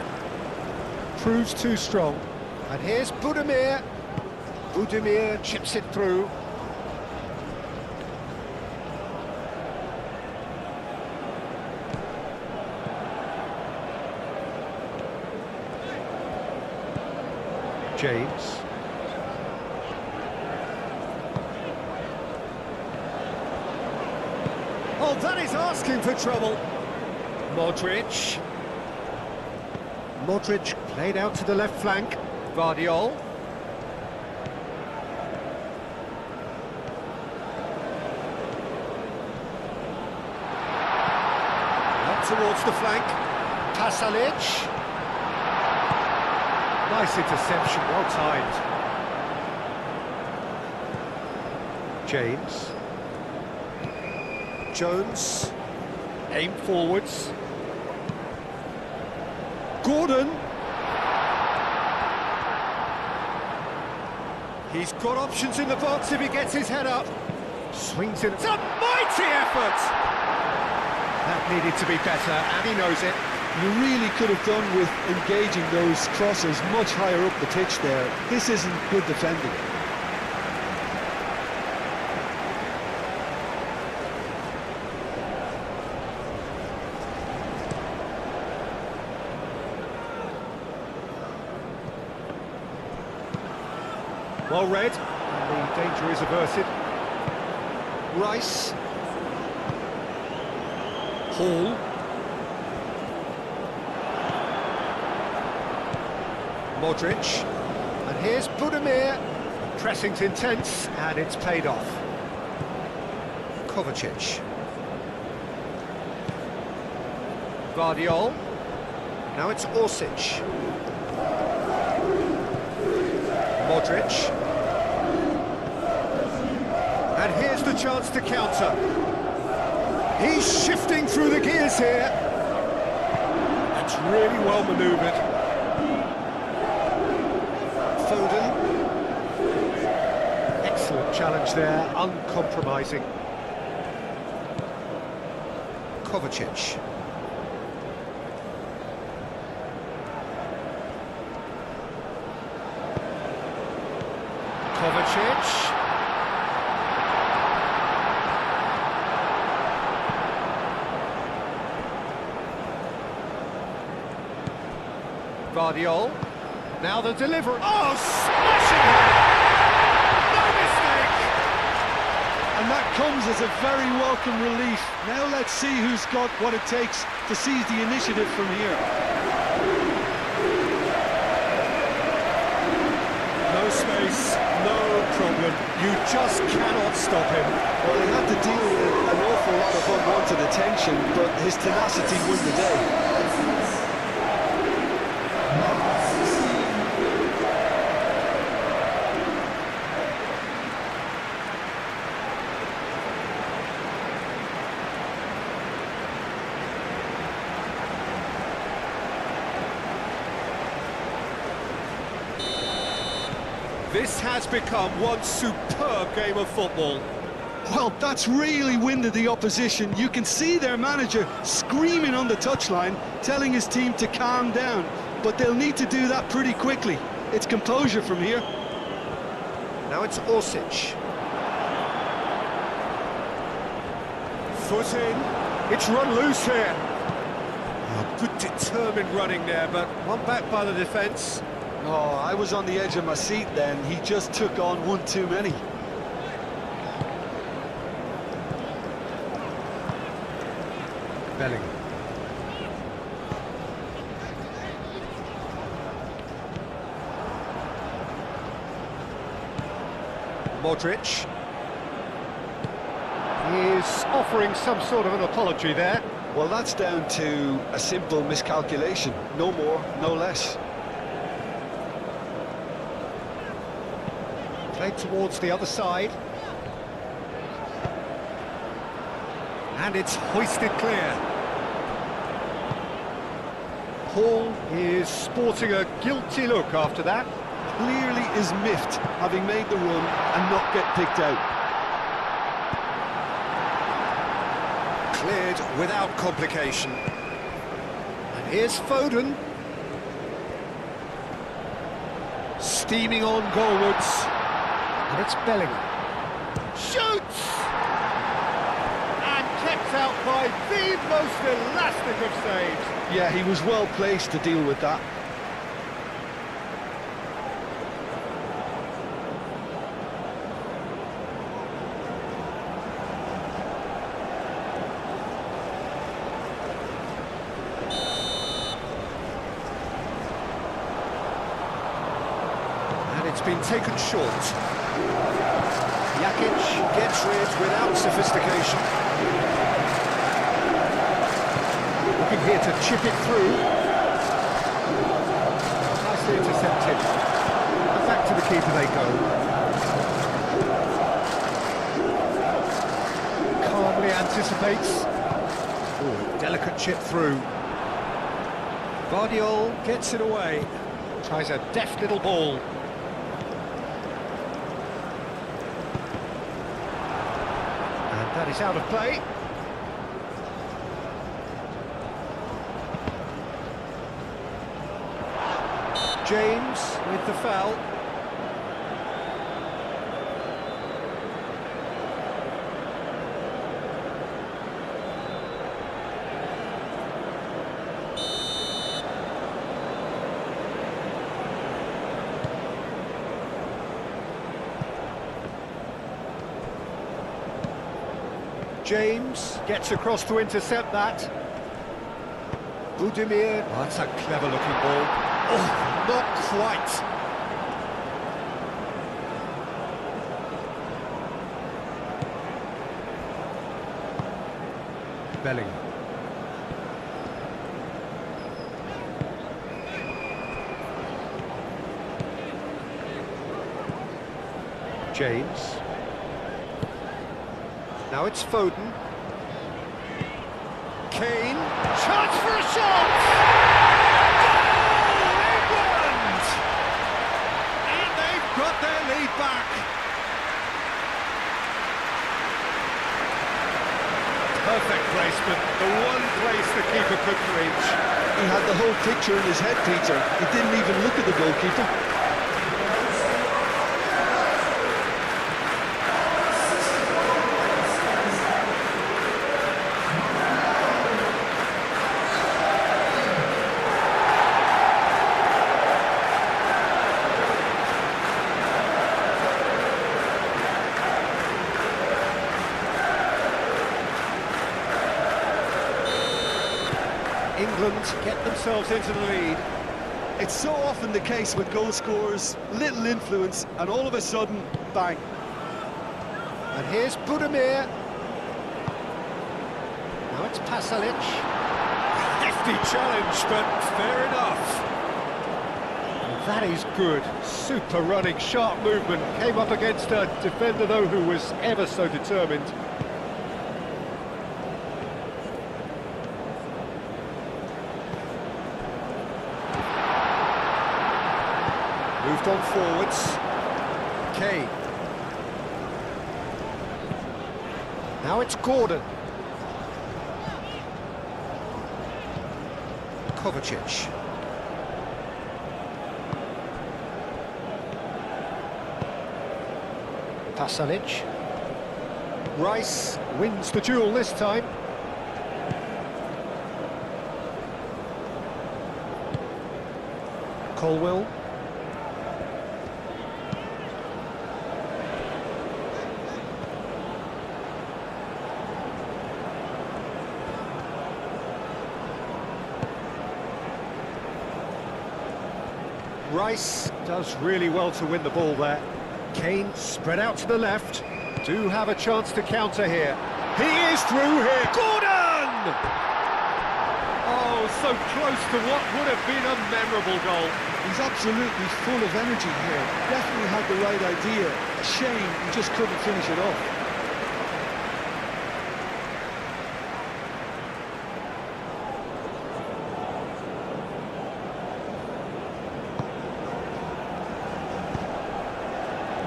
Proves too strong. And here's Budimir. Budimir chips it through. James. Oh, that is asking for trouble. Modric. Modric played out to the left flank. Guardiola. Up towards the flank. Pasalic. Nice interception, well timed. James. Jones, aim forwards. Gordon. He's got options in the box if he gets his head up. Swings in. It's a mighty effort! That needed to be better, and he knows it. You really could have done with engaging those crosses much higher up the pitch there. This isn't good defending. Well read, and the danger is averted. Rice. Hall. Modric. And here's Budimir. Pressing's intense, and it's paid off. Kovacic. Guardiola. Now it's Orsic. Modric. And here's the chance to counter. He's shifting through the gears here. That's really well manoeuvred. Foden. Excellent challenge there, uncompromising. Kovacic. Kovacic. Guardiola. Now the delivery. Oh, smashing it! No mistake! And that comes as a very welcome relief. Now let's see who's got what it takes to seize the initiative from here. No space, no problem. You just cannot stop him. Well, he had to deal with an awful lot of unwanted attention, but his tenacity won the day. This has become one superb game of football. Well, that's really winded the opposition. You can see their manager screaming on the touchline, telling his team to calm down. But they'll need to do that pretty quickly. It's composure from here. Now it's Orsic. Foot in. It's run loose here. Oh, good determined running there, but one back by the defence. Oh, I was on the edge of my seat then. He just took on one too many. Bellingham. Modric. He's offering some sort of an apology there. Well, that's down to a simple miscalculation. No more, no less. Played towards the other side. And it's hoisted clear. Hall is sporting a guilty look after that. Clearly is miffed, having made the run and not get picked out. Cleared without complication. And here's Foden. Steaming on goalwards. And it's Bellingham. Shoots! And kept out by the most elastic of saves. Yeah, he was well placed to deal with that. And it's been taken short. Jakic gets rid without sophistication. Looking here to chip it through. Nicely intercepted. And back to the keeper they go. Calmly anticipates. Oh, delicate chip through. Guardiol gets it away. Tries a deft little ball. And that is out of play. James with the foul. James gets across to intercept that. Budimir. Oh, that's a clever looking ball. Oh, not quite. Bellingham. James. Now it's Foden. Kane. Chance for a shot! Goal, England! And they've got their lead back. Perfect placement, the one place the keeper couldn't reach. He had the whole picture in his head, Peter. He didn't even look at the goalkeeper. England get themselves into the lead. It's so often the case with goal scorers, little influence, and all of a sudden, bang. And here's Budimir. Now it's Pasalic. Hefty challenge, but fair enough. That is good. Super running, sharp movement. Came up against a defender, though, who was ever so determined. Moved on forwards. Kane. Now it's Gordon. Kovacic. Pasalic. Rice wins the duel this time. Colwell. Rice does really well to win the ball there. Kane spread out to the left. Do have a chance to counter here. He is through here. Gordon! Oh, so close to what would have been a memorable goal. He's absolutely full of energy here. Definitely had the right idea. A shame he just couldn't finish it off.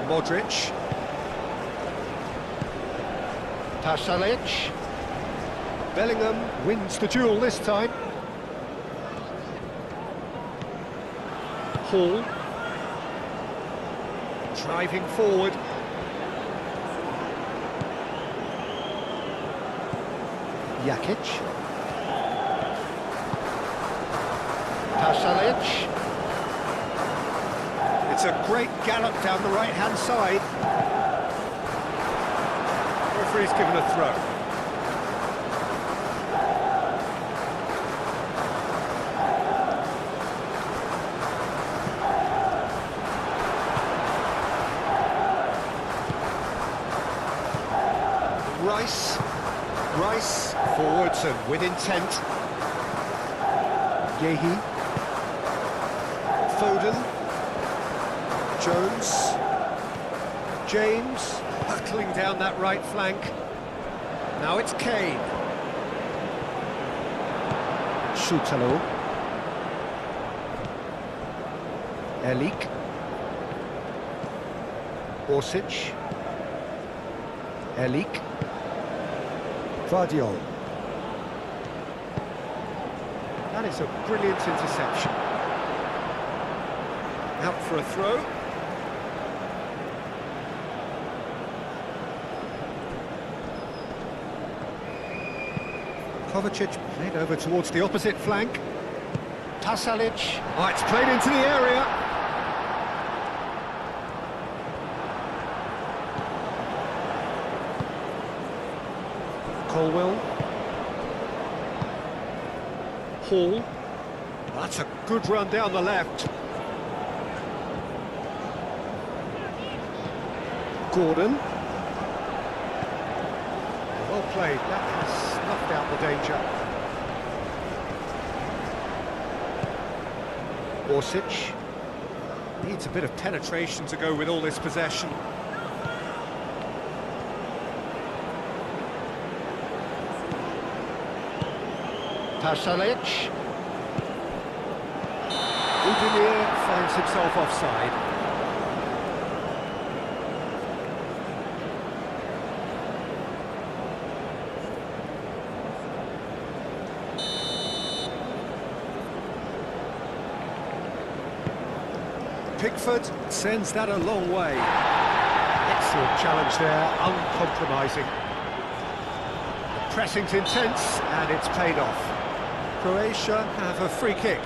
Modric. Pasalic. Bellingham wins the duel this time. Hall. Driving forward. Jakic. Pasalic. It's a great gallop down the right-hand side. Referee's given a throw. Rice forwards and with intent. Yehi. Foden. Jones. James hurtling down that right flank. Now it's Kane. Schutalo. Elik. Orsic. Elik. Vardiol. That is a brilliant interception. Out for a throw. Kovacic played over towards the opposite flank. Pasalic. Oh, it's played into the area. Colwell. Hall. That's a good run down the left. Gordon. Well played. That has snuffed out the danger. Orsic. Needs a bit of penetration to go with all this possession. Pasalic. Udinir finds himself offside. Pickford sends that a long way. Excellent challenge there, uncompromising. The pressing's intense, and it's paid off. Croatia have a free kick.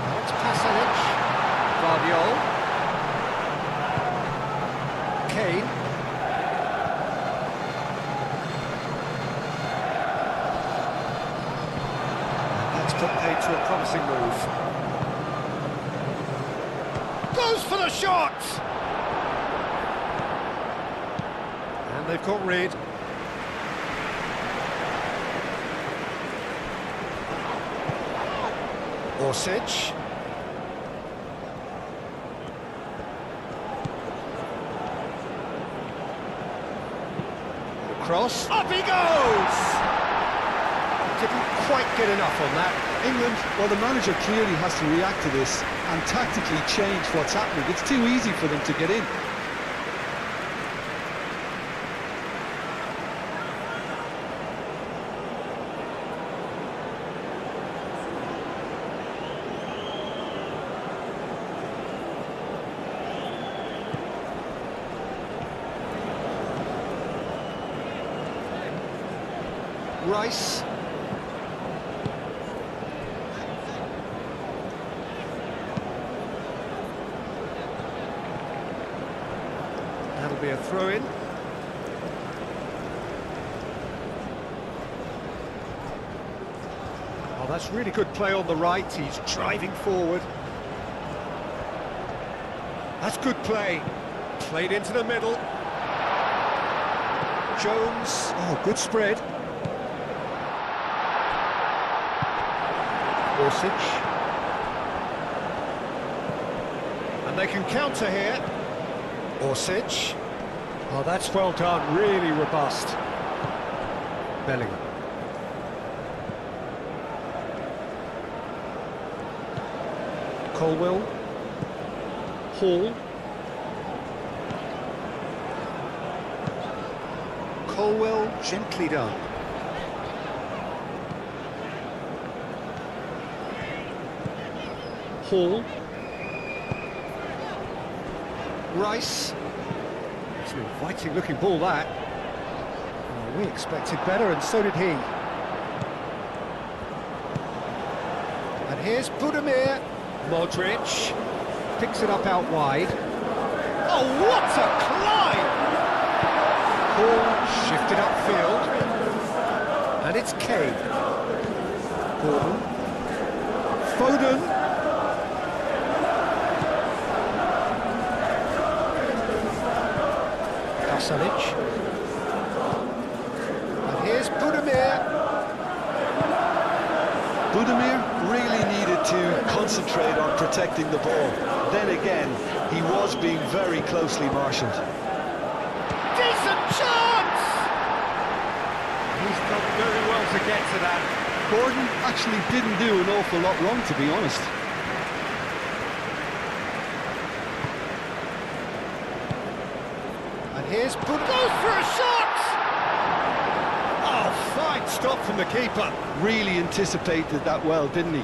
That's Pasalic. Vardiol. Kane. That's put paid to a promising move. Goes for the shot! And they've got rid. Orsic. Cross, up he goes! Didn't quite get enough on that. England, well, the manager clearly has to react to this and tactically change what's happening. It's too easy for them to get in. Rice. That'll be a throw-in. Oh, that's really good play on the right. He's driving forward. That's good play. Played into the middle. Jones. Oh, good spread. Groatia. And they can counter here. Groatia. Oh, that's well done, really robust. Bellingham. Colwell. Hall. Colwell, gently done. Hall. Rice. It's an inviting looking ball, that. Oh, we expected better, and so did he. And here's Budimir. Modric picks it up out wide. Oh, what a climb! Hall shifted upfield. And it's Kane. Gordon. Foden. Salic. And here's Budimir. Budimir really needed to concentrate on protecting the ball. Then again, he was being very closely marshalled. Decent chance! He's done very well to get to that. Gordon actually didn't do an awful lot wrong, to be honest. Here's Bud. Goes for a shot! Oh, fine stop from the keeper. Really anticipated that well, didn't he?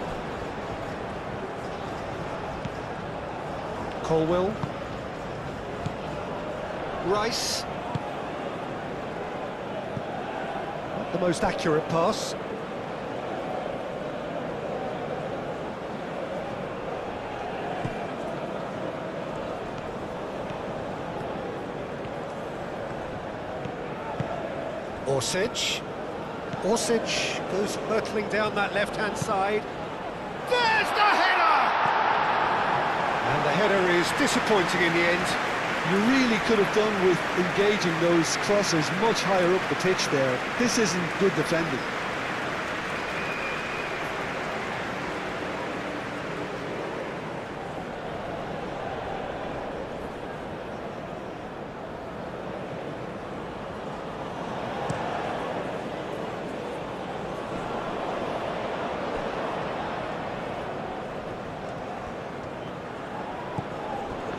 Colwell. Rice. Not the most accurate pass. Orsic goes hurtling down that left-hand side. There's the header! And the header is disappointing in the end. You really could have done with engaging those crossers much higher up the pitch there. This isn't good defending.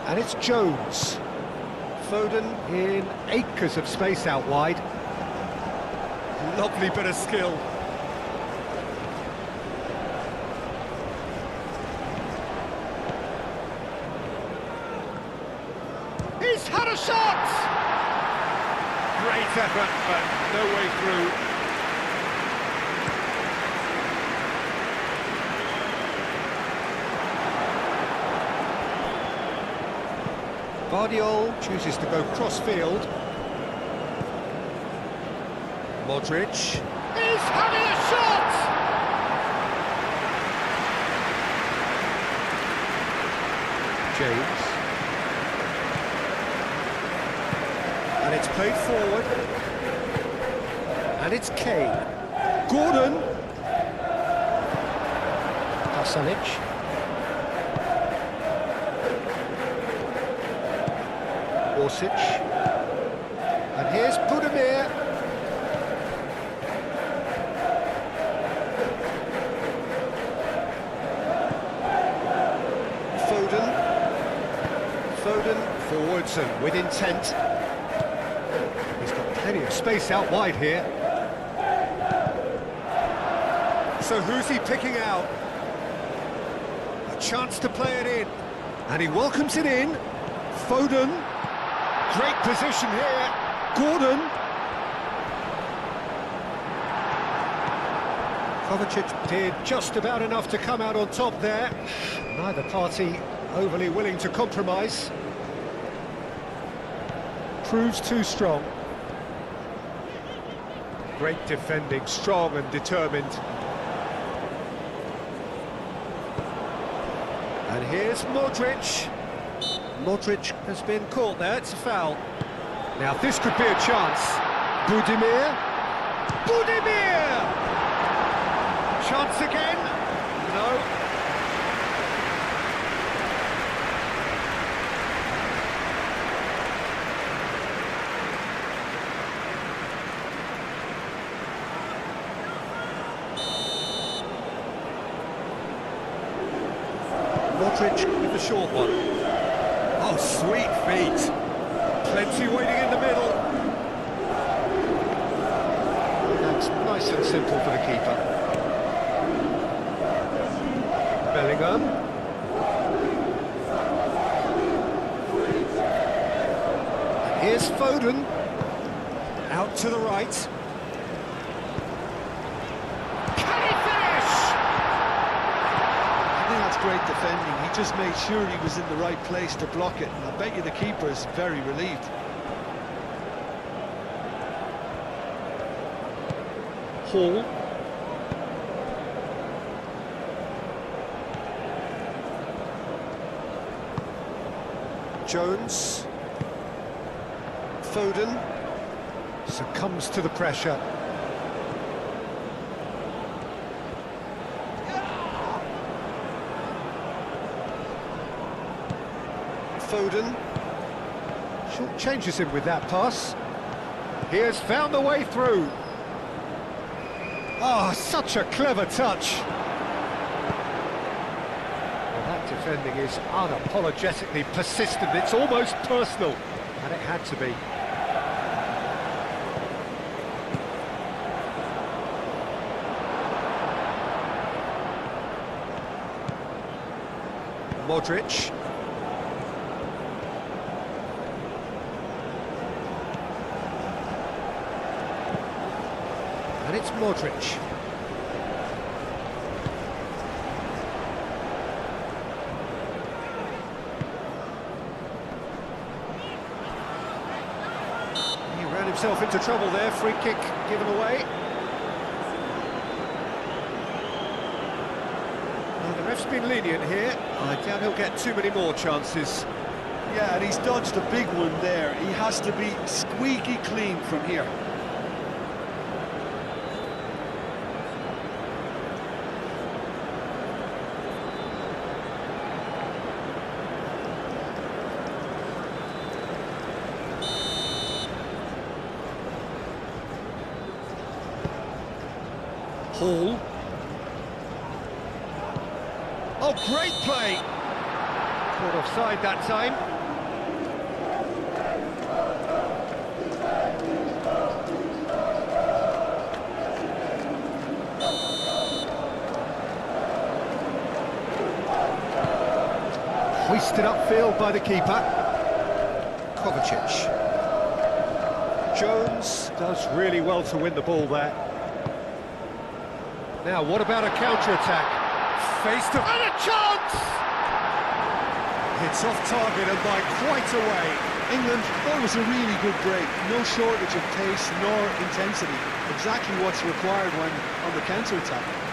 And it's Jones. Foden in acres of space out wide. Lovely bit of skill. He's had a shot! Great effort, but no way through. Guardiola chooses to go cross-field. Modric. He's having a shot! James. And it's played forward. And it's Kane. Gordon. Salic. Orsic. And here's Budimir. Johnson with intent. He's got plenty of space out wide here. So who's he picking out? A chance to play it in. And he welcomes it in. Foden. Great position here. Gordon. Kovacic did just about enough to come out on top there. Neither party overly willing to compromise. Proves too strong. Great defending, strong and determined. And here's Modric. Modric has been caught there, it's a foul. Now this could be a chance. Budimir. Budimir! Chance again? No. Modric with the short one. Oh, sweet feet. Plenty waiting in the middle. That's nice and simple for the keeper. Bellingham. And here's Foden. Out to the right. Great defending. He just made sure he was in the right place to block it, and I bet you the keeper is very relieved. Hall. Jones. Foden succumbs to the pressure. Foden short changes him with that pass. He has found the way through. Ah, such a clever touch. Well, that defending is unapologetically persistent. It's almost personal, and it had to be. Modric. And it's Modric. He ran himself into trouble there, free kick given away. Well, the ref's been lenient here. I doubt he'll get too many more chances. Yeah, and he's dodged a big one there. He has to be squeaky clean from here. Hall. Oh, great play! Caught offside that time. Hoisted upfield by the keeper. Kovacic. Jones does really well to win the ball there. Now, what about a counter-attack? Face to... and a chance! It's off target and by quite a way. England, that was a really good break. No shortage of pace nor intensity. Exactly what's required when on the counter-attack.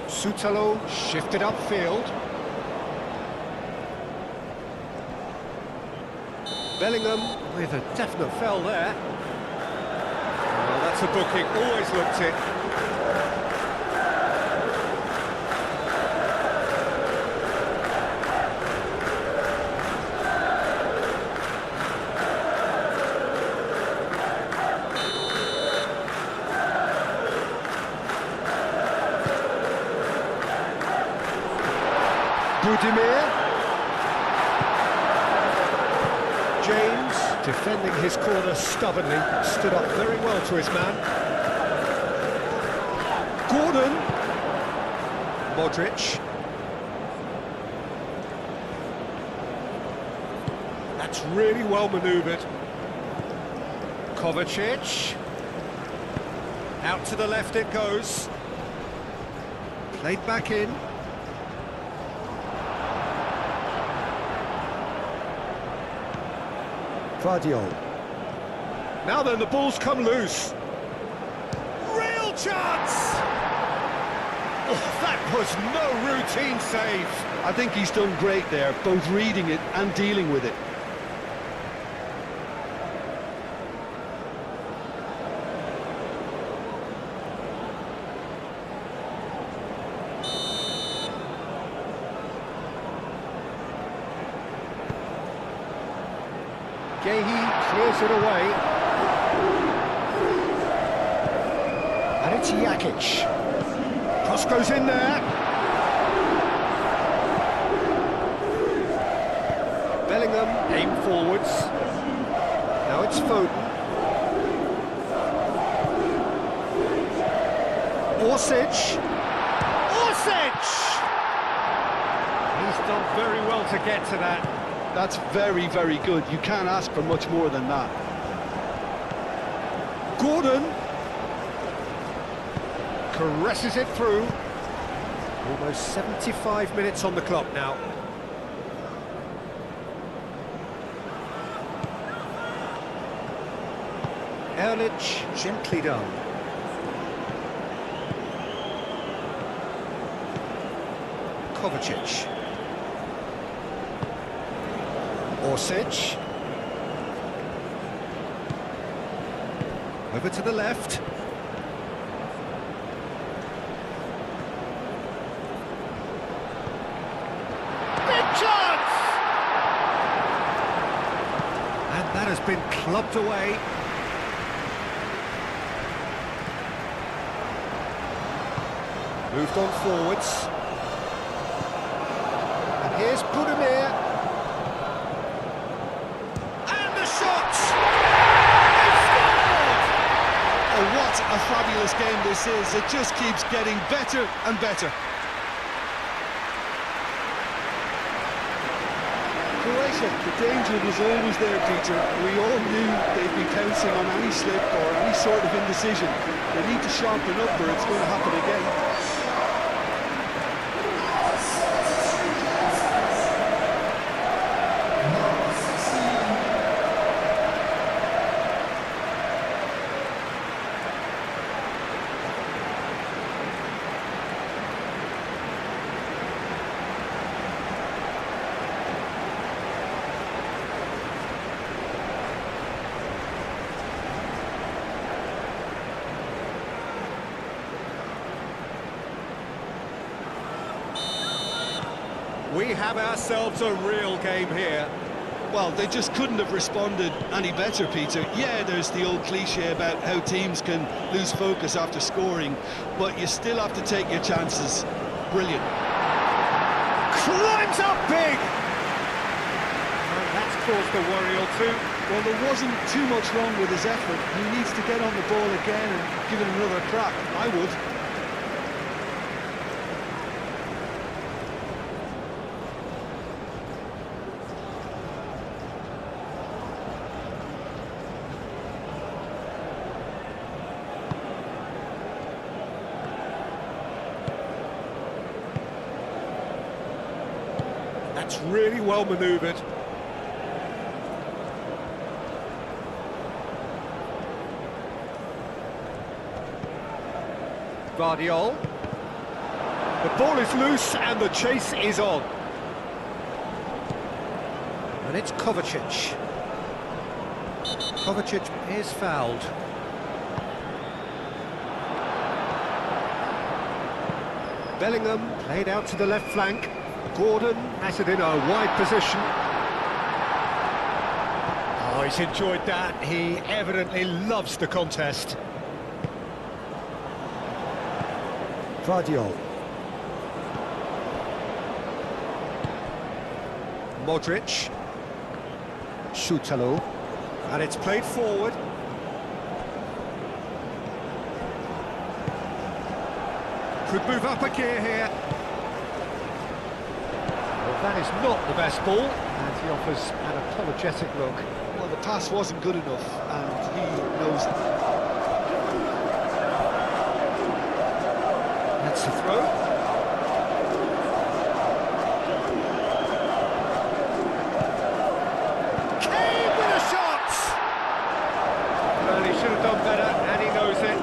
Sutalo shifted upfield. Bellingham with a definite foul there. Well, that's a booking, always looked it. Budimir. James, defending his corner stubbornly, stood up very well to his man. Gordon. Modric. That's really well manoeuvred. Kovacic. Out to the left it goes. Played back in. Vardiol. Now then, the ball's come loose. Real chance! Oh, that was no routine save. I think he's done great there, both reading it and dealing with it. Gehi clears it away. And it's Jakic. Cross goes in there. Bellingham aim forwards. Now it's Foden. Orsic. Orsic! He's done very well to get to that. That's very, very good. You can't ask for much more than that. Gordon caresses it through. Almost 75 minutes on the clock now. Erlich, gently done. Kovacic. Orsic. Over to the left. Big chance! And that has been clubbed away. Moved on forwards. And here's Budimir. What a fabulous game this is. It just keeps getting better and better. Groatia, the danger was always there, Peter. We all knew they'd be pouncing on any slip or any sort of indecision. They need to sharpen up or it's going to happen again. We have ourselves a real game here. Well, they just couldn't have responded any better, Peter. Yeah, there's the old cliche about how teams can lose focus after scoring, but you still have to take your chances. Brilliant. Climbs up big! And that's caused a worry or two. Well, there wasn't too much wrong with his effort. He needs to get on the ball again and give it another crack. I would. That's really well manoeuvred. Vardiol. The ball is loose and the chase is on. And it's Kovacic. Kovacic is fouled. Bellingham played out to the left flank. Gordon has it in a wide position. Oh, he's enjoyed that. He evidently loves the contest. Vardiol. Modric. Schutalo. And it's played forward. Could move up a gear here. Well, that is not the best ball, and he offers an apologetic look. Well, the pass wasn't good enough, and he knows it. That's a throw. Kane with a shot! Well, he should have done better, and he knows it.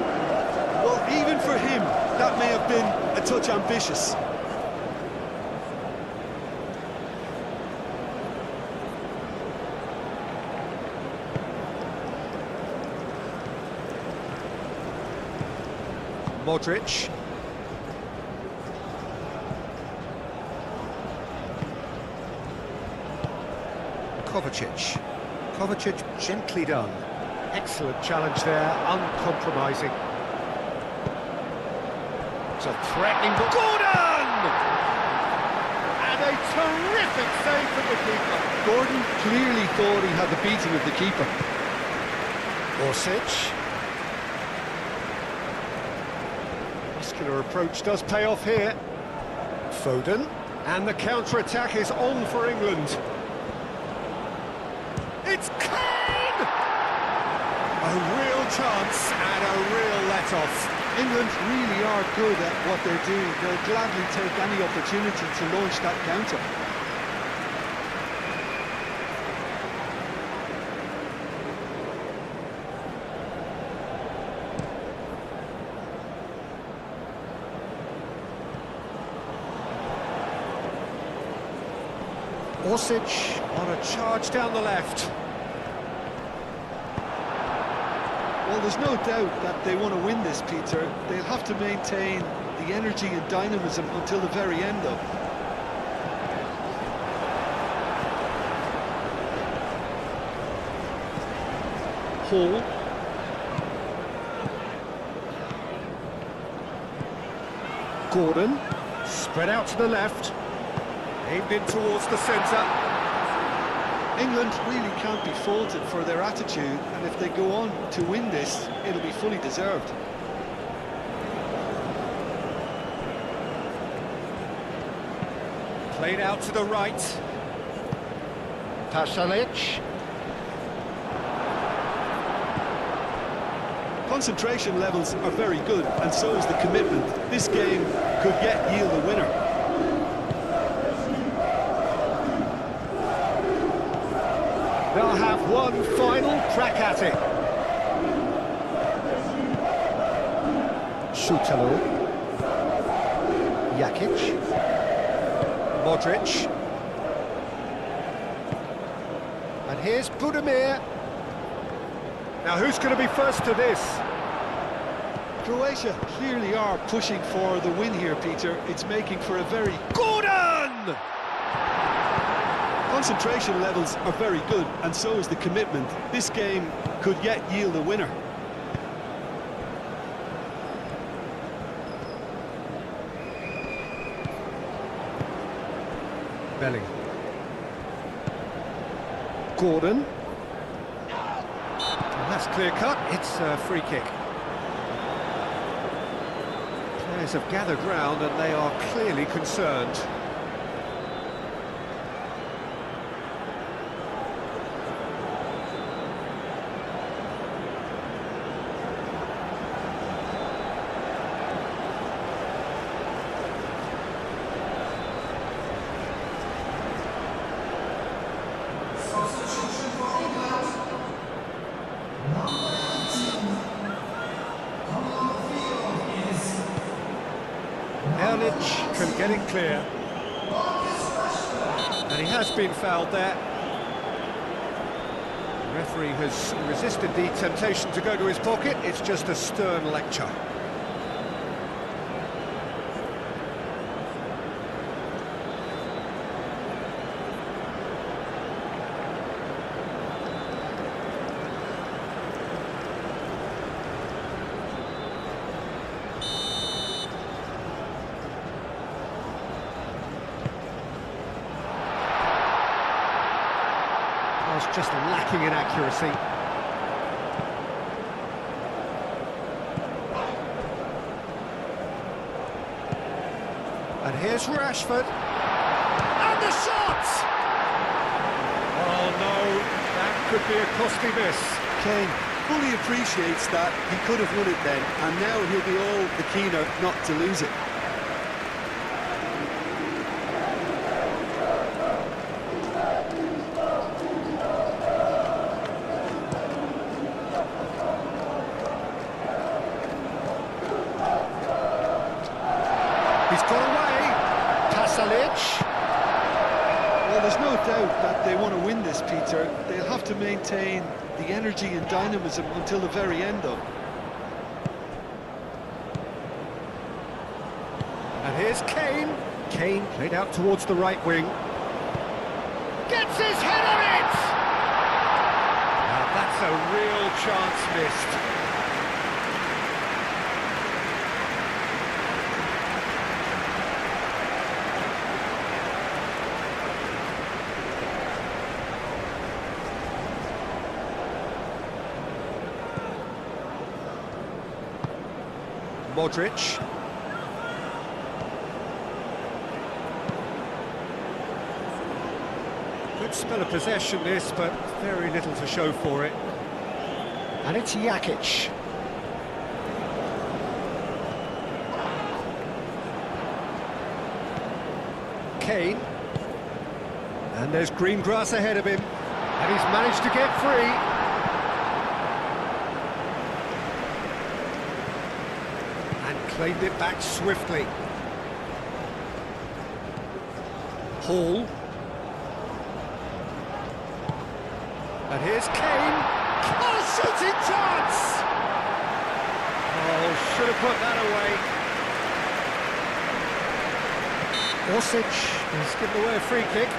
Well, even for him, that may have been a touch ambitious. Modric. Kovacic gently done. Excellent challenge there, uncompromising. It's a threatening ball. Gordon! And a terrific save from the keeper. Gordon clearly thought he had the beating of the keeper. Orsic. Muscular approach does pay off here. Foden. And the counter-attack is on for England. It's Kane! A real chance and a real let-off. England really are good at what they're doing. They'll gladly take any opportunity to launch that counter. Orsic on a charge down the left. Well, there's no doubt that they want to win this, Peter. They'll have to maintain the energy and dynamism until the very end, though. Hall. Gordon. Spread out to the left. Aimed in towards the centre. England really can't be faulted for their attitude, and if they go on to win this, it'll be fully deserved. Played out to the right. Pasalic. Concentration levels are very good, and so is the commitment. This game could yet yield a winner. They'll have one final crack at it. Schutalo. Jakic. Modric. And here's Budimir. Now who's going to be first to this? Croatia clearly are pushing for the win here, Peter. It's making for a very... Gordon! Concentration levels are very good, and so is the commitment. This game could yet yield a winner. Belling. Gordon. And that's clear cut. It's a free kick. Players have gathered round and they are clearly concerned. Can get it clear. And he has been fouled there. The referee has resisted the temptation to go to his pocket. It's just a stern lecture. was just lacking in accuracy. And here's Rashford. And the shot! Oh no, that could be a costly miss. Kane fully appreciates that he could have won it then, and now he'll be all the keener not to lose it. He's got away. Pasalic. Well, there's no doubt that they want to win this, Peter. They'll have to maintain the energy and dynamism until the very end, though. And here's Kane. Kane played out towards the right wing. Gets his head on it! Now that's a real chance missed. Modric. Good spell of possession this, but very little to show for it. And it's Jakic. Kane. And there's green grass ahead of him. And he's managed to get free. Claimed it back swiftly. Hall. And here's Kane. Oh, shooting chance! Oh, should have put that away. Orsic has given away a free kick.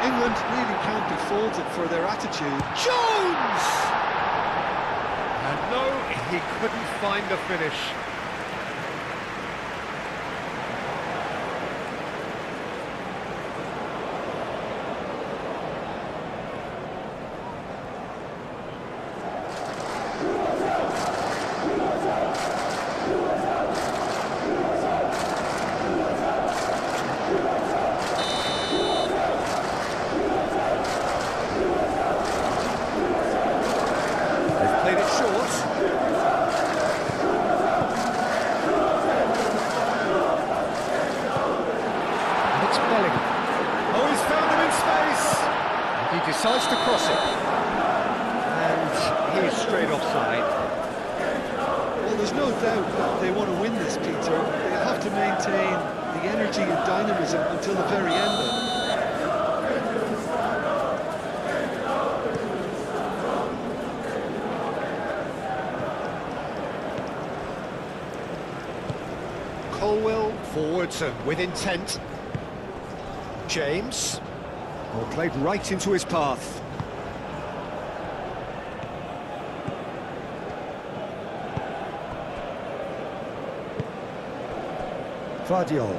England really can't be faulted for their attitude. Jones! And no, he couldn't find the finish. Played it short. And it's Bellingham. Oh, he's found him in space. And he decides to cross it. And he's straight offside. Well, there's no doubt that they want to win this, Peter. They'll have to maintain the energy and dynamism until the very end, though. Colwell forwards and with intent. James. Well, played right into his path. Vardiol.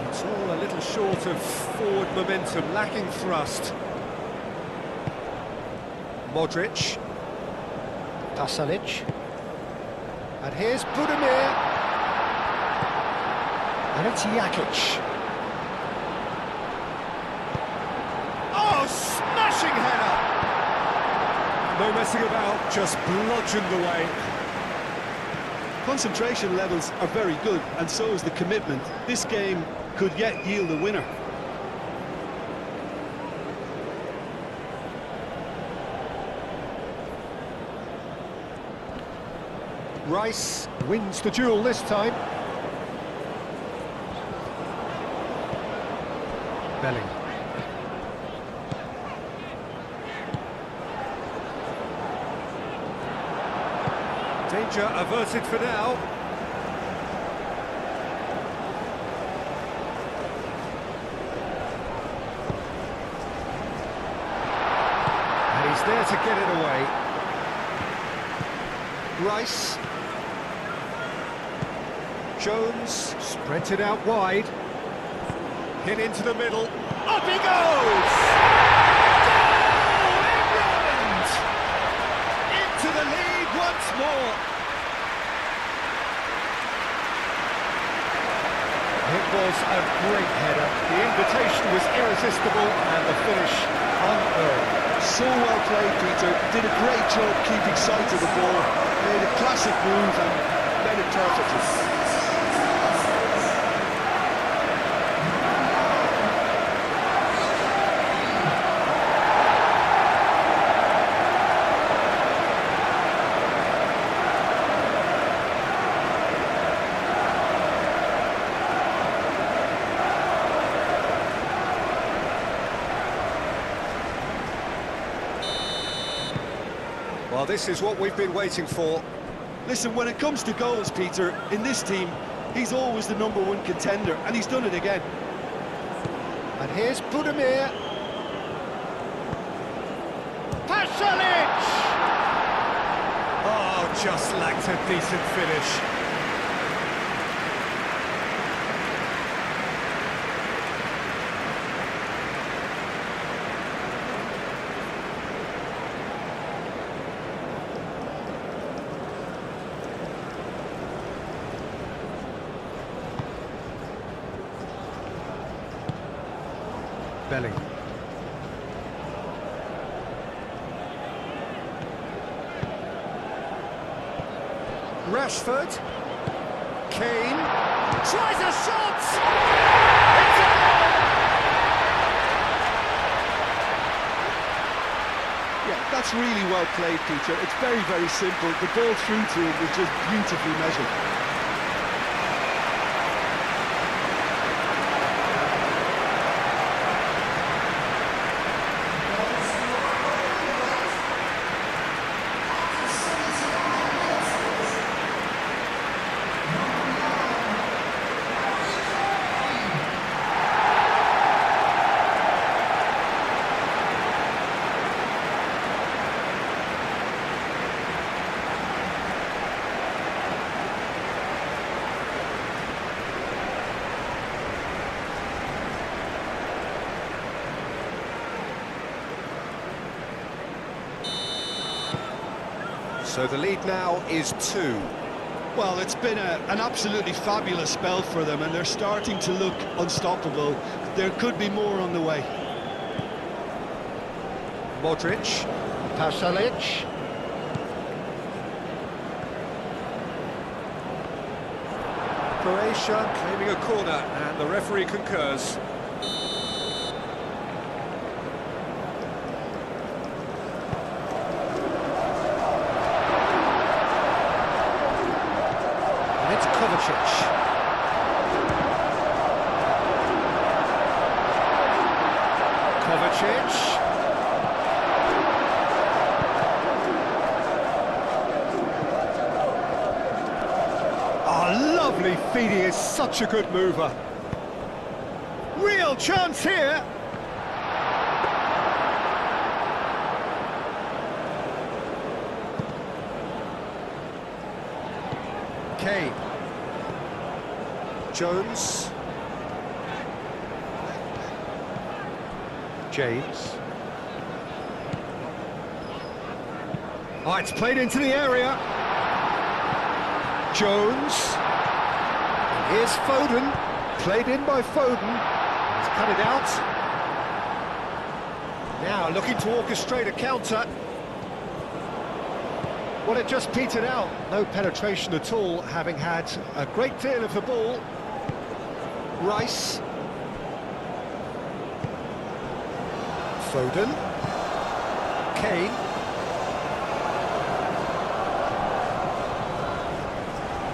It's all a little short of forward momentum, lacking thrust. Modric. Pasalic. And here's Budimir. And it's Jakic. Oh, smashing header! No messing about, just bludgeoned away. Concentration levels are very good, and so is the commitment. This game could yet yield a winner. Rice wins the duel this time. Bellingham. Danger averted for now. And he's there to get it away. Rice. Jones spreads it out wide. Hit into the middle. Up he goes! Goal! England! Into the lead once more. It was a great header. The invitation was irresistible and the finish unearned. So well played, Peter. Did a great job keeping sight of the ball. Made a classic move and made it perfectly. Well, this is what we've been waiting for. Listen, when it comes to goals, Peter, in this team, he's always the #1 contender, and he's done it again. And here's Budimir. Pasalic! Oh, just lacked a decent finish. Belling. Rashford. Kane. Tries a shot! Yeah, that's really well played, Peter. It's very, very simple. The ball through to him was just beautifully measured. So the lead now is 2. Well, it's been an absolutely fabulous spell for them, and they're starting to look unstoppable. There could be more on the way. Modric. Pasalic. Groatia claiming a corner, and the referee concurs. Kovacic. Oh, lovely feet. He is such a good mover. Real chance here. Kane. Jones. James. Oh, it's played into the area. Jones. And here's Foden. Played in by Foden. He's cut it out. Now looking to orchestrate a counter. Well, it just petered out. No penetration at all, having had a great deal of the ball. Rice. Foden. Kane.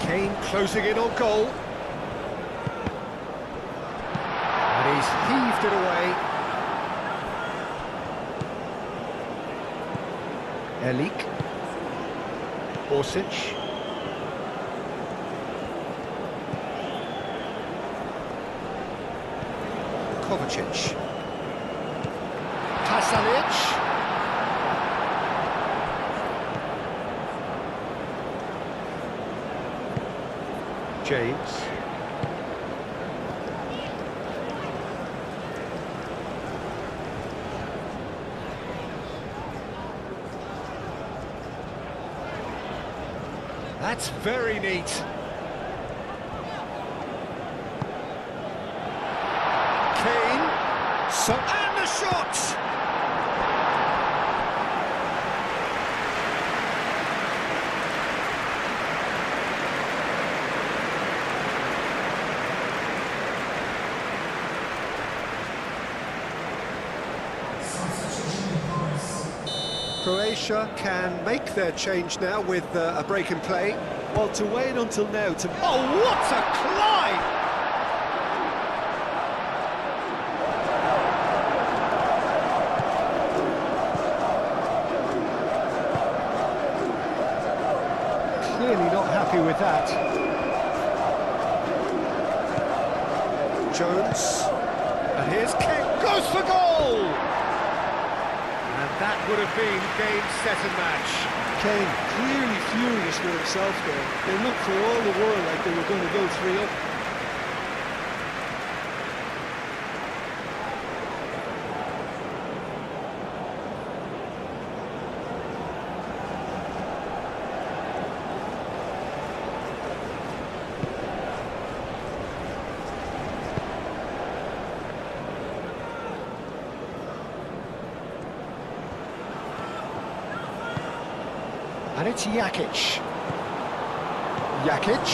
Kane closing in on goal. And he's heaved it away. Elik. Orsic. Kovacic. Pasalic. James. That's very neat. Kane. So, and the shot! Croatia can make their change now with a break in play. Well, to wait until now to... Oh, what a climb! Clearly not happy with that. Jones. And here's Kane. Goes for goal! And that would have been game, set and match. Kane clearly furious with himself there. They looked for all the world like they were going to go 3-up. And it's Jakic. Jakic.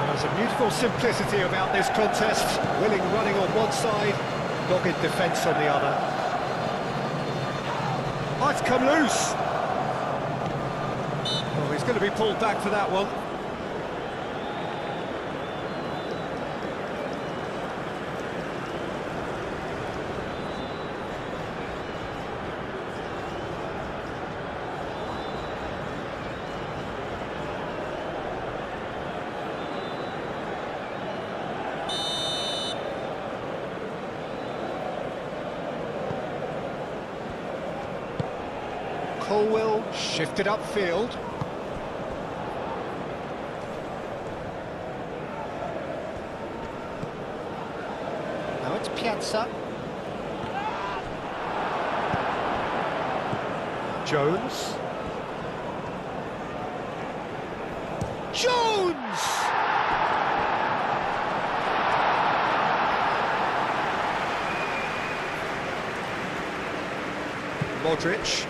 There's a beautiful simplicity about this contest. Willing running on one side, dogged defence on the other. Oh, it's come loose. Oh, he's going to be pulled back for that one. Colwell shifted upfield. Now it's Piazza. Jones. Jones! Modric.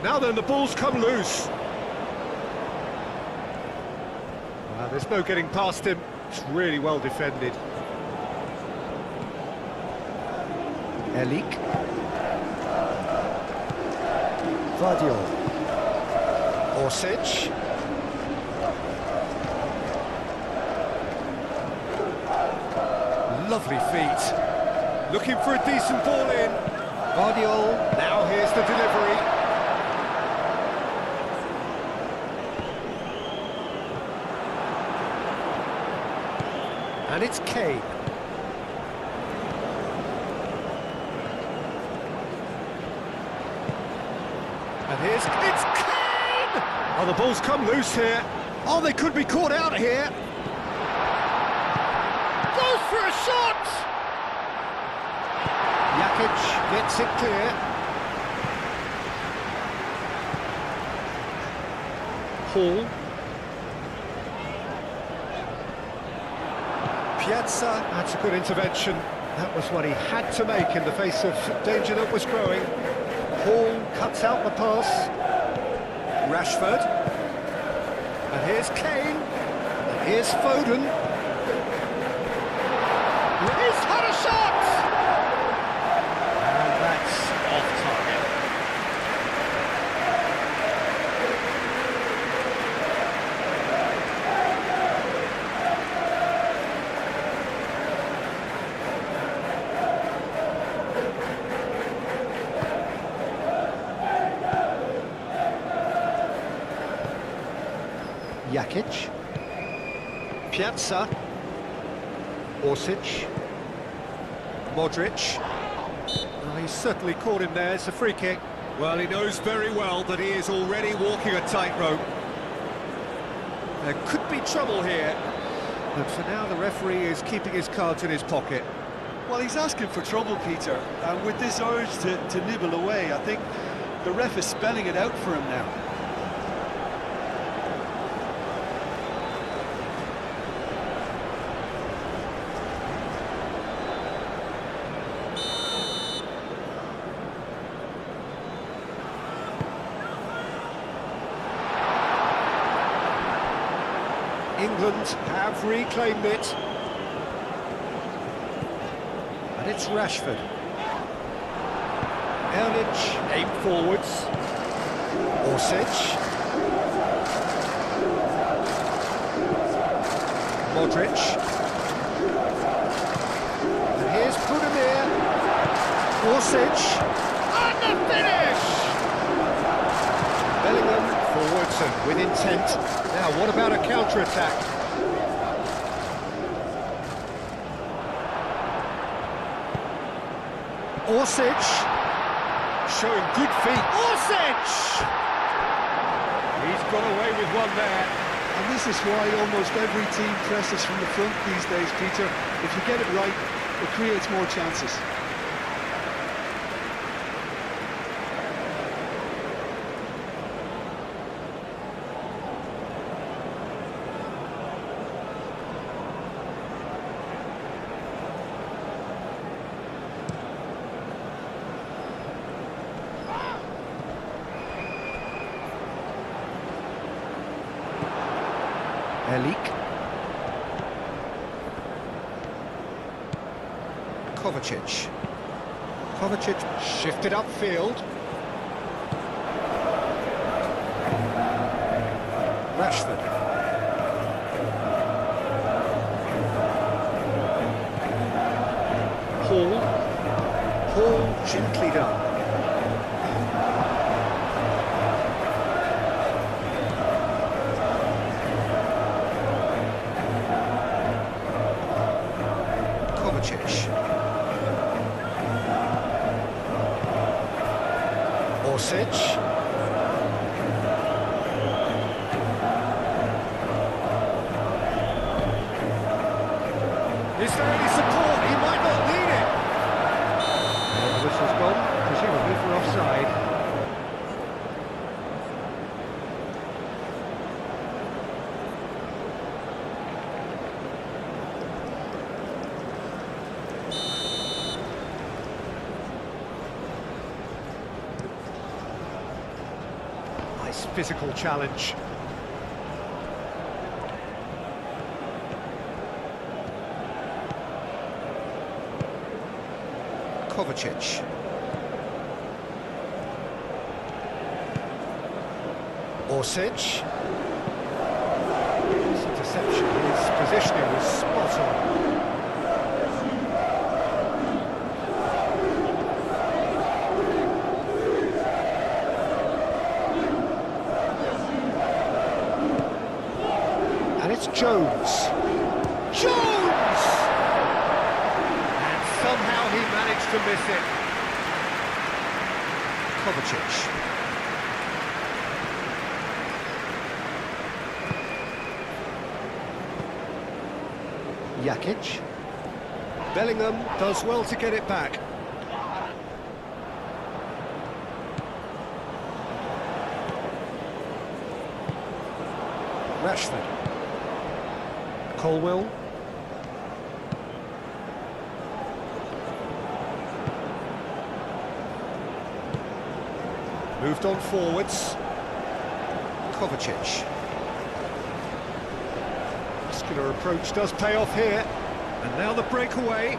Now then, the ball's come loose. There's no getting past him. It's really well defended. Elik. Vardiol. Orsic. Lovely feet. Looking for a decent ball in. Vardiol. Now here's the delivery. And it's Kane. And it's Kane! Oh, the ball's come loose here. Oh, they could be caught out here. Goes for a shot! Jakic gets it clear. Hall. Piazza, that's a good intervention. That was what he had to make in the face of danger that was growing. Hall cuts out the pass. Rashford. And here's Kane. And here's Foden. He's had a shot! And that's off target. Jakic. Piazza. Orsic. Modric. Oh, he's certainly caught him there. It's a free kick. Well, he knows very well that he is already walking a tightrope. There could be trouble here, but for now the referee is keeping his cards in his pocket. Well, he's asking for trouble, Peter, and with this urge to nibble away, I think the ref is spelling it out for him now. England have reclaimed it. And it's Rashford. Erlich, aim forwards. Orsic. Modric. And here's Budimir. Orsic. And the finish! Bellingham forwards and with intent. Now, what about a counter-attack? Orsic, showing good feet. Orsic! He's got away with one there. And this is why almost every team presses from the front these days, Peter. If you get it right, it creates more chances. Elik. Kovacic. Kovacic shifted upfield. Rashford. Hall gently done. Orsic. Is there any support? He might not need it. Well, the whistle's gone, presumably for offside. Physical challenge. Kovacic. Orsic. His interception, his positioning was spot on. Jones. Jones! And somehow he managed to miss it. Kovacic. Jakic. Bellingham does well to get it back. Rashford. Colwell. Moved on forwards. Kovacic. Muscular approach does pay off here. And now the breakaway.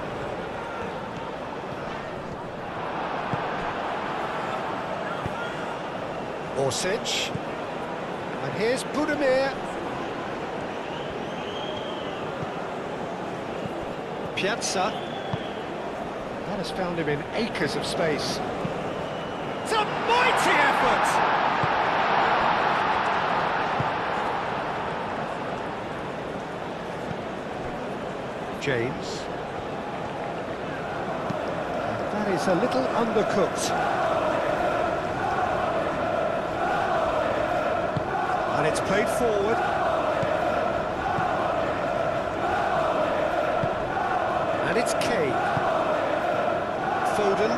Orsic. And here's Budimir. Piazza. That has found him in acres of space. It's a mighty effort! James. That is a little undercooked. And it's played forward. And it's Kane. Foden.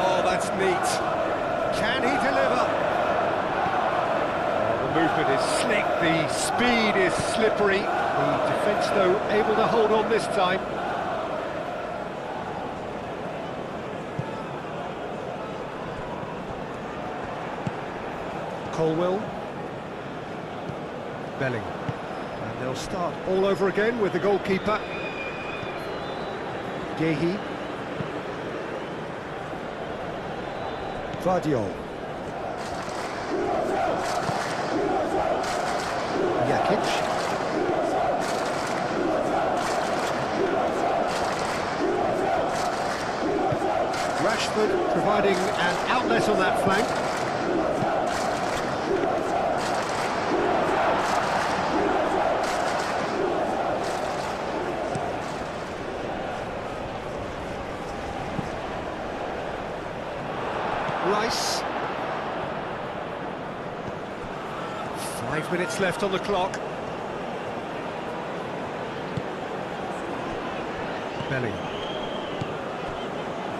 Oh, that's neat. Can he deliver? The movement is slick, the speed is slippery. The defence, though, able to hold on this time. Colwell. Belling. And they'll start all over again with the goalkeeper. Gehi. Vardiol. Jakic. Rashford providing an outlet on that flank. Rice. 5 minutes left on the clock. Belling.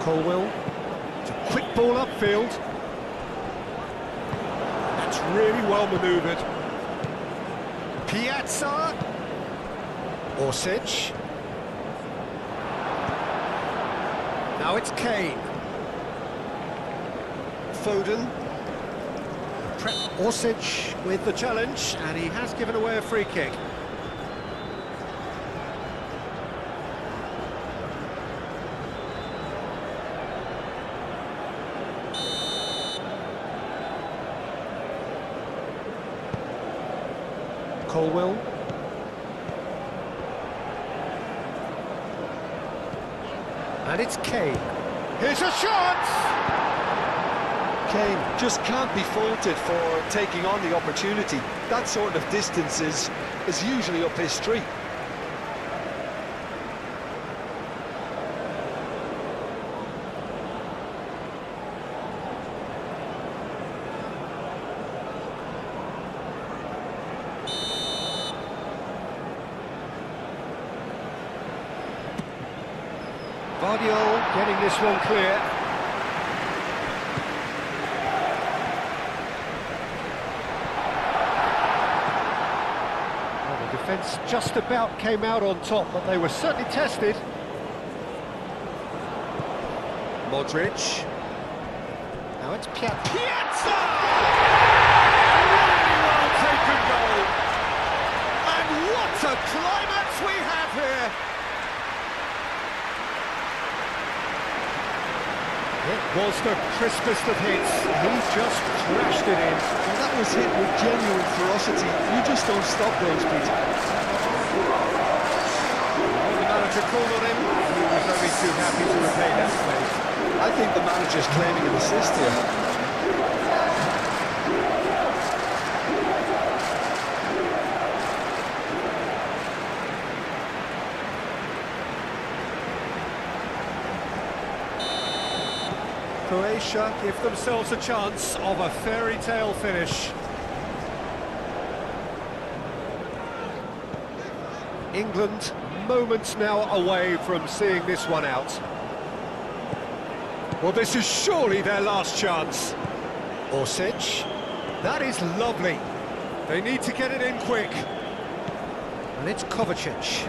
Colwell. It's a quick ball upfield. That's really well manoeuvred. Piazza. Orsic. Now it's Kane. Foden. Orsic with the challenge, and he has given away a free kick. Colwell. And it's Kane. Here's a shot! Kane just can't be faulted for taking on the opportunity. That sort of distance is usually up his street. Vardiol getting this one clear. Defence just about came out on top, but they were certainly tested. Modric. Now it's Piazza! Really well taken goal. And what a climax we have here! It was the crispest of hits. He just crashed it in. And that was hit with genuine ferocity. You just don't stop those, Peter. Well, the manager called on him. He was only too happy to repay that space. I think the manager's claiming an assist here. Groatia give themselves a chance of a fairy tale finish. England moments now away from seeing this one out. Well, this is surely their last chance. Orsic. That is lovely. They need to get it in quick. And it's Kovacic.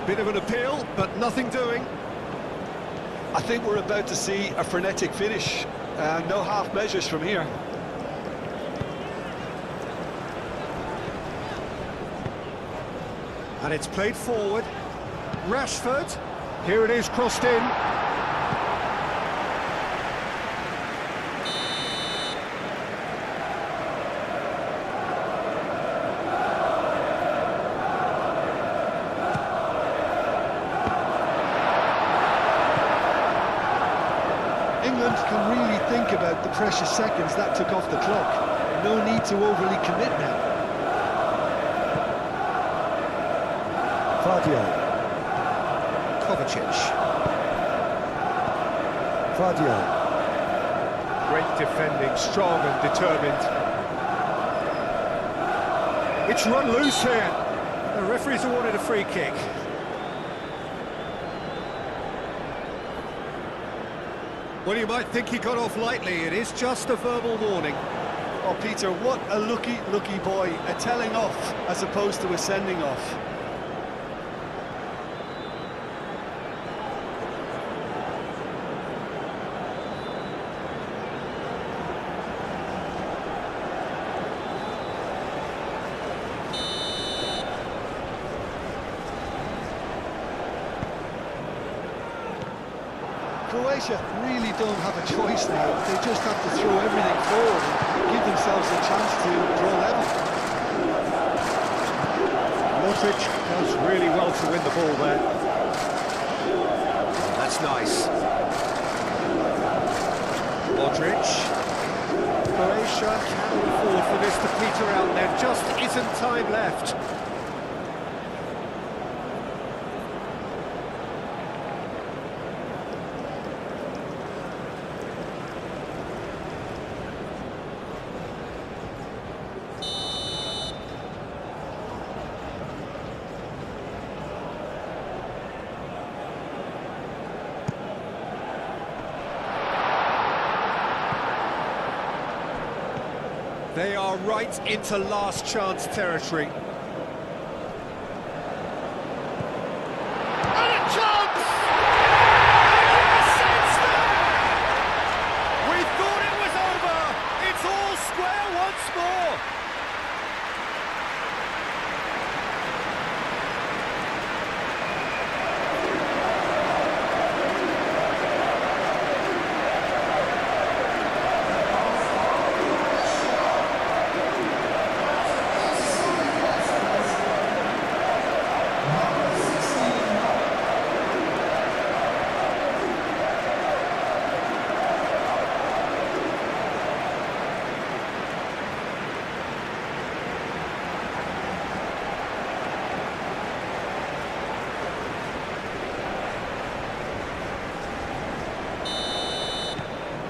Bit of an appeal, but nothing doing. I think we're about to see a frenetic finish. No half measures from here. And it's played forward. Rashford. Here it is, crossed in. teams can really think about the precious seconds that took off the clock. No need to overly commit now. Vardio. Kovacic. Vardio. Great defending, strong and determined. It's run loose here. The referee's awarded a free kick. Well, you might think he got off lightly. It is just a verbal warning. Oh, Peter, what a lucky boy. A telling off as opposed to a sending off. Groatia really don't have a choice now. They just have to throw everything forward and give themselves a chance to draw level. Modric does really well to win the ball there. That's nice. Modric. Croatia cannot afford for this to peter out. There just isn't time left. They are right into last chance territory. And a chance! We thought it was over. It's all square once more.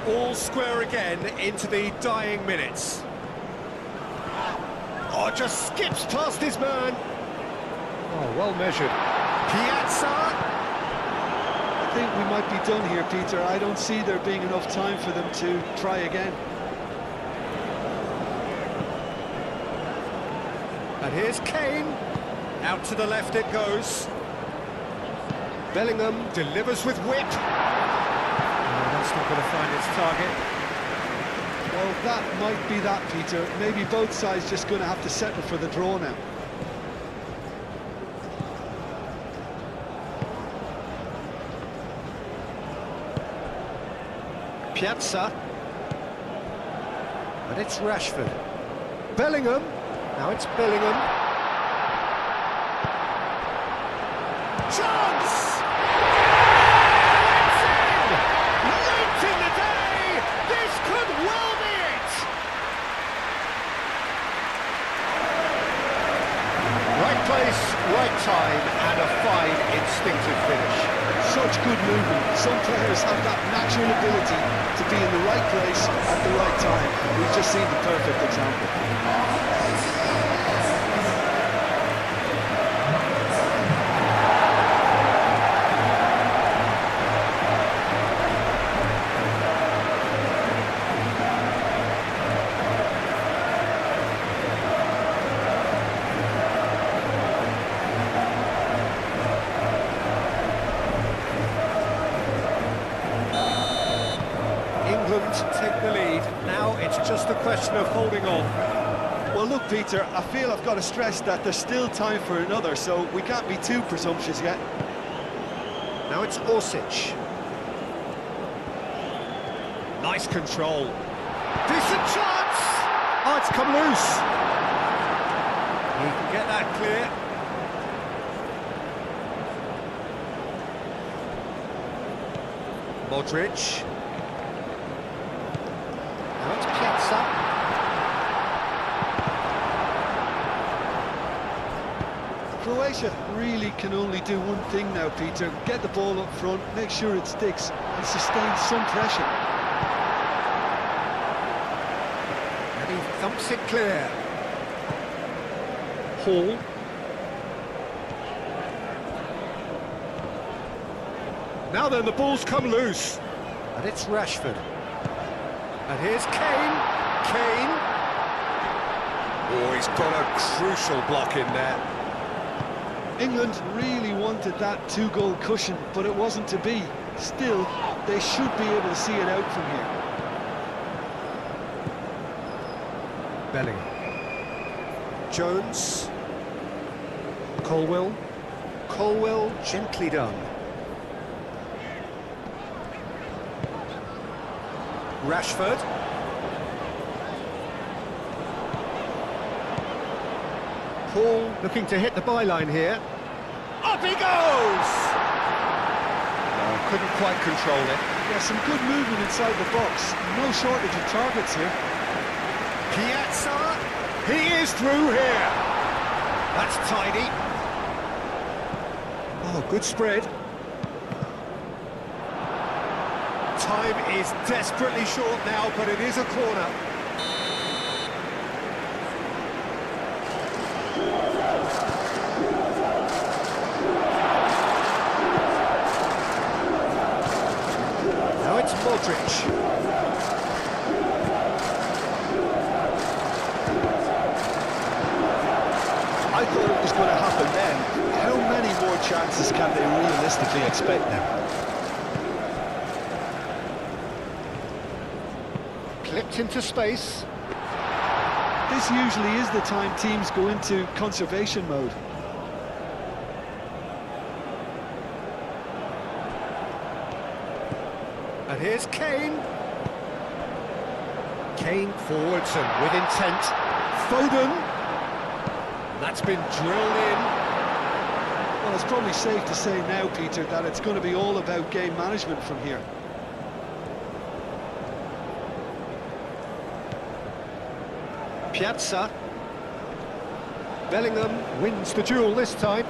All square again into the dying minutes. Oh, just skips past his man. Oh, well measured. Piazza. I think we might be done here, Peter. I don't see there being enough time for them to try again. And here's Kane. Out to the left it goes. Bellingham delivers with wit. That's not going to find its target. Well, that might be that, Peter. Maybe both sides just going to have to settle for the draw now. Piazza. And it's Rashford. Bellingham. Now it's Bellingham. Chance! Place, right time, and a fine instinctive finish. Such good movement. Some players have that natural ability to be in the right place at the right time. We've just seen the perfect example. Take the lead. Now it's just a question of holding on. Well, look, Peter, I feel I've got to stress that there's still time for another, so we can't be too presumptuous yet. Now it's Orsic. Nice control. Decent chance! Oh, it's come loose. He can get that clear. Modric. Croatia really can only do one thing now, Peter. Get the ball up front, make sure it sticks, and sustain some pressure. And he thumps it clear. Hall. Now then, the ball's come loose. And it's Rashford. And here's Kane. Kane. Oh, he's got a crucial block in there. England really wanted that two-goal cushion, but it wasn't to be. Still, they should be able to see it out from here. Bellingham. Jones. Colwell. Colwell, gently done. Rashford. Paul looking to hit the byline here. Up he goes! Oh, couldn't quite control it. Yeah, some good movement inside the box. No shortage of targets here. Piazza, he is through here. That's tidy. Oh, good spread. Time is desperately short now, but it is a corner. Now it's Modric. I thought it was going to happen then. How many more chances can they realistically expect now? Clipped into space. This usually is the time teams go into conservation mode. And here's Kane. Kane forwards and with intent. Foden. That's been drilled in. Well, it's probably safe to say now, Peter, that it's going to be all about game management from here. Piazza. Bellingham wins the duel this time.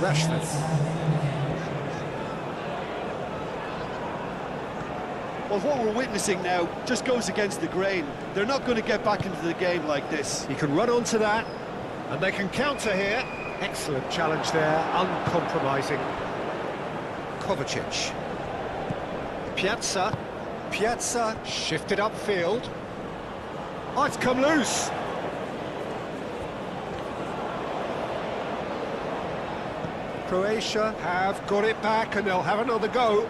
Rashford. Well, what we're witnessing now just goes against the grain. They're not going to get back into the game like this. He can run onto that, and they can counter here. Excellent challenge there, uncompromising. Kovacic. Piazza. Piazza shifted upfield. Oh, it's come loose. Croatia have got it back, and they'll have another go.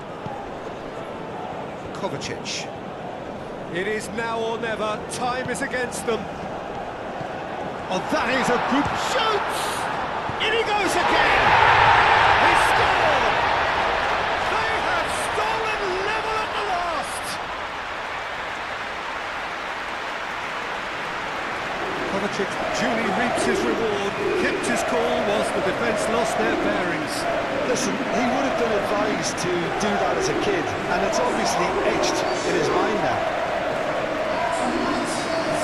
Kovacic. It is now or never. Time is against them. Oh, that is a good shoot! In he goes again! He scored! They have stolen level at the last! Kovacic duly reaps his reward, kept his cool whilst the defence lost their bearings. Listen, he would have been advised to do that as a kid, and it's obviously etched in his mind now.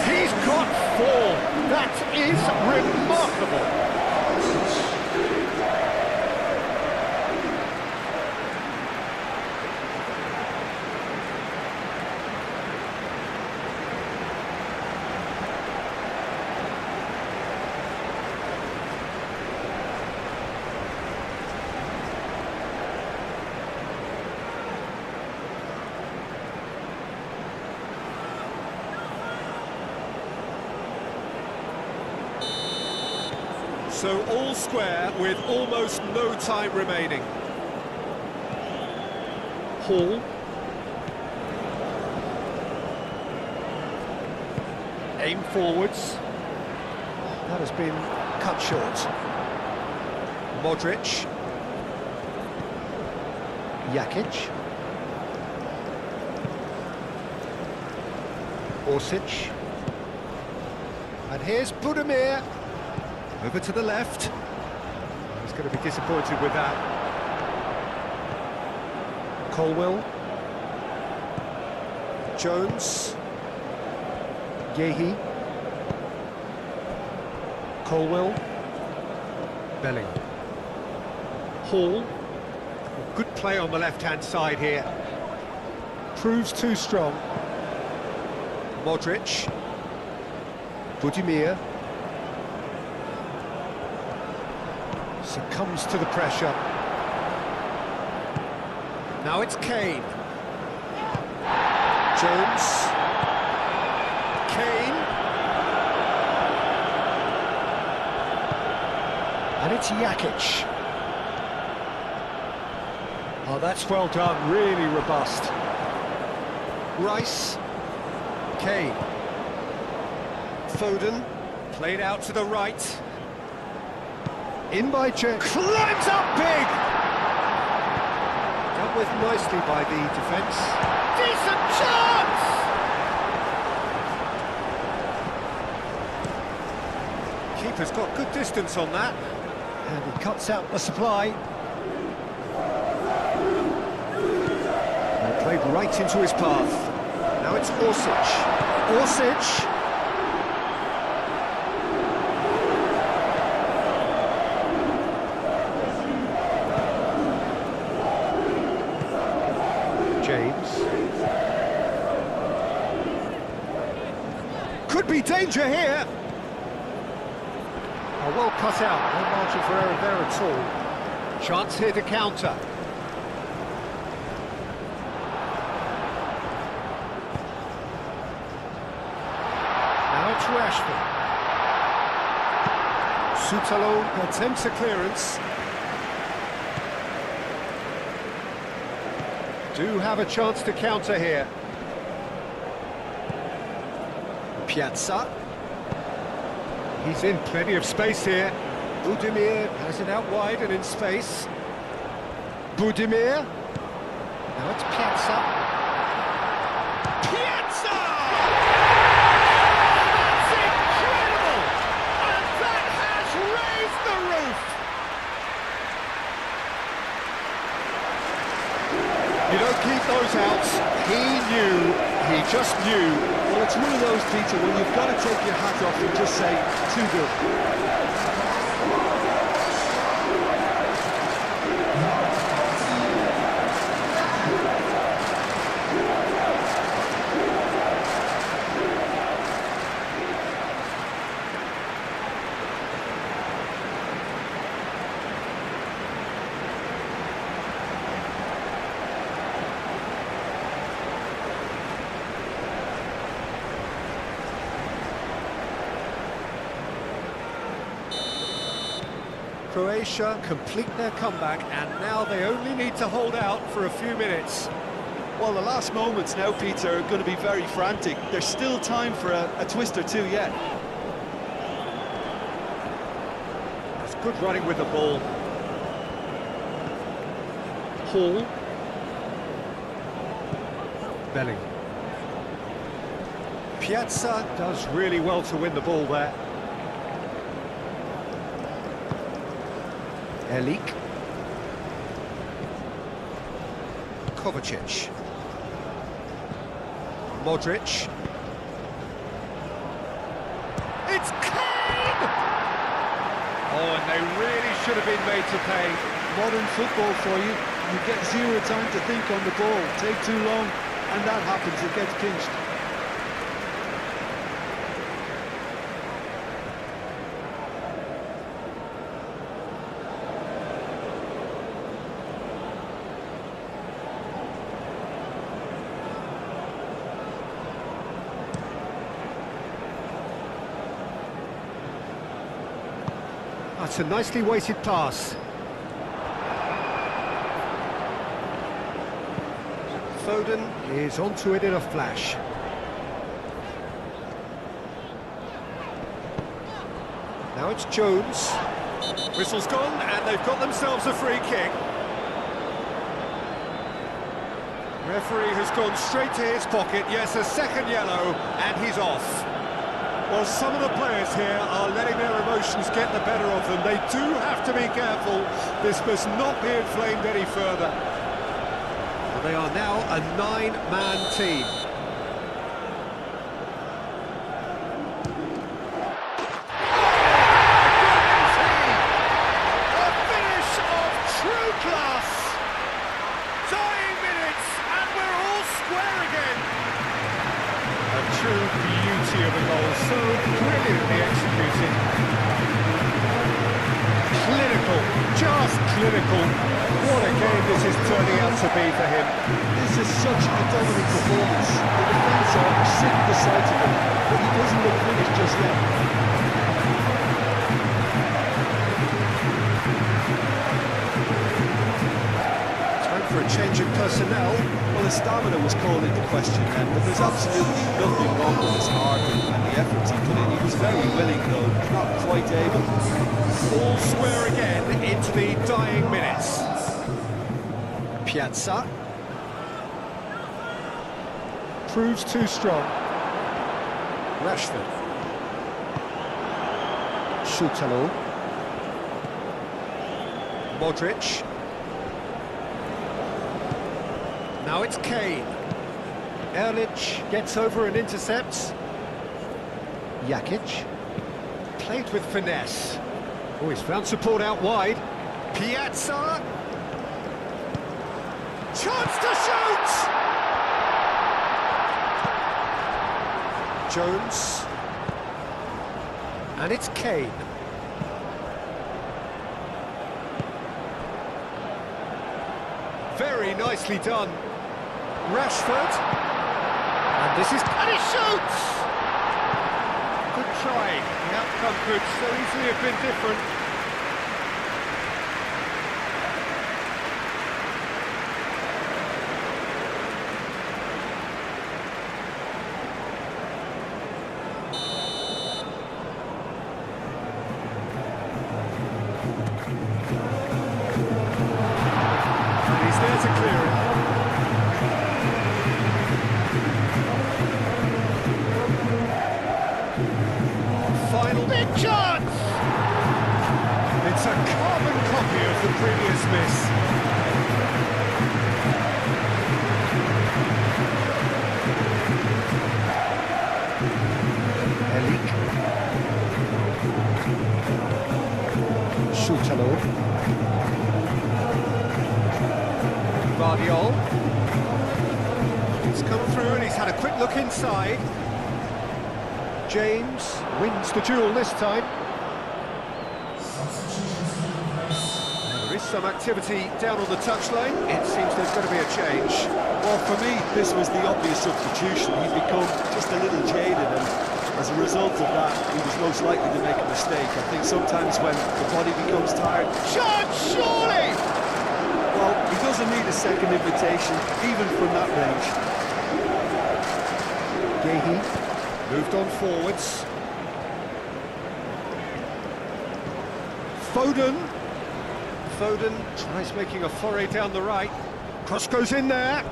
He's got 4. That is remarkable. So all square with almost no time remaining. Hall. Aim forwards. That has been cut short. Modric. Jakic. Orsic. And here's Budimir. Over to the left. He's going to be disappointed with that. Colwell. Jones. Yehi. Colwell. Belling. Hall. Good play on the left-hand side here. Proves too strong. Modric. Budimir. Succumbs to the pressure. Now it's Kane. Jones. Kane. And it's Jakic. Oh, that's well done, really robust. Rice. Kane. Foden. Played out to the right. In by Chen. Climbs up big! Dealt with nicely by the defence. Decent chance! Keeper's got good distance on that. And he cuts out the supply. And played right into his path. Now it's Orsic. Orsic. James. Could be danger here. Oh, well cut out, no margin for error there at all. Chance here to counter. Now it's Rashford. Soutalo attempts a clearance. Do have a chance to counter here. Piazza. He's in plenty of space here. Budimir has it out wide and in space. Budimir. Now it's Piazza. Piazza! That's incredible! And that has raised the roof! You don't keep those outs. He knew, he just knew. Well, it's one of those, Peter, when you've got to take your hat off and just say, too good. Groatia complete their comeback, and now they only need to hold out for a few minutes. Well, the last moments now, Peter, are going to be very frantic. There's still time for a twist or two yet. That's good running with the ball. Hall. Belling. Piazza does really well to win the ball there. Elik. Kovacic. Modric. It's Kane! Oh, and they really should have been made to pay. Modern football for you. You get zero time to think on the ball. Take too long, and that happens. It gets pinched. That's a nicely weighted pass. Foden is onto it in a flash. Now it's Jones. Whistle's gone, and they've got themselves a free kick. Referee has gone straight to his pocket. Yes, a second yellow, and he's off. Well, some of the players here are letting their emotions get the better of them. They do have to be careful. This must not be inflamed any further. Well, they are now a 9-man team. true beauty of a goal, so brilliantly executed. Clinical, just clinical. What a game this is turning out to be for him. This is such a dominant performance. The defence are sitting beside him, but he doesn't look finished just yet. Time for a change in personnel. Well, his stamina was called into question then, but there's absolutely nothing wrong with his heart and the efforts he put in. He was very willing, though, not quite able. All square again into the dying minutes. Piazza. Proves too strong. Rashford. Schutalo. Modric. Now it's Kane. Erlich gets over and intercepts. Jakic. Played with finesse. Oh, he's found support out wide. Piazza. Chance to shoot! Jones. And it's Kane. Very nicely done. Rashford. And this is... And he shoots! Good try. The outcome could so easily have been different. And he's there to clear it. Final big chance! It's a carbon copy of the previous miss. Elik. Schutalo. Guardiol. He's come through and he's had a quick look inside. James wins the duel this time. There is some activity down on the touchline. It seems there's going to be a change. Well, for me, this was the obvious substitution. He'd become just a little jaded, and as a result of that, he was most likely to make a mistake. I think sometimes when the body becomes tired... Chance, surely! Well, he doesn't need a second invitation, even from that range. Gehi. Moved on forwards. Foden. Foden tries making a foray down the right. Cross goes in there.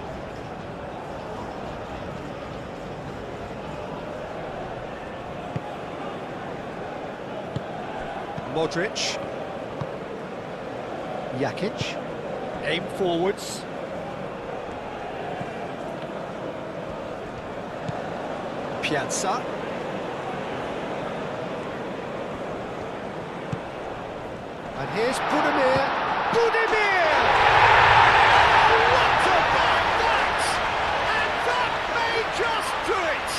Modric. Jakic. Aim forwards. Piazza. And here's Budimir. Budimir! What about that? And that may just do it!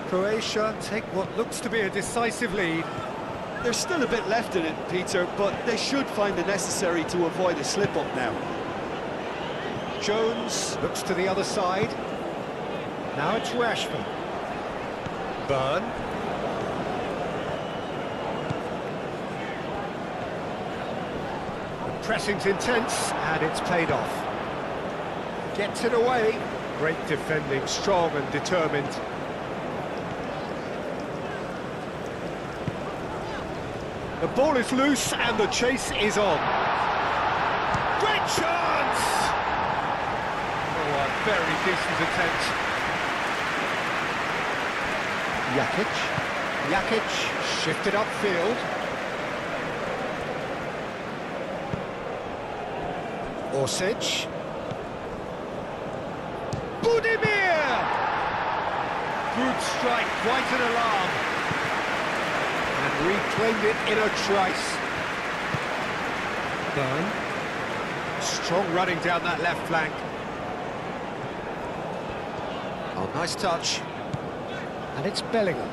Croatia take what looks to be a decisive lead. There's still a bit left in it, Peter, but they should find the necessary to avoid a slip-up now. Jones looks to the other side. Now it's Rashford. Burn. The pressing's intense, and it's played off. Gets it away. Great defending, strong and determined. The ball is loose and the chase is on. Great chance! Oh, a very decent attempt. Jakic shifted upfield. Orsic. Budimir! Good strike, quite an alarm. And reclaimed it in a trice. Byrne. Strong running down that left flank. Oh, nice touch. And it's Bellingham.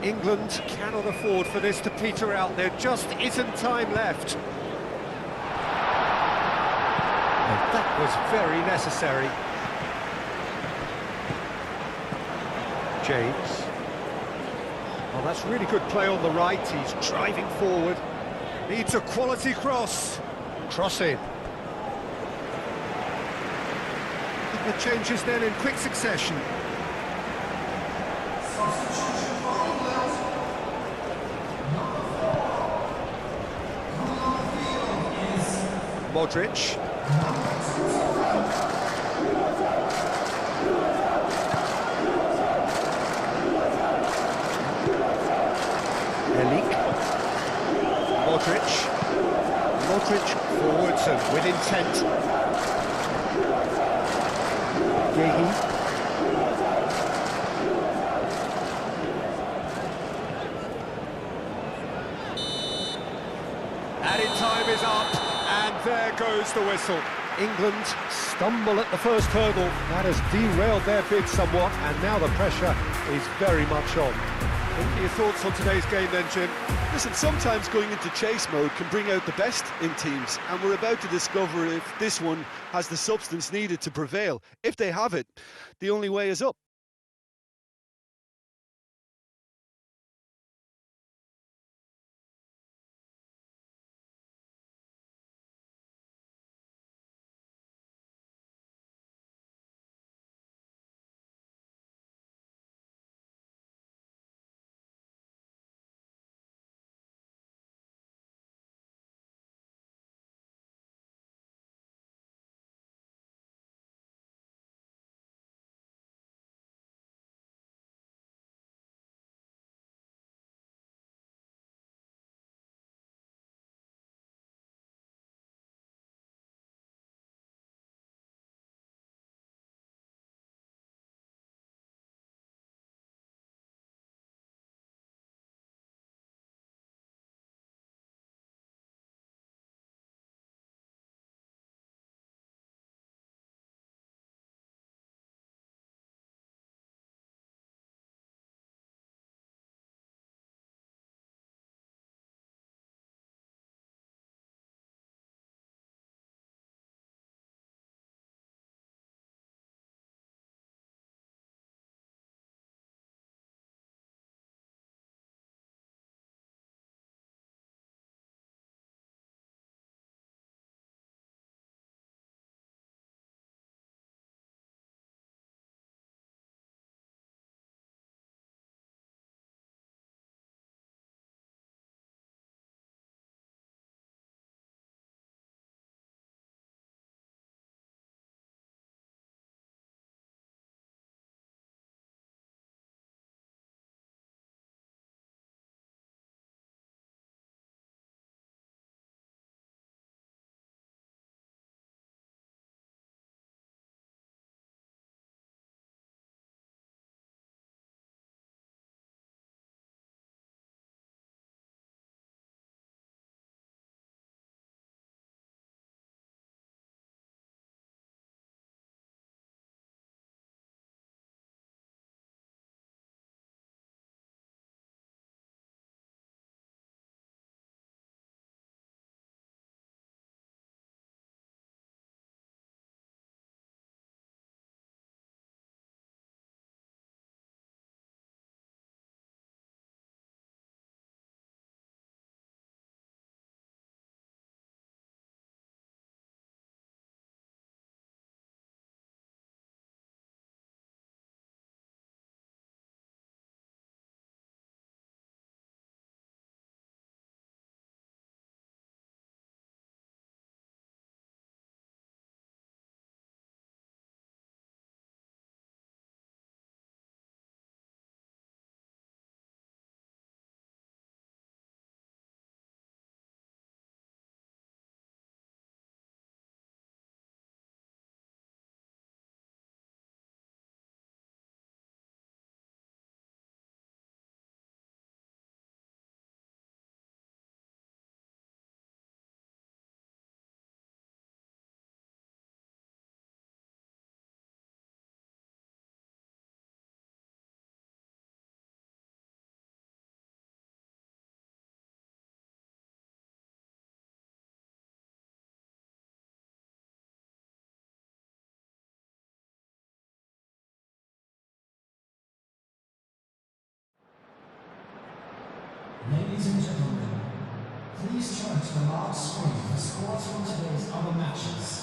England cannot afford for this to peter out. There just isn't time left. And that was very necessary. James. Oh, that's really good play on the right. He's driving forward. Needs a quality cross. Cross in. The changes then in quick succession. Modric. Elik. Modric. Modric forwards and with intent. Yehi. Added time is up, and there goes the whistle. England stumble at the first hurdle. That has derailed their bid somewhat, and now the pressure is very much on. What are your thoughts on today's game then, Jim? Listen, sometimes going into chase mode can bring out the best in teams, and we're about to discover if this one has the substance needed to prevail. If they have it, the only way is up. Ladies and gentlemen, please turn to the large screen for scores from today's other matches.